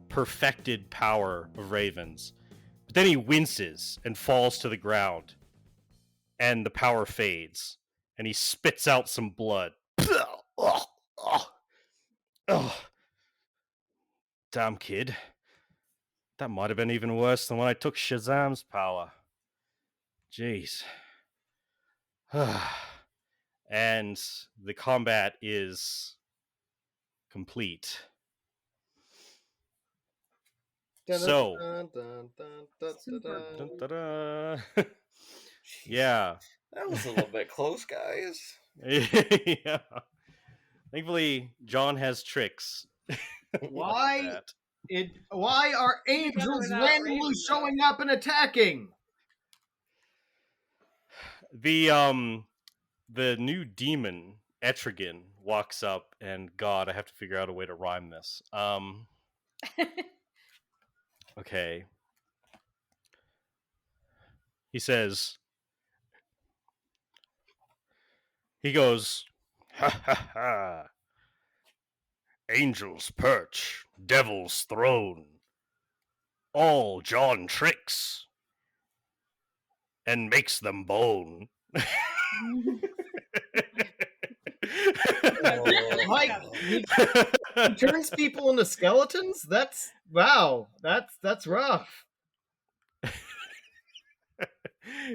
perfected power of Raven's. But then he winces and falls to the ground, and the power fades, and he spits out some blood. Damn, kid. That might have been even worse than when I took Shazam's power. Jeez. And the combat is complete. So, yeah. That was a little bit close, guys. Yeah. Thankfully, John has tricks. Why are angels without randomly Raven, showing up and attacking? The new demon, Etrigan, walks up, and God, I have to figure out a way to rhyme this. Okay. He says, he goes, ha ha ha. Angels perch, devils throne. All John tricks and makes them bone. Mike, he turns people into skeletons? That's rough.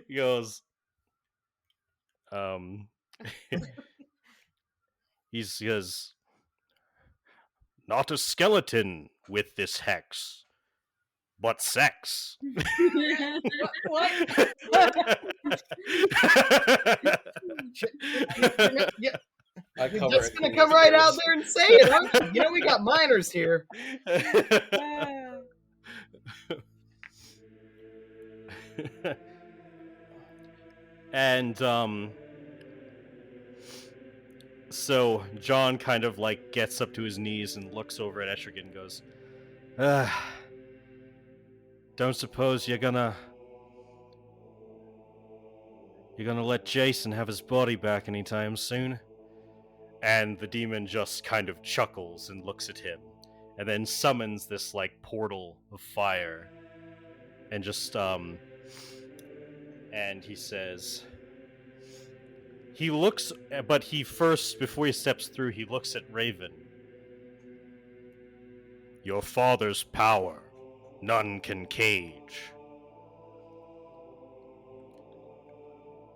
He goes, he says, not a skeleton with this hex. but sex. What? Yeah, I you're cover just it gonna in come these right out words. there and say it, aren't you? You know we got minors here. And so John kind of like gets up to his knees and looks over at Etrigan and goes, don't suppose you're gonna let Jason have his body back anytime soon? And the demon just kind of chuckles and looks at him, and then summons this like portal of fire, and just and he says, he looks, but he first, before he steps through, he looks at Raven. Your father's power, none can cage.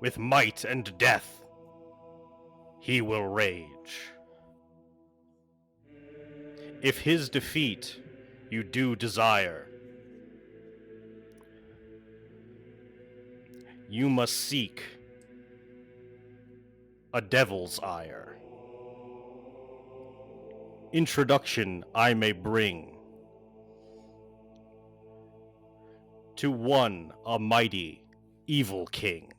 With might and death, he will rage. If his defeat you do desire, you must seek a devil's ire. Introduction I may bring to one a mighty evil king.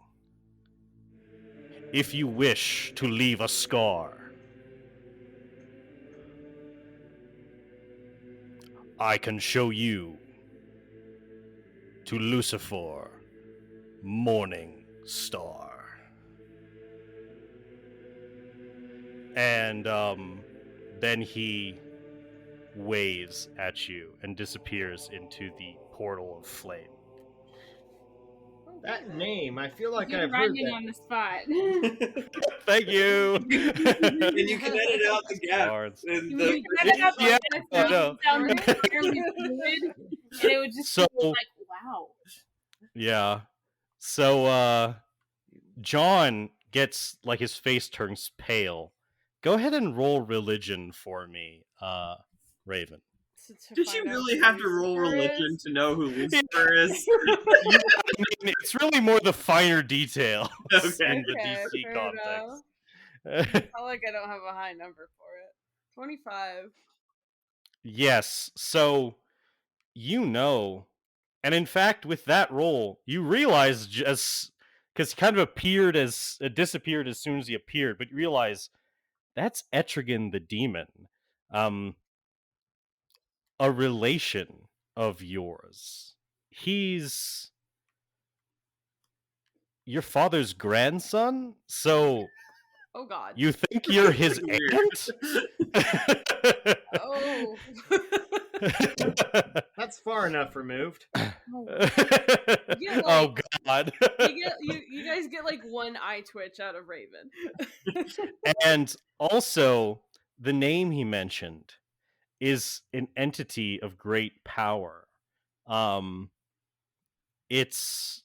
If you wish to leave a scar, I can show you to Lucifer, Morning Star. And then he waves at you and disappears into the portal of flame. That name, I feel like Good I've heard rhyming that. on the spot. Thank you. And you can edit out the gaps. Bards. In You the cut it up Yeah, like I that know. sound entirely fluid, and it would just So- be like, wow. Yeah. So John gets like his face turns pale. Go ahead and roll religion for me, Raven. Did you really have to roll religion to know who Lucifer is? Yeah, I mean, it's really more the finer details Okay. in the Okay, DC fair context. enough. Not like I don't have a high number for it. 25. Yes, so you know, and in fact, with that roll, you realize just because he kind of appeared as disappeared as soon as he appeared, but you realize that's Etrigan the demon, a relation of yours. He's your father's grandson, so Oh god. you think you're his Weird. aunt? Oh. That's far enough removed. Yeah, Oh like- god. you guys get like one eye twitch out of Raven. And also, the name he mentioned is an entity of great power. It's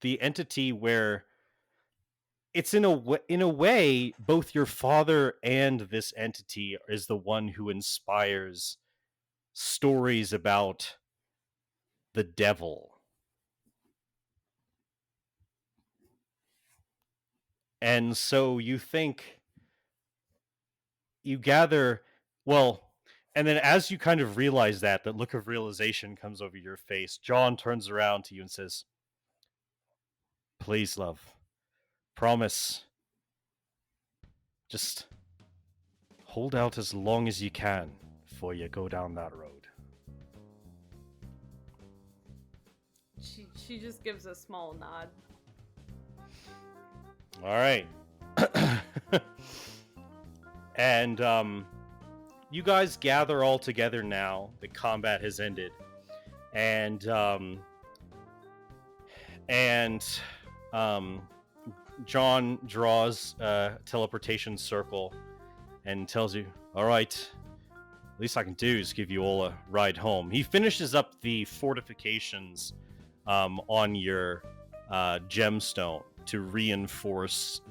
the entity where it's in a way both your father and this entity is the one who inspires stories about the devil. And so you think you gather, well, and then as you kind of realize that look of realization comes over your face, John turns around to you and says, please, love, promise, just hold out as long as you can before you go down that road. She just gives a small nod. All right. And you guys gather all together now. The combat has ended. And John draws a teleportation circle and tells you, all right, least I can do is give you all a ride home. He finishes up the fortifications on your gemstone to reinforce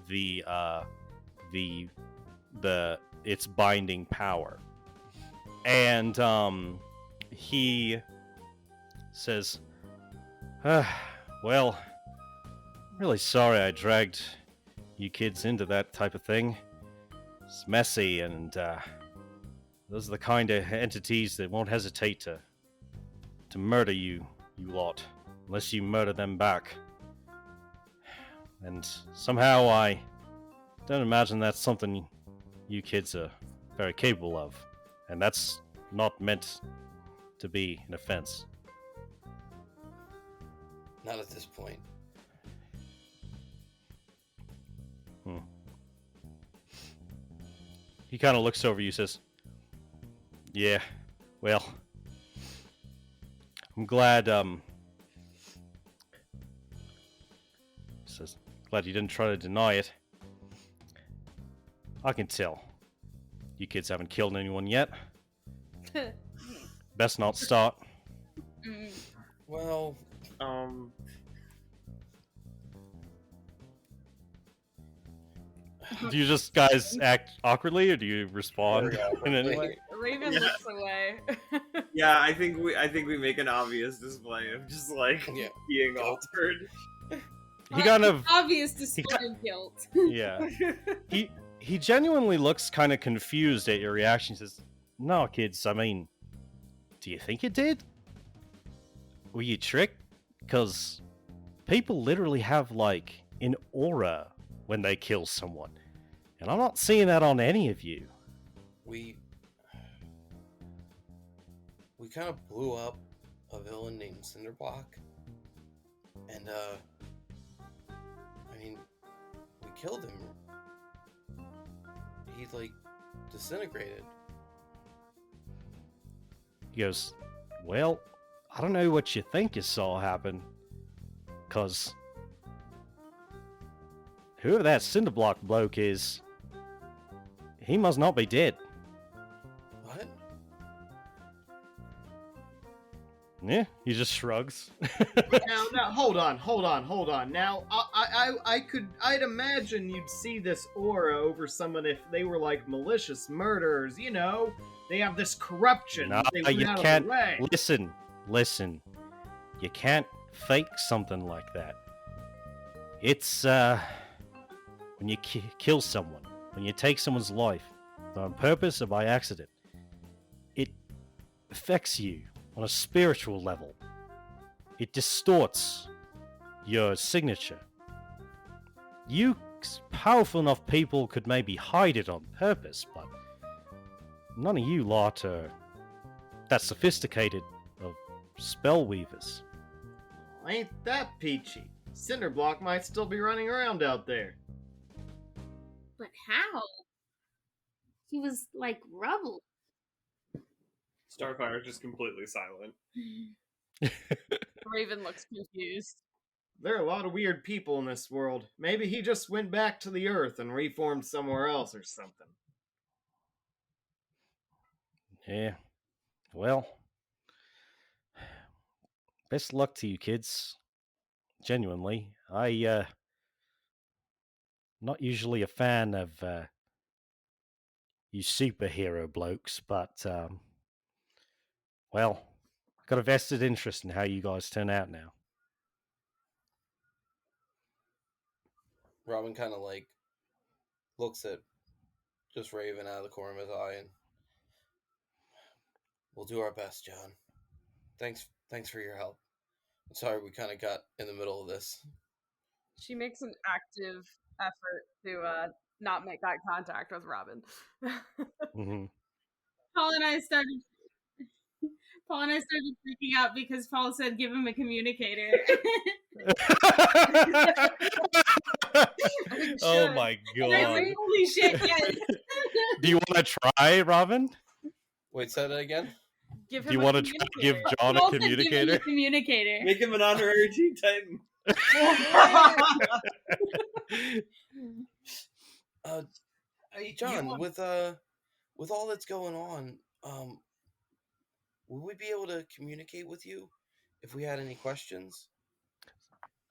its binding power. And he says, well, I'm really sorry I dragged you kids into that type of thing. It's messy, and those are the kind of entities that won't hesitate to murder you lot, unless you murder them back. And somehow I don't imagine that's something you kids are very capable of. And that's not meant to be an offense. Not at this point. He kind of looks over you, says, yeah, well, I'm glad, says, glad you didn't try to deny it. I can tell. You kids haven't killed anyone yet. Best not start. Well, do you just guys act awkwardly, or do you respond Very in any awkwardly. way? Raven Yeah. looks away. Yeah, I think we make an obvious display of just like Yeah. being Guilt. awkward. He kind of, Obvious display of guilt. yeah. He genuinely looks kind of confused at your reaction. He says, no, kids, I mean, do you think you did? Were you tricked? Because people literally have, like, an aura when they kill someone. And I'm not seeing that on any of you. We kind of blew up a villain named Cinderblock. And, I mean, we killed him. He, like, disintegrated. He goes, well, I don't know what you think you saw happen. Because whoever that Cinderblock bloke is, he must not be dead. What? Yeah, he just shrugs. Now, hold on. Now, I'd imagine you'd see this aura over someone if they were like malicious murderers. You know, they have this corruption. Nah, they went you out of can't. the way. Listen. You can't fake something like that. It's when you kill someone, when you take someone's life, on purpose or by accident, it affects you on a spiritual level. It distorts your signature. You powerful enough people could maybe hide it on purpose, but none of you lot are that sophisticated of spell weavers. Ain't that peachy? Cinderblock might still be running around out there. But how? He was like rubble. Starfire is just completely silent. Raven looks confused. There are a lot of weird people in this world. Maybe he just went back to the Earth and reformed somewhere else or something. Yeah. Well, best luck to you kids. Genuinely. Not usually a fan of you superhero blokes, but well, I've got a vested interest in how you guys turn out now. Robin kind of like looks at just Raven out of the corner of his eye, and we'll do our best, John. Thanks for your help. I'm sorry we kind of got in the middle of this. She makes an active effort to not make eye contact with Robin. Mm-hmm. Paul and I started freaking out because Paul said give him a communicator. Oh my And I was god. like, holy shit, yes. Do you want to try, Robin? Wait, say that again? Give Do him you a want to try to give communicator. John a Paul said give him communicator? a communicator. Make him an honorary Teen Titan. Hey, John, with all that's going on, would we be able to communicate with you if we had any questions?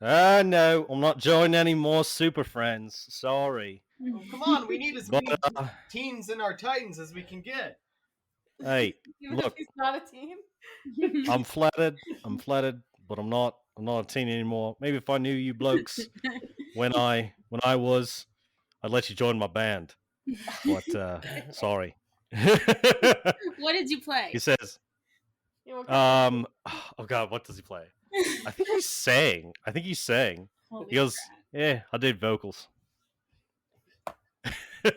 No, I'm not joining any more Super Friends. Sorry. Oh, come on, we need as But, many teens in our Titans as we can get. Hey, Even look. if he's not a teen. I'm flattered, but I'm not a teen anymore. Maybe if I knew you blokes when I was, I'd let you join my band. But sorry. What did you play? He says, Yeah, what kind oh god, what does he play? I think he sang. Holy He goes, crap. yeah, I did vocals. Well,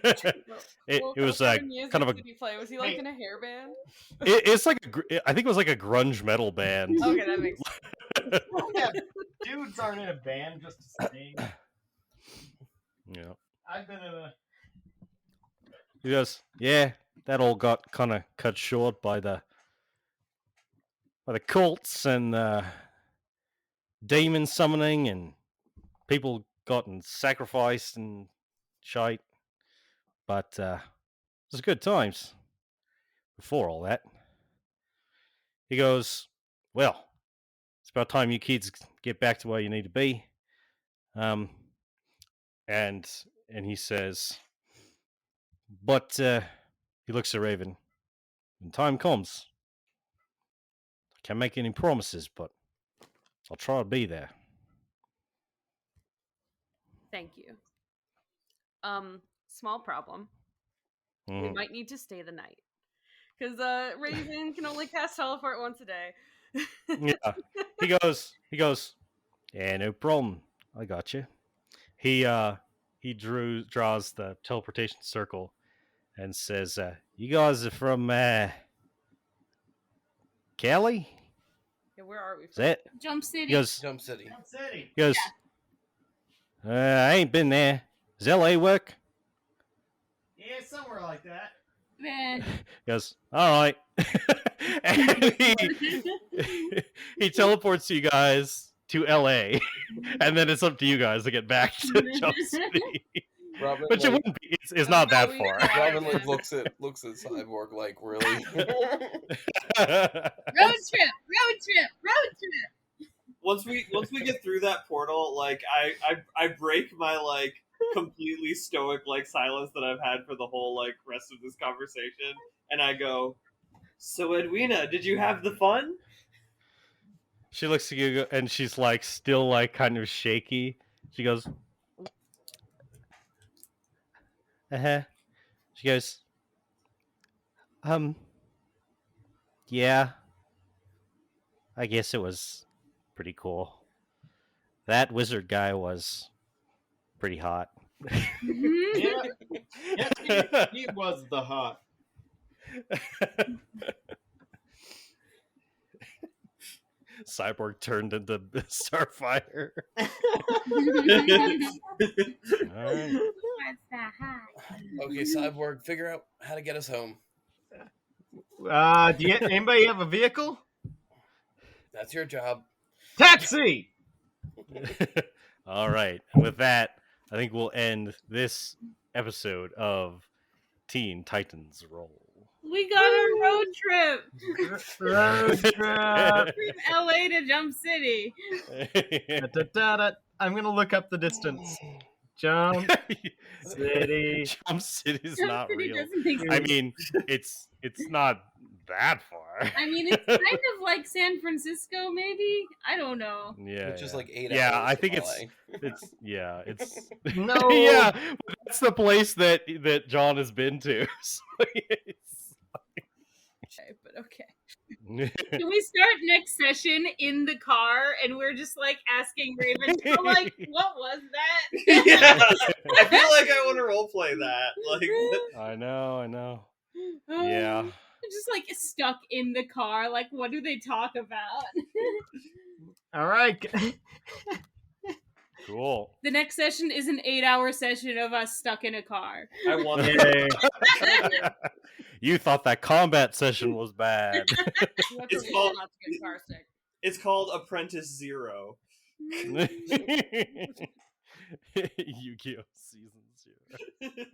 it what was kind of music kind of a. did he play? Was he like Hey. in a hair band? It's like I think it was like a grunge metal band. Okay, that makes sense. Yeah, dudes aren't in a band just to sing. Yeah. I've been in a. He goes, yeah, that all got kind of cut short by the cults and demon summoning and people gotten sacrificed and shite. But it was good times before all that. He goes, well, it's about time you kids get back to where you need to be. And he says, but he looks at Raven. When time comes, I can't make any promises, but I'll try to be there. Thank you. Small problem. We Mhm. might need to stay the night. Because Raven can only cast teleport once a day. Yeah. He goes, yeah, no problem. I got you. He draws the teleportation circle and says, you guys are from Cali? Yeah, where are we Is from? that? Jump City. He goes, Jump City. Jump City. he goes, I ain't been there. Does LA work? Yeah, somewhere like that. Man. He goes, all right. And he teleports you guys to LA. And then it's up to you guys to get back to Jump City. Robin, Which it like, wouldn't be. It's not that we far. are. Robin like looks at Cyborg like, really? Road trip. Once we get through that portal, like I break my like completely stoic like silence that I've had for the whole like rest of this conversation, and I go, so Edwina, did you have the fun? She looks at you and she's like still like kind of shaky. She goes, uh-huh. She goes, yeah. I guess it was pretty cool. That wizard guy was pretty hot. Yeah, he was the hot. Cyborg turned into Starfire. All right. What's that high? Okay, Cyborg, figure out how to get us home. Anybody have a vehicle? That's your job. Taxi! All right. And with that, I think we'll end this episode of Teen Titans Roll. We got a road trip Road trip. from LA to Jump City. Da-da-da-da. I'm gonna look up the distance. Jump City. Jump City's Jump not City real. doesn't make I sense. mean, it's not that far. I mean, it's kind of like San Francisco, maybe? I don't know. Yeah, Which is like 8 yeah. hours I think from it's it's No. yeah. That's the place that John has been to. So Okay, but okay. Can we start next session in the car and we're just like asking Raven, so, like, what was that? Yeah, I feel like I want to roleplay that. Like, I know. Yeah. Just like stuck in the car. Like, what do they talk about? All right. Cool. The next session is an 8-hour session of us stuck in a car. I want Yay. You thought that combat session was bad. You have to It's read called- not to get car sick. It's called Apprentice Zero. Yu-Gi-Oh! Season 0.